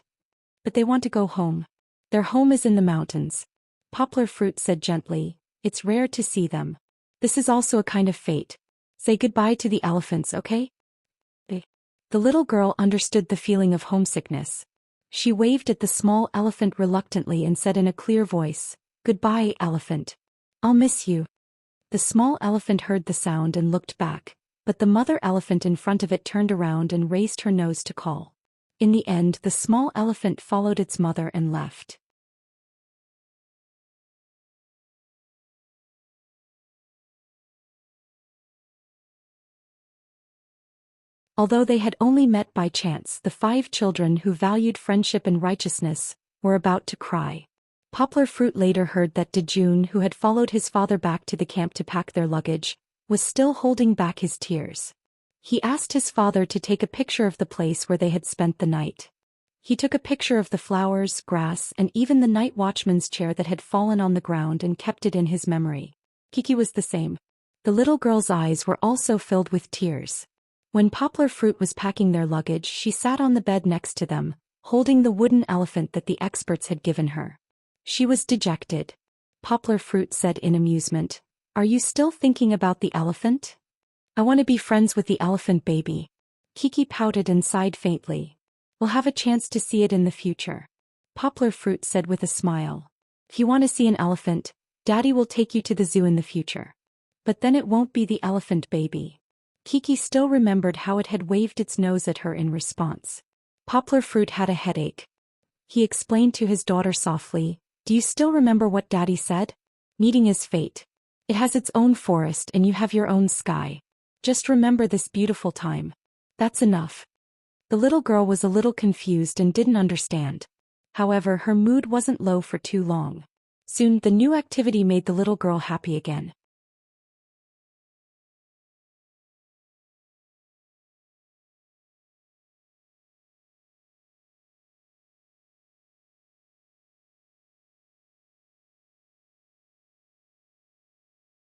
But they want to go home. Their home is in the mountains." Poplar Fruit said gently, "It's rare to see them. This is also a kind of fate. Say goodbye to the elephants, okay?" The little girl understood the feeling of homesickness. She waved at the small elephant reluctantly and said in a clear voice, "Goodbye, elephant. I'll miss you." The small elephant heard the sound and looked back, but the mother elephant in front of it turned around and raised her nose to call. In the end, the small elephant followed its mother and left. Although they had only met by chance, the 5 children who valued friendship and righteousness were about to cry. Poplar Fruit later heard that Dejun, who had followed his father back to the camp to pack their luggage, was still holding back his tears. He asked his father to take a picture of the place where they had spent the night. He took a picture of the flowers, grass, and even the night watchman's chair that had fallen on the ground and kept it in his memory. Kiki was the same. The little girl's eyes were also filled with tears. When Poplar Fruit was packing their luggage, she sat on the bed next to them, holding the wooden elephant that the experts had given her. She was dejected. Poplar Fruit said in amusement, "Are you still thinking about the elephant?" "I want to be friends with the elephant baby." Kiki pouted and sighed faintly. "We'll have a chance to see it in the future," Poplar Fruit said with a smile. "If you want to see an elephant, Daddy will take you to the zoo in the future. But then it won't be the elephant baby." Kiki still remembered how it had waved its nose at her in response. Poplar Fruit had a headache. He explained to his daughter softly, "Do you still remember what Daddy said? Meeting is fate. It has its own forest and you have your own sky. Just remember this beautiful time. That's enough." The little girl was a little confused and didn't understand. However, her mood wasn't low for too long. Soon, the new activity made the little girl happy again.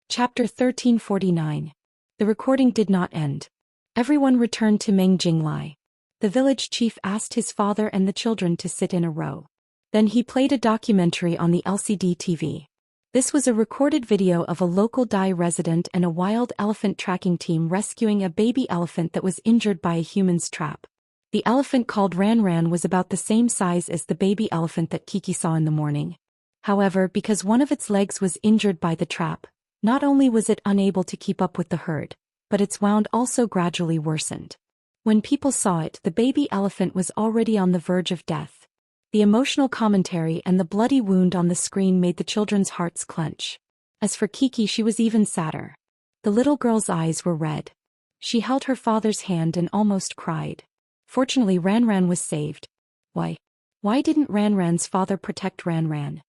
Chapter 1349. The recording did not end. Everyone returned to Meng Jinglai. The village chief asked his father and the children to sit in a row. Then he played a documentary on the LCD TV. This was a recorded video of a local Dai resident and a wild elephant tracking team rescuing a baby elephant that was injured by a human's trap. The elephant called Ran Ran was about the same size as the baby elephant that Kiki saw in the morning. However, because one of its legs was injured by the trap, not only was it unable to keep up with the herd, but its wound also gradually worsened. When people saw it, the baby elephant was already on the verge of death. The emotional commentary and the bloody wound on the screen made the children's hearts clench. As for Kiki, she was even sadder. The little girl's eyes were red. She held her father's hand and almost cried. Fortunately, Ran Ran was saved. Why didn't Ran Ran's father protect Ran Ran?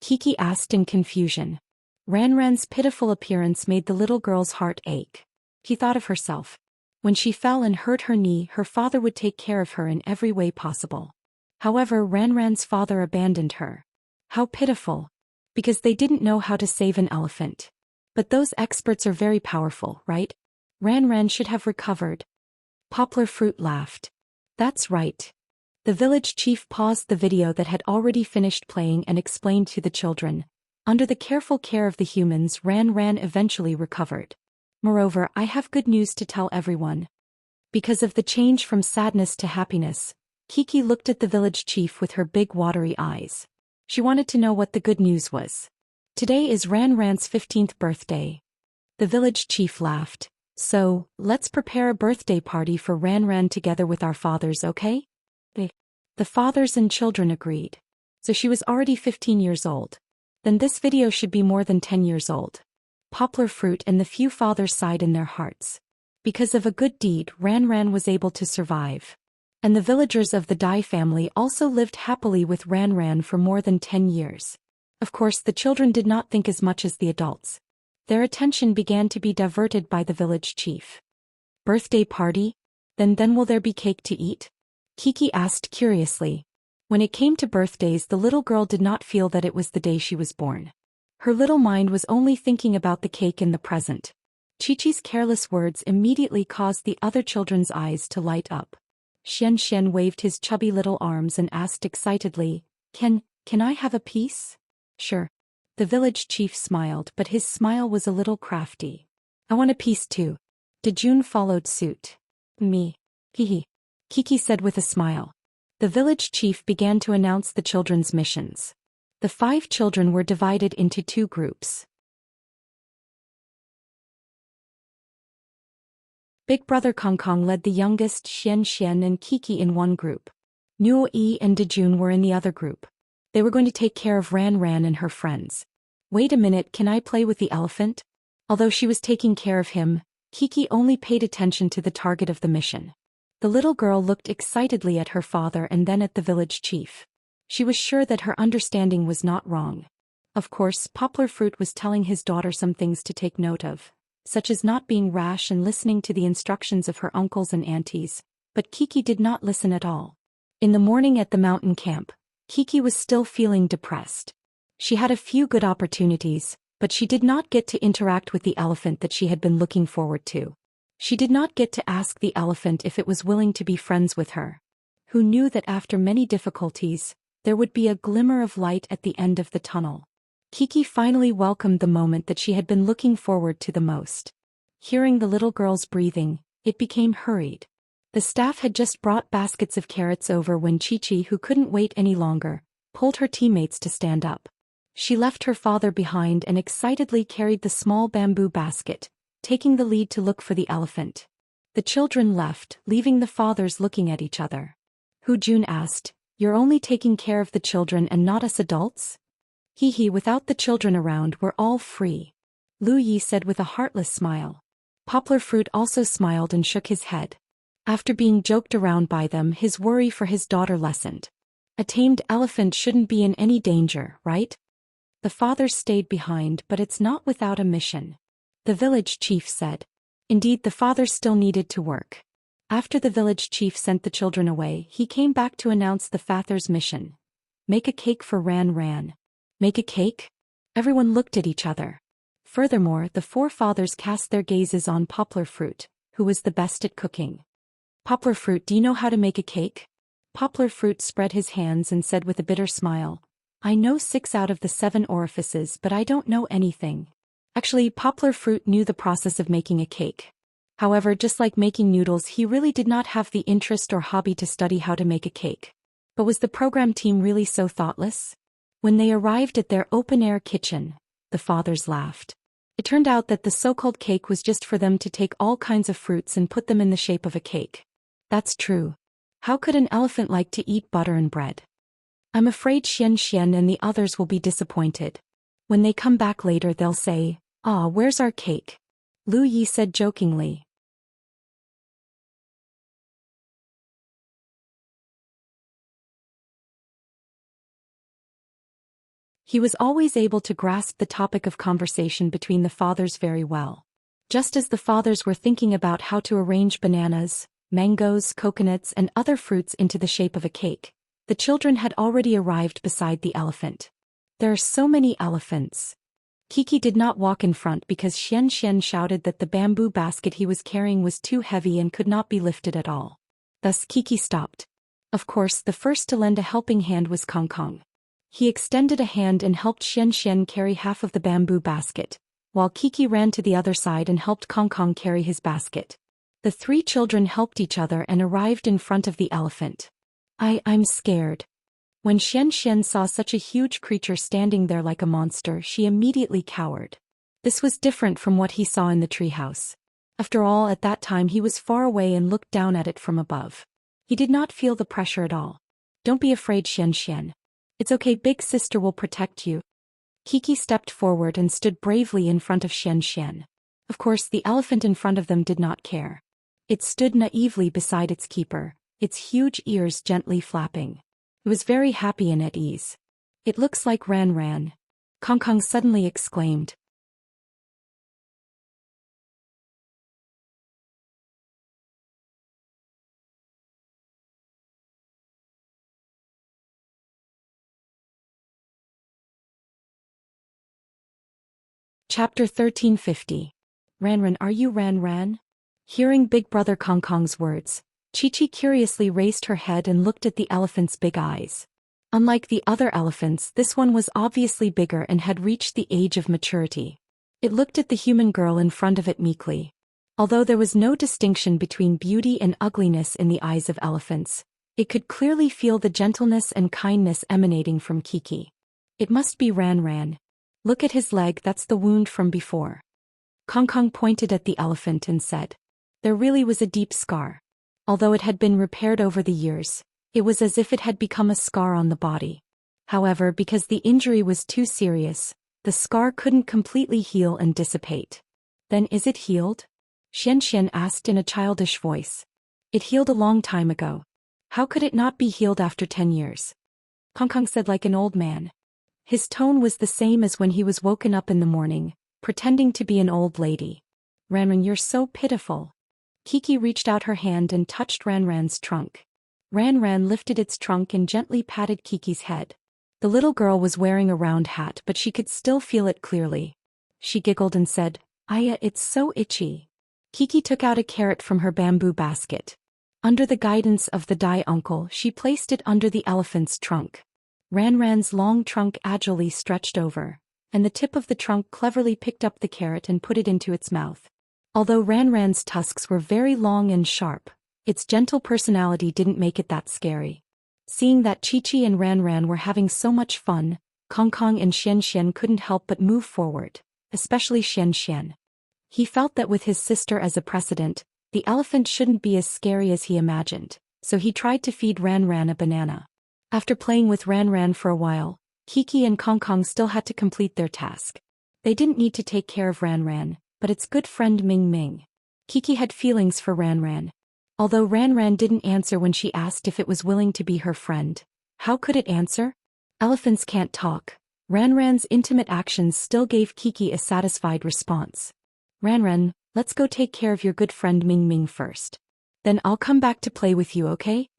Kiki asked in confusion. Ran Ran's pitiful appearance made the little girl's heart ache. She thought of herself. When she fell and hurt her knee, her father would take care of her in every way possible. However, Ran Ran's father abandoned her. How pitiful. Because they didn't know how to save an elephant. But those experts are very powerful, right? Ran Ran should have recovered. Poplar Fruit laughed. That's right. The village chief paused the video that had already finished playing and explained to the children. Under the careful care of the humans, Ran Ran eventually recovered. Moreover, I have good news to tell everyone. Because of the change from sadness to happiness, Kiki looked at the village chief with her big watery eyes. She wanted to know what the good news was. Today is Ran Ran's 15th birthday. The village chief laughed. So, let's prepare a birthday party for Ran Ran together with our fathers, okay? The fathers and children agreed. So she was already 15 years old. Then this video should be more than 10 years old. Poplar Fruit and the few fathers sighed in their hearts. Because of a good deed, Ran Ran was able to survive. And the villagers of the Dai family also lived happily with Ran Ran for more than 10 years. Of course, the children did not think as much as the adults. Their attention began to be diverted by the village chief. Birthday party? Then will there be cake to eat? Kiki asked curiously. When it came to birthdays, the little girl did not feel that it was the day she was born. Her little mind was only thinking about the cake in the present. Chi-Chi's careless words immediately caused the other children's eyes to light up. Xian waved his chubby little arms and asked excitedly, Can I have a piece? Sure. The village chief smiled, but his smile was a little crafty. I want a piece too. Dejun followed suit. Me. Hehe. Kiki said with a smile. The village chief began to announce the children's missions. The 5 children were divided into 2 groups. Big brother Kong led the youngest Xian and Kiki in one group. Nuo Yi and Dejun were in the other group. They were going to take care of Ran and her friends. Wait a minute, can I play with the elephant? Although she was taking care of him, Kiki only paid attention to the target of the mission. The little girl looked excitedly at her father and then at the village chief. She was sure that her understanding was not wrong. Of course, Poplar Fruit was telling his daughter some things to take note of, such as not being rash and listening to the instructions of her uncles and aunties, but Kiki did not listen at all. In the morning at the mountain camp, Kiki was still feeling depressed. She had a few good opportunities, but she did not get to interact with the elephant that she had been looking forward to. She did not get to ask the elephant if it was willing to be friends with her. Who knew that after many difficulties, there would be a glimmer of light at the end of the tunnel. Kiki finally welcomed the moment that she had been looking forward to the most. Hearing the little girl's breathing, it became hurried. The staff had just brought baskets of carrots over when Chi-Chi, who couldn't wait any longer, pulled her teammates to stand up. She left her father behind and excitedly carried the small bamboo basket, taking the lead to look for the elephant. The children left, leaving the fathers looking at each other. Hu Jun asked, You're only taking care of the children and not us adults? Hehe, without the children around we're all free. Lu Yi said with a heartless smile. Poplar Fruit also smiled and shook his head. After being joked around by them, his worry for his daughter lessened. A tamed elephant shouldn't be in any danger, right? The fathers stayed behind, but it's not without a mission. The village chief said. Indeed, the fathers still needed to work. After the village chief sent the children away, he came back to announce the fathers' mission. Make a cake for Ran. Make a cake? Everyone looked at each other. Furthermore, the 4 fathers cast their gazes on Poplar Fruit, who was the best at cooking. Poplar Fruit, do you know how to make a cake? Poplar Fruit spread his hands and said with a bitter smile, I know 6 out of the 7 orifices, but I don't know anything. Actually, Poplar Fruit knew the process of making a cake. However, just like making noodles, he really did not have the interest or hobby to study how to make a cake. But was the program team really so thoughtless? When they arrived at their open-air kitchen, the fathers laughed. It turned out that the so-called cake was just for them to take all kinds of fruits and put them in the shape of a cake. That's true. How could an elephant like to eat butter and bread? I'm afraid Xian and the others will be disappointed. When they come back later they'll say, where's our cake? Lu Yi said jokingly. He was always able to grasp the topic of conversation between the fathers very well. Just as the fathers were thinking about how to arrange bananas, mangoes, coconuts, and other fruits into the shape of a cake, the children had already arrived beside the elephant. There are so many elephants. Kiki did not walk in front because Xian shouted that the bamboo basket he was carrying was too heavy and could not be lifted at all. Thus Kiki stopped. Of course, the first to lend a helping hand was Kong. He extended a hand and helped Xian carry half of the bamboo basket, while Kiki ran to the other side and helped Kong carry his basket. The 3 children helped each other and arrived in front of the elephant. I'm scared. When Xian saw such a huge creature standing there like a monster, she immediately cowered. This was different from what he saw in the treehouse. After all, at that time he was far away and looked down at it from above. He did not feel the pressure at all. Don't be afraid, Xian. It's okay, big sister will protect you. Kiki stepped forward and stood bravely in front of Xian. Of course, the elephant in front of them did not care. It stood naively beside its keeper, its huge ears gently flapping. It was very happy and at ease. It looks like Ran. Kong suddenly exclaimed. Chapter 1350. Ran, are you Ran? Hearing Big Brother Kong Kong's words, Chi-Chi curiously raised her head and looked at the elephant's big eyes. Unlike the other elephants, this one was obviously bigger and had reached the age of maturity. It looked at the human girl in front of it meekly. Although there was no distinction between beauty and ugliness in the eyes of elephants, it could clearly feel the gentleness and kindness emanating from Kiki. It must be Ran. Look at his leg, that's the wound from before. Kong Kong pointed at the elephant and said. There really was a deep scar. Although it had been repaired over the years, it was as if it had become a scar on the body. However, because the injury was too serious, the scar couldn't completely heal and dissipate. Then is it healed? Xian asked in a childish voice. It healed a long time ago. How could it not be healed after 10 years? Kong Kong said like an old man. His tone was the same as when he was woken up in the morning, pretending to be an old lady. Ran, you're so pitiful. Kiki reached out her hand and touched Ran's trunk. Ran lifted its trunk and gently patted Kiki's head. The little girl was wearing a round hat, but she could still feel it clearly. She giggled and said, Aya, it's so itchy. Kiki took out a carrot from her bamboo basket. Under the guidance of the Dai uncle, she placed it under the elephant's trunk. Ran's long trunk agilely stretched over, and the tip of the trunk cleverly picked up the carrot and put it into its mouth. Although Ran's tusks were very long and sharp, its gentle personality didn't make it that scary. Seeing that Chi-Chi and Ran were having so much fun, Kong Kong and Xian couldn't help but move forward, especially Xian. He felt that with his sister as a precedent, the elephant shouldn't be as scary as he imagined, so he tried to feed Ran a banana. After playing with Ran for a while, Kiki and Kong Kong still had to complete their task. They didn't need to take care of Ran, but its good friend Ming. Kiki had feelings for Ran. Although Ran didn't answer when she asked if it was willing to be her friend. How could it answer? Elephants can't talk. Ran's intimate actions still gave Kiki a satisfied response. Ran, let's go take care of your good friend Ming first. Then I'll come back to play with you, okay?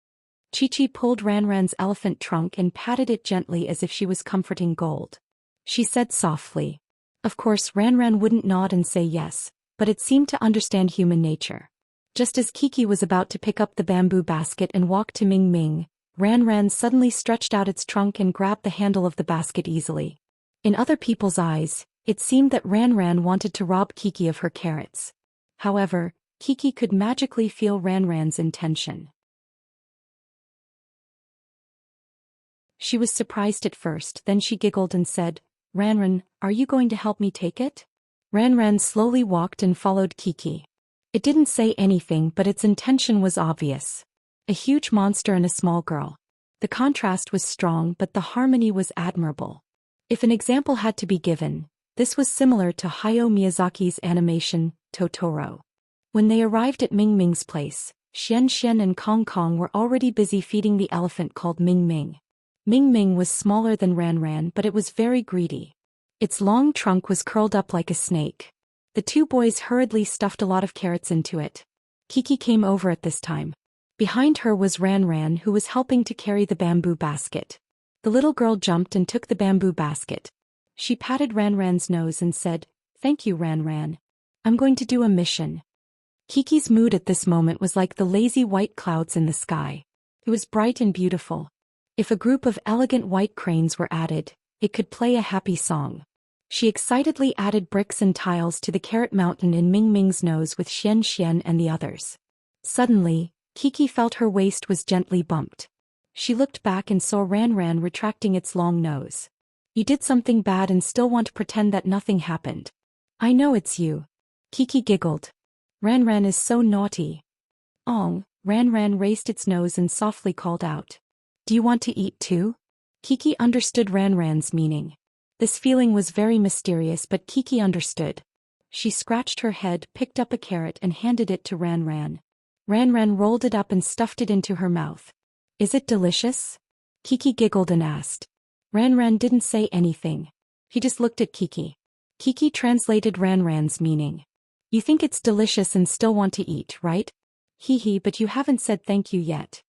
Chi-Chi pulled Ran's elephant trunk and patted it gently as if she was comforting Gold. She said softly. Of course Ran wouldn't nod and say yes, but it seemed to understand human nature. Just as Kiki was about to pick up the bamboo basket and walk to Ming, Ran suddenly stretched out its trunk and grabbed the handle of the basket easily. In other people's eyes, it seemed that Ran wanted to rob Kiki of her carrots. However, Kiki could magically feel Ran's intention. She was surprised at first, then she giggled and said, Ran, are you going to help me take it? Ran slowly walked and followed Kiki. It didn't say anything, but its intention was obvious. A huge monster and a small girl. The contrast was strong, but the harmony was admirable. If an example had to be given, this was similar to Hayao Miyazaki's animation, Totoro. When they arrived at Ming's place, Xian and Kong Kong were already busy feeding the elephant called Ming. Ming was smaller than Ran, but it was very greedy. Its long trunk was curled up like a snake. The two boys hurriedly stuffed a lot of carrots into it. Kiki came over at this time. Behind her was Ran, who was helping to carry the bamboo basket. The little girl jumped and took the bamboo basket. She patted Ran's nose and said, Thank you, Ran. I'm going to do a mission. Kiki's mood at this moment was like the lazy white clouds in the sky. It was bright and beautiful. If a group of elegant white cranes were added, it could play a happy song. She excitedly added bricks and tiles to the carrot mountain in Ming's nose with Xian and the others. Suddenly, Kiki felt her waist was gently bumped. She looked back and saw Ran retracting its long nose. You did something bad and still want to pretend that nothing happened. I know it's you. Kiki giggled. Ran is so naughty. Ong, Ran raised its nose and softly called out. Do you want to eat too? Kiki understood Ran's meaning. This feeling was very mysterious, but Kiki understood. She scratched her head, picked up a carrot and handed it to Ran. Ran rolled it up and stuffed it into her mouth. Is it delicious? Kiki giggled and asked. Ran didn't say anything. He just looked at Kiki. Kiki translated Ran's meaning. You think it's delicious and still want to eat, right? Hee, but you haven't said thank you yet.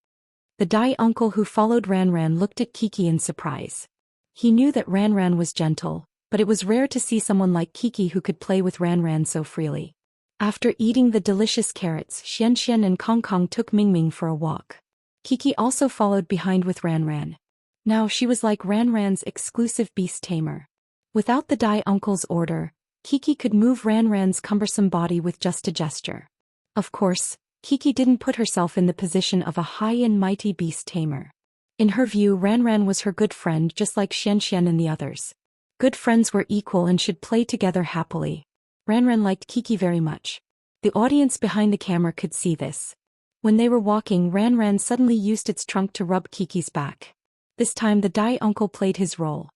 The Dai uncle who followed Ran looked at Kiki in surprise. He knew that Ran was gentle, but it was rare to see someone like Kiki who could play with Ran Ran so freely. After eating the delicious carrots, Xian Xian and Kong Kong took Ming Ming for a walk. Kiki also followed behind with Ran Ran. Now she was like Ran Ran's exclusive beast tamer. Without the Dai uncle's order, Kiki could move Ran Ran's cumbersome body with just a gesture. Of course, Kiki didn't put herself in the position of a high and mighty beast tamer. In her view, Ran Ran was her good friend just like Xian Xian and the others. Good friends were equal and should play together happily. Ran Ran liked Kiki very much. The audience behind the camera could see this. When they were walking, Ran Ran suddenly used its trunk to rub Kiki's back. This time the Dai uncle played his role.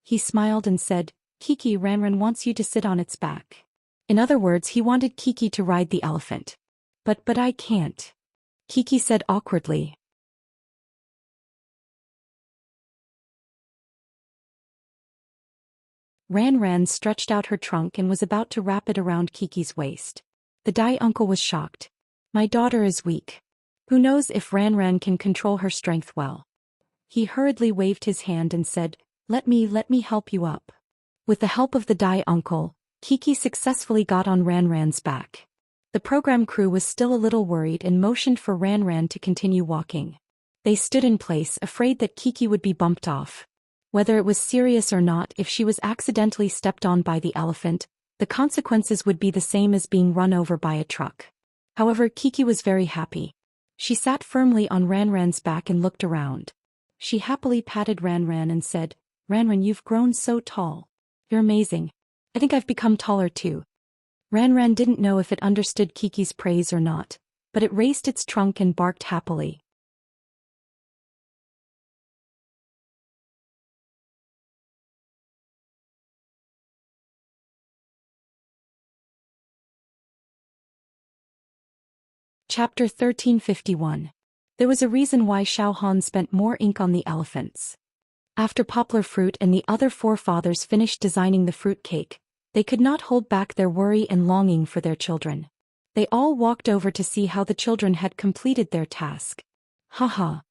He smiled and said, "Kiki, Ran Ran wants you to sit on its back." In other words, he wanted Kiki to ride the elephant. But I can't," Kiki said awkwardly. Ran Ran stretched out her trunk and was about to wrap it around Kiki's waist. The Dai uncle was shocked. "My daughter is weak. Who knows if Ran Ran can control her strength well?" He hurriedly waved his hand and said, let me help you up." With the help of the Dai uncle, Kiki successfully got on Ran Ran's back. The program crew was still a little worried and motioned for Ran Ran to continue walking. They stood in place, afraid that Kiki would be bumped off. Whether it was serious or not, if she was accidentally stepped on by the elephant, the consequences would be the same as being run over by a truck. However, Kiki was very happy. She sat firmly on Ran Ran's back and looked around. She happily patted Ran Ran and said, "Ran Ran, you've grown so tall. You're amazing. I think I've become taller too." Ran Ran didn't know if it understood Kiki's praise or not, but it raised its trunk and barked happily. Chapter 1351. There was a reason why Xiao Han spent more ink on the elephants. After Poplar Fruit and the other forefathers finished designing the fruit cake, they could not hold back their worry and longing for their children. They all walked over to see how the children had completed their task. Ha ha.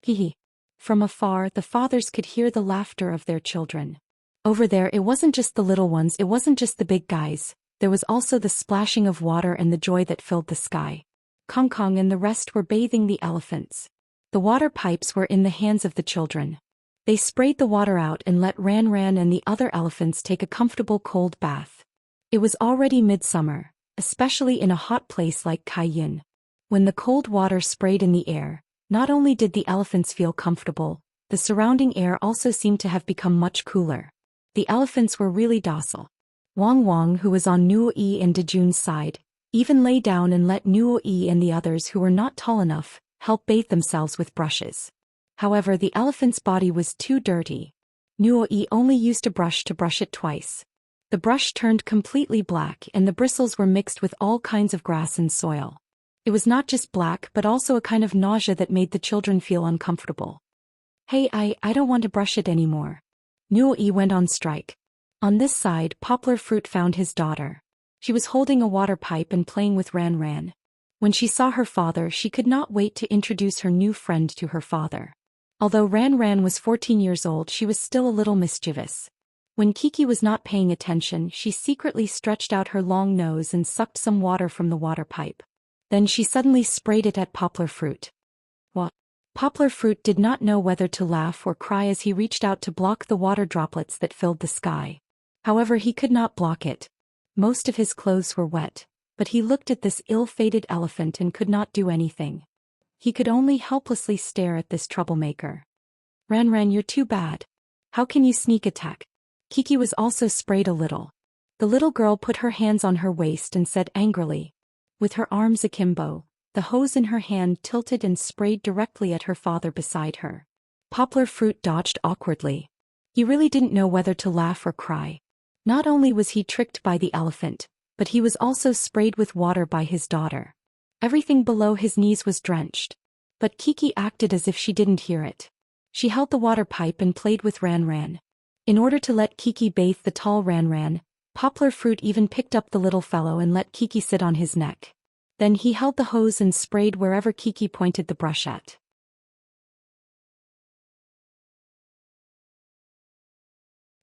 Hee. From afar, the fathers could hear the laughter of their children. Over there, it wasn't just the little ones, it wasn't just the big guys, there was also the splashing of water and the joy that filled the sky. Kong Kong and the rest were bathing the elephants. The water pipes were in the hands of the children. They sprayed the water out and let Ran Ran and the other elephants take a comfortable cold bath. It was already midsummer, especially in a hot place like Cayenne. When the cold water sprayed in the air, not only did the elephants feel comfortable, the surrounding air also seemed to have become much cooler. The elephants were really docile. Wang Wang, who was on Nuo Yi and Dejun's side, even lay down and let Nuo Yi and the others who were not tall enough help bathe themselves with brushes. However, the elephant's body was too dirty. Nuo Yi only used a brush to brush it twice. The brush turned completely black and the bristles were mixed with all kinds of grass and soil. It was not just black but also a kind of nausea that made the children feel uncomfortable. "Hey, I don't want to brush it anymore." Nuo Yi went on strike. On this side, Poplar Fruit found his daughter. She was holding a water pipe and playing with Ran Ran. When she saw her father, she could not wait to introduce her new friend to her father. Although Ran Ran was 14 years old, she was still a little mischievous. When Kiki was not paying attention, she secretly stretched out her long nose and sucked some water from the water pipe. Then she suddenly sprayed it at Poplar Fruit. What? Poplar Fruit did not know whether to laugh or cry as he reached out to block the water droplets that filled the sky. However, he could not block it. Most of his clothes were wet, but he looked at this ill-fated elephant and could not do anything. He could only helplessly stare at this troublemaker. "Ran Ran, you're too bad. How can you sneak attack?" Kiki was also sprayed a little. The little girl put her hands on her waist and said angrily. With her arms akimbo, the hose in her hand tilted and sprayed directly at her father beside her. Poplar Fruit dodged awkwardly. He really didn't know whether to laugh or cry. Not only was he tricked by the elephant, but he was also sprayed with water by his daughter. Everything below his knees was drenched. But Kiki acted as if she didn't hear it. She held the water pipe and played with Ran Ran. In order to let Kiki bathe the tall Ran Ran, Poplar Fruit even picked up the little fellow and let Kiki sit on his neck. Then he held the hose and sprayed wherever Kiki pointed the brush at.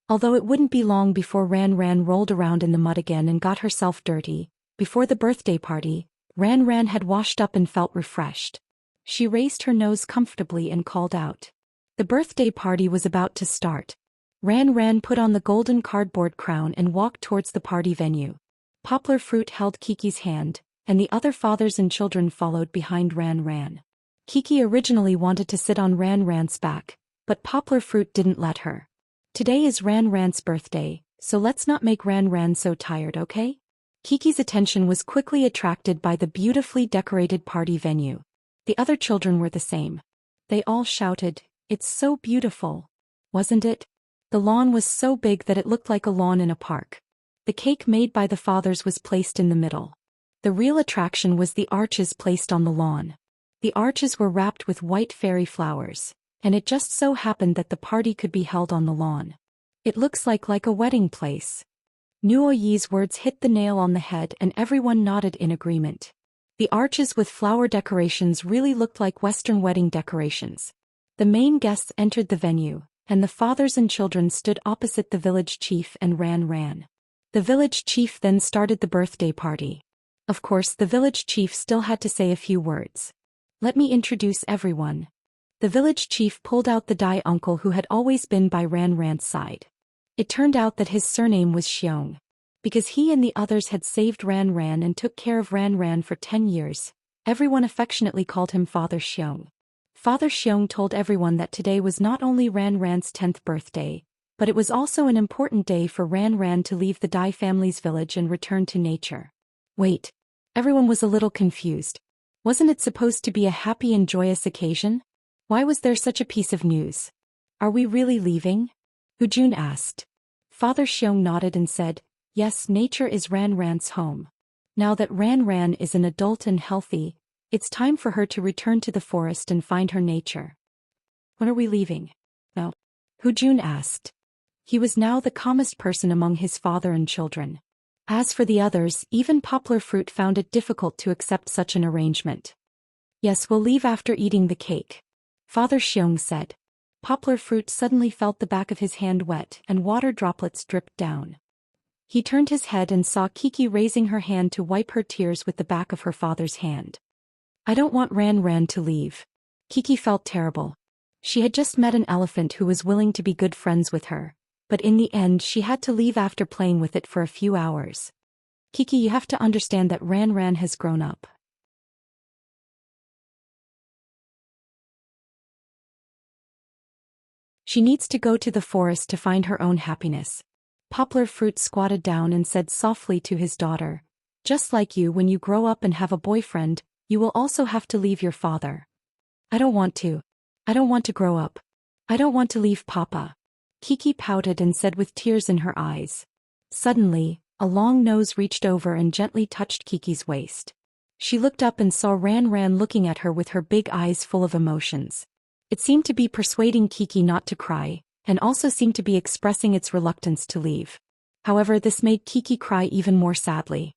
Although it wouldn't be long before Ran Ran rolled around in the mud again and got herself dirty, before the birthday party, Ran Ran had washed up and felt refreshed. She raised her nose comfortably and called out. The birthday party was about to start. Ran Ran put on the golden cardboard crown and walked towards the party venue. Poplar Fruit held Kiki's hand, and the other fathers and children followed behind Ran Ran. Kiki originally wanted to sit on Ran Ran's back, but Poplar Fruit didn't let her. Today is Ran Ran's birthday, so let's not make Ran Ran so tired, okay? Kiki's attention was quickly attracted by the beautifully decorated party venue. The other children were the same. They all shouted, "It's so beautiful." Wasn't it? The lawn was so big that it looked like a lawn in a park. The cake made by the fathers was placed in the middle. The real attraction was the arches placed on the lawn. The arches were wrapped with white fairy flowers, and it just so happened that the party could be held on the lawn. It looks like a wedding place. Nuoyi's words hit the nail on the head and everyone nodded in agreement. The arches with flower decorations really looked like Western wedding decorations. The main guests entered the venue, and the fathers and children stood opposite the village chief and Ran Ran. The village chief then started the birthday party. Of course, the village chief still had to say a few words. Let me introduce everyone. The village chief pulled out the Dai uncle who had always been by Ran Ran's side. It turned out that his surname was Xiong. Because he and the others had saved Ran Ran and took care of Ran Ran for 10 years, everyone affectionately called him Father Xiong. Father Xiong told everyone that today was not only Ran Ran's 10th birthday, but it was also an important day for Ran Ran to leave the Dai family's village and return to nature. Wait. Everyone was a little confused. Wasn't it supposed to be a happy and joyous occasion? Why was there such a piece of news? Are we really leaving? Hujun asked. Father Xiong nodded and said, yes, nature is Ran Ran's home. Now that Ran Ran is an adult and healthy, it's time for her to return to the forest and find her nature. When are we leaving? No. Hujun asked. He was now the calmest person among his father and children. As for the others, even Poplar Fruit found it difficult to accept such an arrangement. Yes, we'll leave after eating the cake. Father Xiong said. Poplar Fruit suddenly felt the back of his hand wet and water droplets dripped down. He turned his head and saw Kiki raising her hand to wipe her tears with the back of her father's hand. I don't want Ran Ran to leave. Kiki felt terrible. She had just met an elephant who was willing to be good friends with her, but in the end she had to leave after playing with it for a few hours. Kiki, you have to understand that Ran Ran has grown up. She needs to go to the forest to find her own happiness. Poplar Fruit squatted down and said softly to his daughter, just like you, when you grow up and have a boyfriend, you will also have to leave your father. I don't want to. I don't want to grow up. I don't want to leave Papa. Kiki pouted and said with tears in her eyes. Suddenly, a long nose reached over and gently touched Kiki's waist. She looked up and saw Ran Ran looking at her with her big eyes full of emotions. It seemed to be persuading Kiki not to cry, and also seemed to be expressing its reluctance to leave. However, this made Kiki cry even more sadly.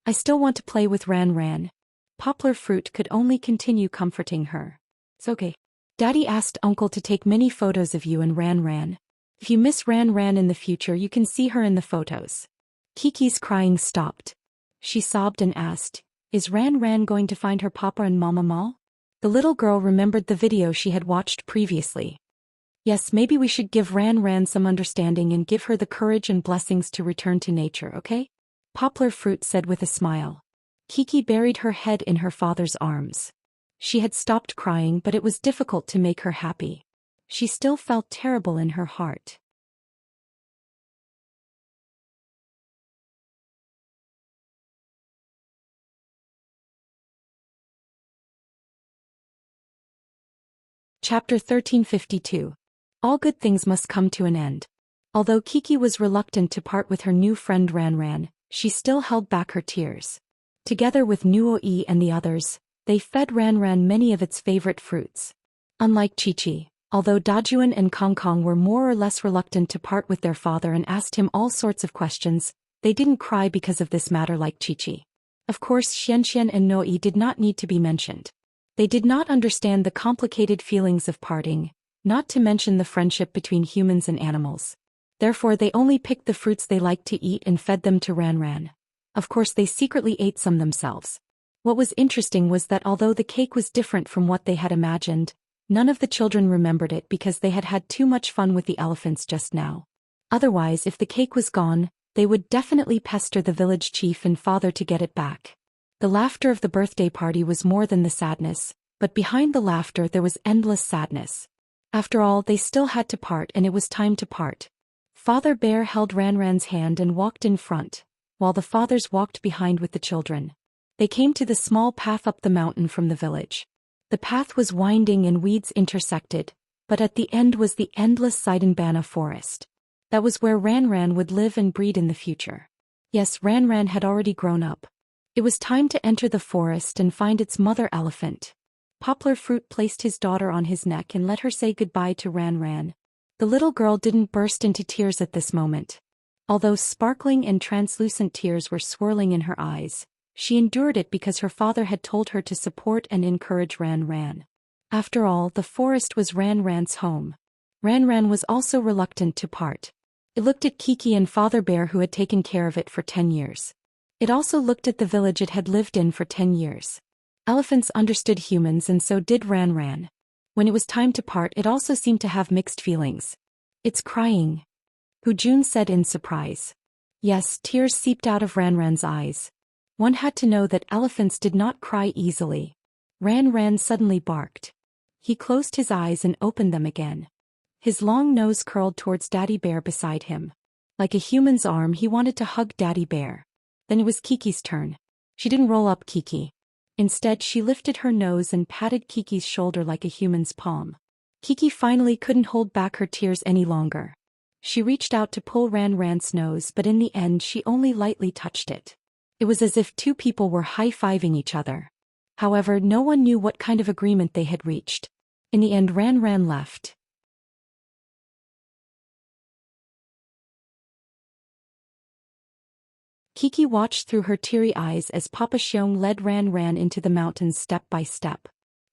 I still want to play with Ran Ran. Poplar Fruit could only continue comforting her. It's okay. Daddy asked Uncle to take many photos of you and Ran Ran. If you miss Ran Ran in the future, you can see her in the photos. Kiki's crying stopped. She sobbed and asked, is Ran Ran going to find her Papa and Mama Mal? The little girl remembered the video she had watched previously. Yes, maybe we should give Ran Ran some understanding and give her the courage and blessings to return to nature, okay? Poplar Fruit said with a smile. Kiki buried her head in her father's arms. She had stopped crying, but it was difficult to make her happy. She still felt terrible in her heart. Chapter 1352. All good things must come to an end. Although Kiki was reluctant to part with her new friend Ran Ran, she still held back her tears. Together with Nuo and the others, they fed Ran Ran many of its favorite fruits. Unlike Chi-Chi, although Dajuan and Kong Kong were more or less reluctant to part with their father and asked him all sorts of questions, they didn't cry because of this matter like Chi-Chi. Of course, Xian and Noi did not need to be mentioned. They did not understand the complicated feelings of parting, not to mention the friendship between humans and animals. Therefore they only picked the fruits they liked to eat and fed them to Ran Ran. Of course they secretly ate some themselves. What was interesting was that although the cake was different from what they had imagined, none of the children remembered it because they had had too much fun with the elephants just now. Otherwise, if the cake was gone, they would definitely pester the village chief and father to get it back. The laughter of the birthday party was more than the sadness, but behind the laughter there was endless sadness. After all, they still had to part and it was time to part. Father Bear held Ran Ran's hand and walked in front, while the fathers walked behind with the children. They came to the small path up the mountain from the village. The path was winding and weeds intersected, but at the end was the endless Saidanbana forest. That was where Ran Ran would live and breed in the future. Yes, Ran Ran had already grown up. It was time to enter the forest and find its mother elephant. Poplar Fruit placed his daughter on his neck and let her say goodbye to Ran Ran. The little girl didn't burst into tears at this moment. Although sparkling and translucent tears were swirling in her eyes, she endured it because her father had told her to support and encourage Ran Ran. After all, the forest was Ran Ran's home. Ran Ran was also reluctant to part. It looked at Kiki and Father Bear who had taken care of it for 10 years. It also looked at the village it had lived in for 10 years. Elephants understood humans and so did Ran Ran. When it was time to part, it also seemed to have mixed feelings. "It's crying," Hujun said in surprise. Yes, tears seeped out of Ran Ran's eyes. One had to know that elephants did not cry easily. Ran Ran suddenly barked. He closed his eyes and opened them again. His long nose curled towards Daddy Bear beside him. Like a human's arm, he wanted to hug Daddy Bear. Then it was Kiki's turn. She didn't roll up Kiki. Instead, she lifted her nose and patted Kiki's shoulder like a human's palm. Kiki finally couldn't hold back her tears any longer. She reached out to pull Ran Ran's nose, but in the end she only lightly touched it. It was as if two people were high-fiving each other. However, no one knew what kind of agreement they had reached. In the end, Ran Ran left. Kiki watched through her teary eyes as Papa Xiong led Ran Ran into the mountains step by step.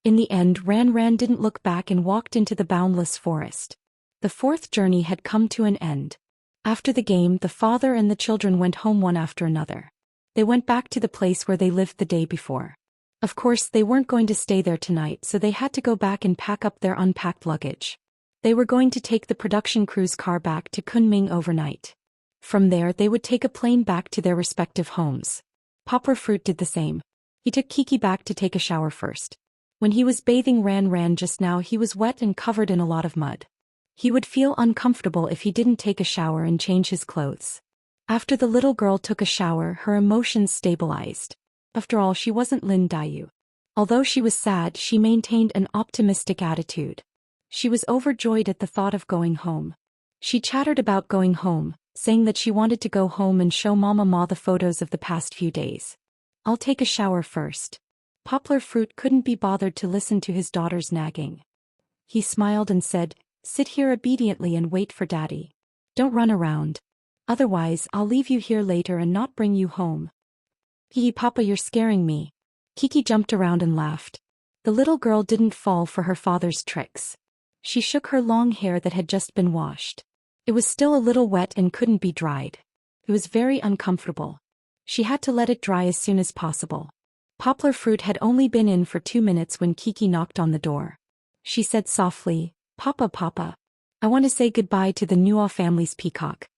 In the end, Ran Ran didn't look back and walked into the boundless forest. The fourth journey had come to an end. After the game, the father and the children went home one after another. They went back to the place where they lived the day before. Of course, they weren't going to stay there tonight, so they had to go back and pack up their unpacked luggage. They were going to take the production crew's car back to Kunming overnight. From there, they would take a plane back to their respective homes. Poplar Fruit did the same. He took Kiki back to take a shower first. When he was bathing Ran Ran just now, he was wet and covered in a lot of mud. He would feel uncomfortable if he didn't take a shower and change his clothes. After the little girl took a shower, her emotions stabilized. After all, she wasn't Lin Dayu. Although she was sad, she maintained an optimistic attitude. She was overjoyed at the thought of going home. She chattered about going home, saying that she wanted to go home and show Mama Ma the photos of the past few days. "I'll take a shower first." Poplar Fruit couldn't be bothered to listen to his daughter's nagging. He smiled and said, "Sit here obediently and wait for Daddy. Don't run around. Otherwise, I'll leave you here later and not bring you home." "Hee, Papa, you're scaring me." Kiki jumped around and laughed. The little girl didn't fall for her father's tricks. She shook her long hair that had just been washed. It was still a little wet and couldn't be dried. It was very uncomfortable. She had to let it dry as soon as possible. Poplar Fruit had only been in for 2 minutes when Kiki knocked on the door. She said softly, "Papa, Papa, I want to say goodbye to the Nuo family's peacock."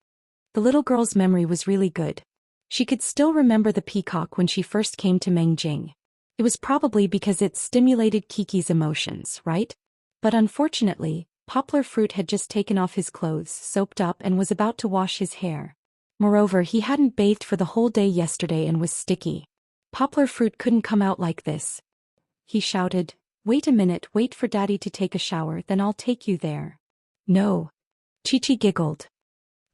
The little girl's memory was really good. She could still remember the peacock when she first came to Mengjing. It was probably because it stimulated Kiki's emotions, right? But unfortunately, Poplar Fruit had just taken off his clothes, soaped up, and was about to wash his hair. Moreover, he hadn't bathed for the whole day yesterday and was sticky. Poplar Fruit couldn't come out like this. He shouted, "Wait a minute, wait for Daddy to take a shower, then I'll take you there." "No." Chi-Chi giggled.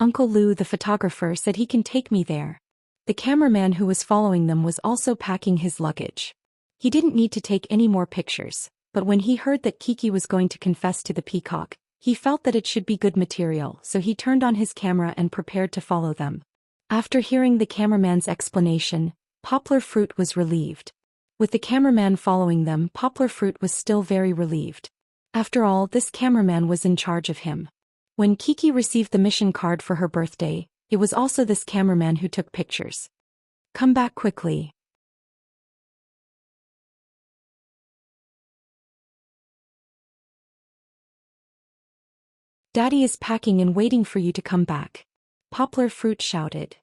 "Uncle Lou, the photographer, said he can take me there." The cameraman who was following them was also packing his luggage. He didn't need to take any more pictures, but when he heard that Kiki was going to confess to the peacock, he felt that it should be good material, so he turned on his camera and prepared to follow them. After hearing the cameraman's explanation, Poplar Fruit was relieved. With the cameraman following them, Poplar Fruit was still very relieved. After all, this cameraman was in charge of him. When Kiki received the mission card for her birthday, it was also this cameraman who took pictures. Come back quickly. Daddy is packing and waiting for you to come back. Poplar Fruit shouted.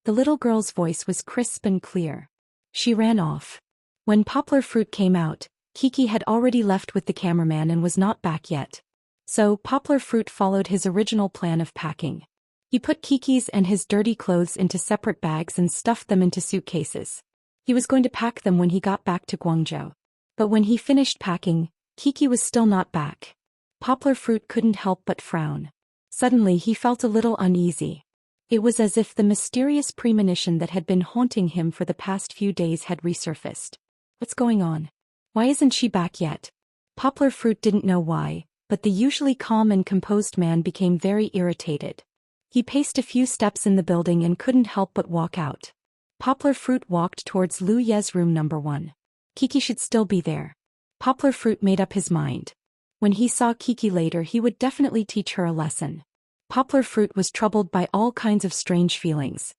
The little girl's voice was crisp and clear. She ran off. When Poplar Fruit came out, Kiki had already left with the cameraman and was not back yet. So Poplar Fruit followed his original plan of packing. He put Kiki's and his dirty clothes into separate bags and stuffed them into suitcases. He was going to pack them when he got back to Guangzhou. But when he finished packing, Kiki was still not back. Poplar Fruit couldn't help but frown. Suddenly he felt a little uneasy. It was as if the mysterious premonition that had been haunting him for the past few days had resurfaced. What's going on? Why isn't she back yet? Poplar Fruit didn't know why, but the usually calm and composed man became very irritated. He paced a few steps in the building and couldn't help but walk out. Poplar Fruit walked towards Lu Ye's room number 1. Kiki should still be there. Poplar Fruit made up his mind. When he saw Kiki later, he would definitely teach her a lesson. Poplar Fruit was troubled by all kinds of strange feelings.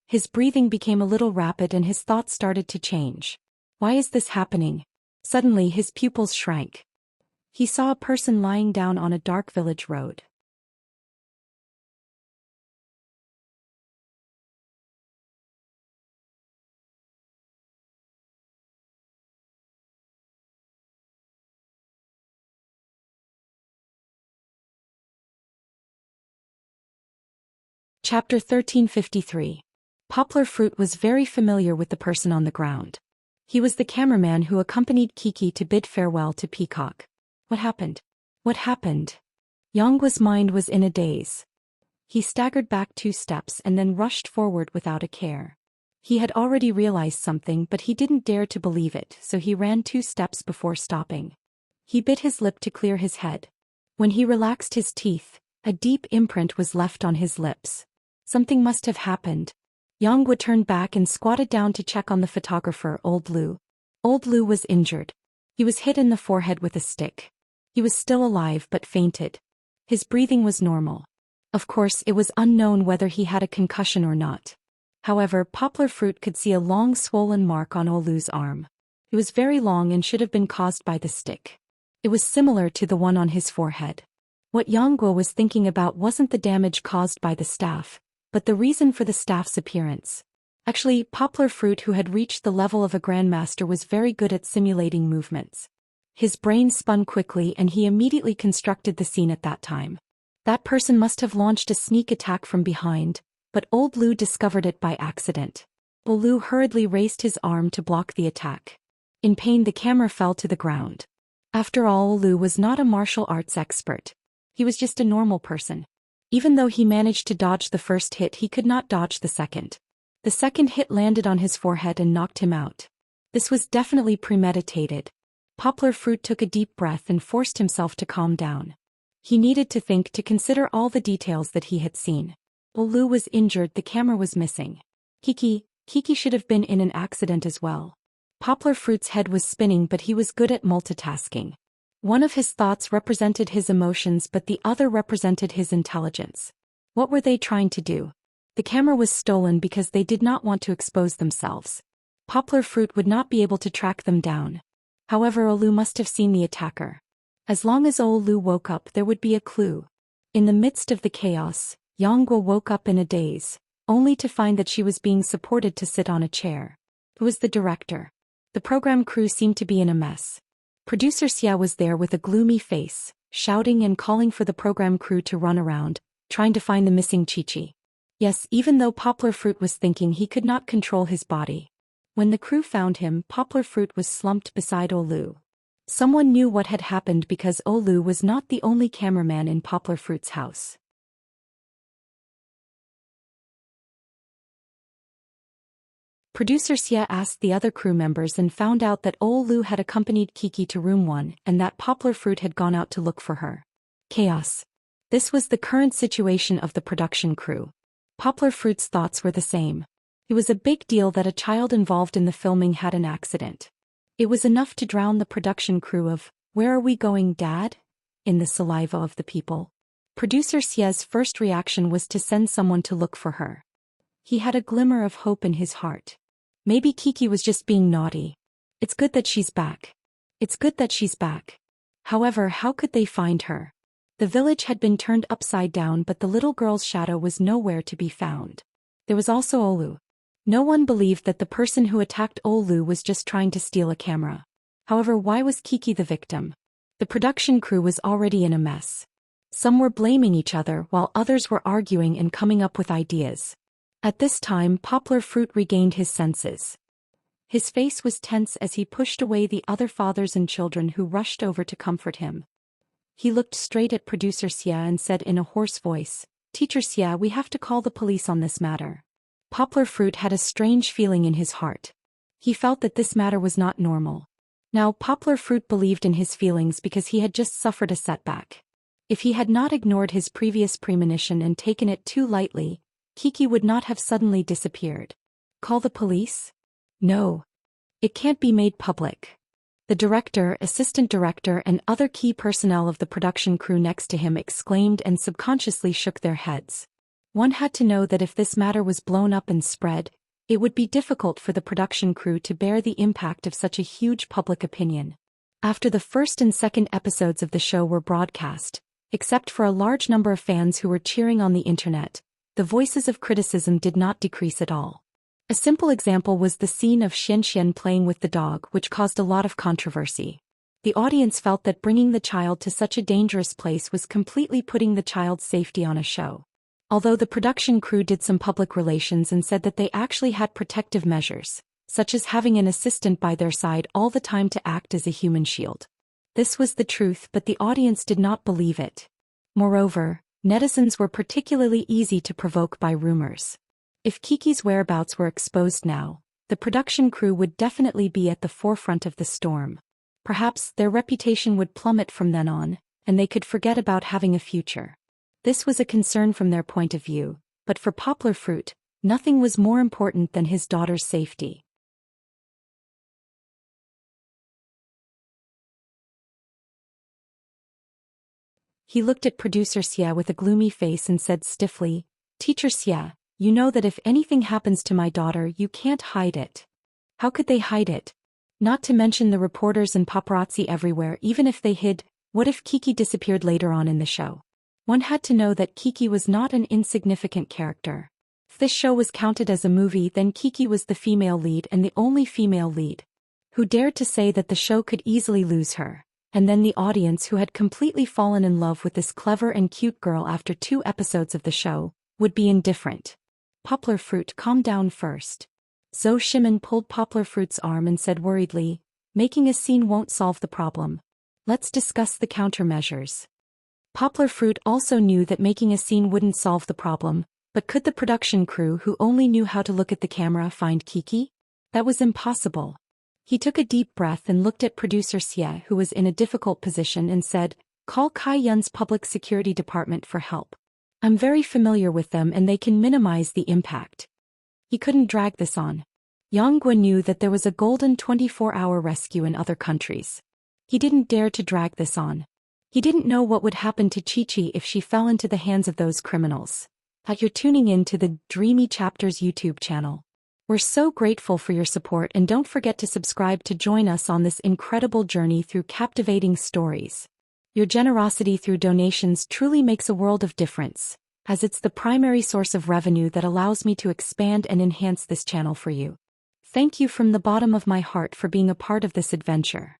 His breathing became a little rapid and his thoughts started to change. Why is this happening? Suddenly his pupils shrank. He saw a person lying down on a dark village road. Chapter 1353. Poplar Fruit was very familiar with the person on the ground. He was the cameraman who accompanied Kiki to bid farewell to Peacock. What happened? What happened? Yongguo's mind was in a daze. He staggered back 2 steps and then rushed forward without a care. He had already realized something, but he didn't dare to believe it, so he ran 2 steps before stopping. He bit his lip to clear his head. When he relaxed his teeth, a deep imprint was left on his lips. Something must have happened. Yongguo turned back and squatted down to check on the photographer, Old Lu. Old Lu was injured. He was hit in the forehead with a stick. He was still alive but fainted. His breathing was normal. Of course, it was unknown whether he had a concussion or not. However, Poplar Fruit could see a long swollen mark on Old Lu's arm. It was very long and should have been caused by the stick. It was similar to the one on his forehead. What Yongguo was thinking about wasn't the damage caused by the staff, but the reason for the staff's appearance. Actually, Poplar Fruit, who had reached the level of a grandmaster, was very good at simulating movements. His brain spun quickly and he immediately constructed the scene at that time. That person must have launched a sneak attack from behind, but Old Lu discovered it by accident. Old Lu hurriedly raised his arm to block the attack. In pain, the camera fell to the ground. After all, Old Lu was not a martial arts expert. He was just a normal person. Even though he managed to dodge the first hit, he could not dodge the second. The second hit landed on his forehead and knocked him out. This was definitely premeditated. Poplar Fruit took a deep breath and forced himself to calm down. He needed to think, to consider all the details that he had seen. Old Lu was injured, the camera was missing. Kiki should have been in an accident as well. Poplar Fruit's head was spinning, but he was good at multitasking. One of his thoughts represented his emotions, but the other represented his intelligence. What were they trying to do? The camera was stolen because they did not want to expose themselves. Poplar Fruit would not be able to track them down. However, Old Lu must have seen the attacker. As long as Old Lu woke up, there would be a clue. In the midst of the chaos, Yongguo woke up in a daze, only to find that she was being supported to sit on a chair. Who was the director? The program crew seemed to be in a mess. Producer Xia was there with a gloomy face, shouting and calling for the program crew to run around, trying to find the missing Chi-Chi. Yes, even though Poplar Fruit was thinking, he could not control his body. When the crew found him, Poplar Fruit was slumped beside Old Lu. Someone knew what had happened because Old Lu was not the only cameraman in Poplar Fruit's house. Producer Xia asked the other crew members and found out that Old Lu had accompanied Kiki to room 1 and that Poplar Fruit had gone out to look for her. Chaos. This was the current situation of the production crew. Poplar Fruit's thoughts were the same. It was a big deal that a child involved in the filming had an accident. It was enough to drown the production crew of, "Where are we going, Dad?" in the saliva of the people. Producer Xie's first reaction was to send someone to look for her. He had a glimmer of hope in his heart. Maybe Kiki was just being naughty. It's good that she's back. It's good that she's back. However, how could they find her? The village had been turned upside down, but the little girl's shadow was nowhere to be found. There was also Olu. No one believed that the person who attacked Olu was just trying to steal a camera. However, why was Kiki the victim? The production crew was already in a mess. Some were blaming each other while others were arguing and coming up with ideas. At this time, Poplar Fruit regained his senses. His face was tense as he pushed away the other fathers and children who rushed over to comfort him. He looked straight at Producer Xie and said in a hoarse voice, "Teacher Xie, we have to call the police on this matter." Poplar Fruit had a strange feeling in his heart. He felt that this matter was not normal. Now, Poplar Fruit believed in his feelings because he had just suffered a setback. If he had not ignored his previous premonition and taken it too lightly, Kiki would not have suddenly disappeared. Call the police? No. It can't be made public. The director, assistant director, and other key personnel of the production crew next to him exclaimed and subconsciously shook their heads. One had to know that if this matter was blown up and spread, it would be difficult for the production crew to bear the impact of such a huge public opinion. After the first and second episodes of the show were broadcast, except for a large number of fans who were cheering on the internet, the voices of criticism did not decrease at all. A simple example was the scene of Xian playing with the dog, which caused a lot of controversy. The audience felt that bringing the child to such a dangerous place was completely putting the child's safety on a show. Although the production crew did some public relations and said that they actually had protective measures, such as having an assistant by their side all the time to act as a human shield. This was the truth, but the audience did not believe it. Moreover, netizens were particularly easy to provoke by rumors. If Kiki's whereabouts were exposed now, the production crew would definitely be at the forefront of the storm. Perhaps their reputation would plummet from then on, and they could forget about having a future. This was a concern from their point of view, but for Poplar Fruit, nothing was more important than his daughter's safety. He looked at Producer Xie with a gloomy face and said stiffly, "Teacher Xie, you know that if anything happens to my daughter, you can't hide it." How could they hide it? Not to mention the reporters and paparazzi everywhere. Even if they hid, what if Kiki disappeared later on in the show? One had to know that Kiki was not an insignificant character. If this show was counted as a movie, then Kiki was the female lead and the only female lead. Who dared to say that the show could easily lose her? And then the audience, who had completely fallen in love with this clever and cute girl after 2 episodes of the show, would be indifferent. Poplar Fruit, calm down first. Zhou Shimin pulled Poplar Fruit's arm and said worriedly, "Making a scene won't solve the problem. Let's discuss the countermeasures." Poplar Fruit also knew that making a scene wouldn't solve the problem, but could the production crew, who only knew how to look at the camera, find Kiki? That was impossible. He took a deep breath and looked at Producer Xie, who was in a difficult position, and said, "Call Kai Yun's public security department for help. I'm very familiar with them and they can minimize the impact." He couldn't drag this on. Yang Guan knew that there was a golden 24-hour rescue in other countries. He didn't dare to drag this on. He didn't know what would happen to Chi-Chi if she fell into the hands of those criminals. You're tuning in to the Dreamy Chapters YouTube channel. We're so grateful for your support, and don't forget to subscribe to join us on this incredible journey through captivating stories. Your generosity through donations truly makes a world of difference, as it's the primary source of revenue that allows me to expand and enhance this channel for you. Thank you from the bottom of my heart for being a part of this adventure.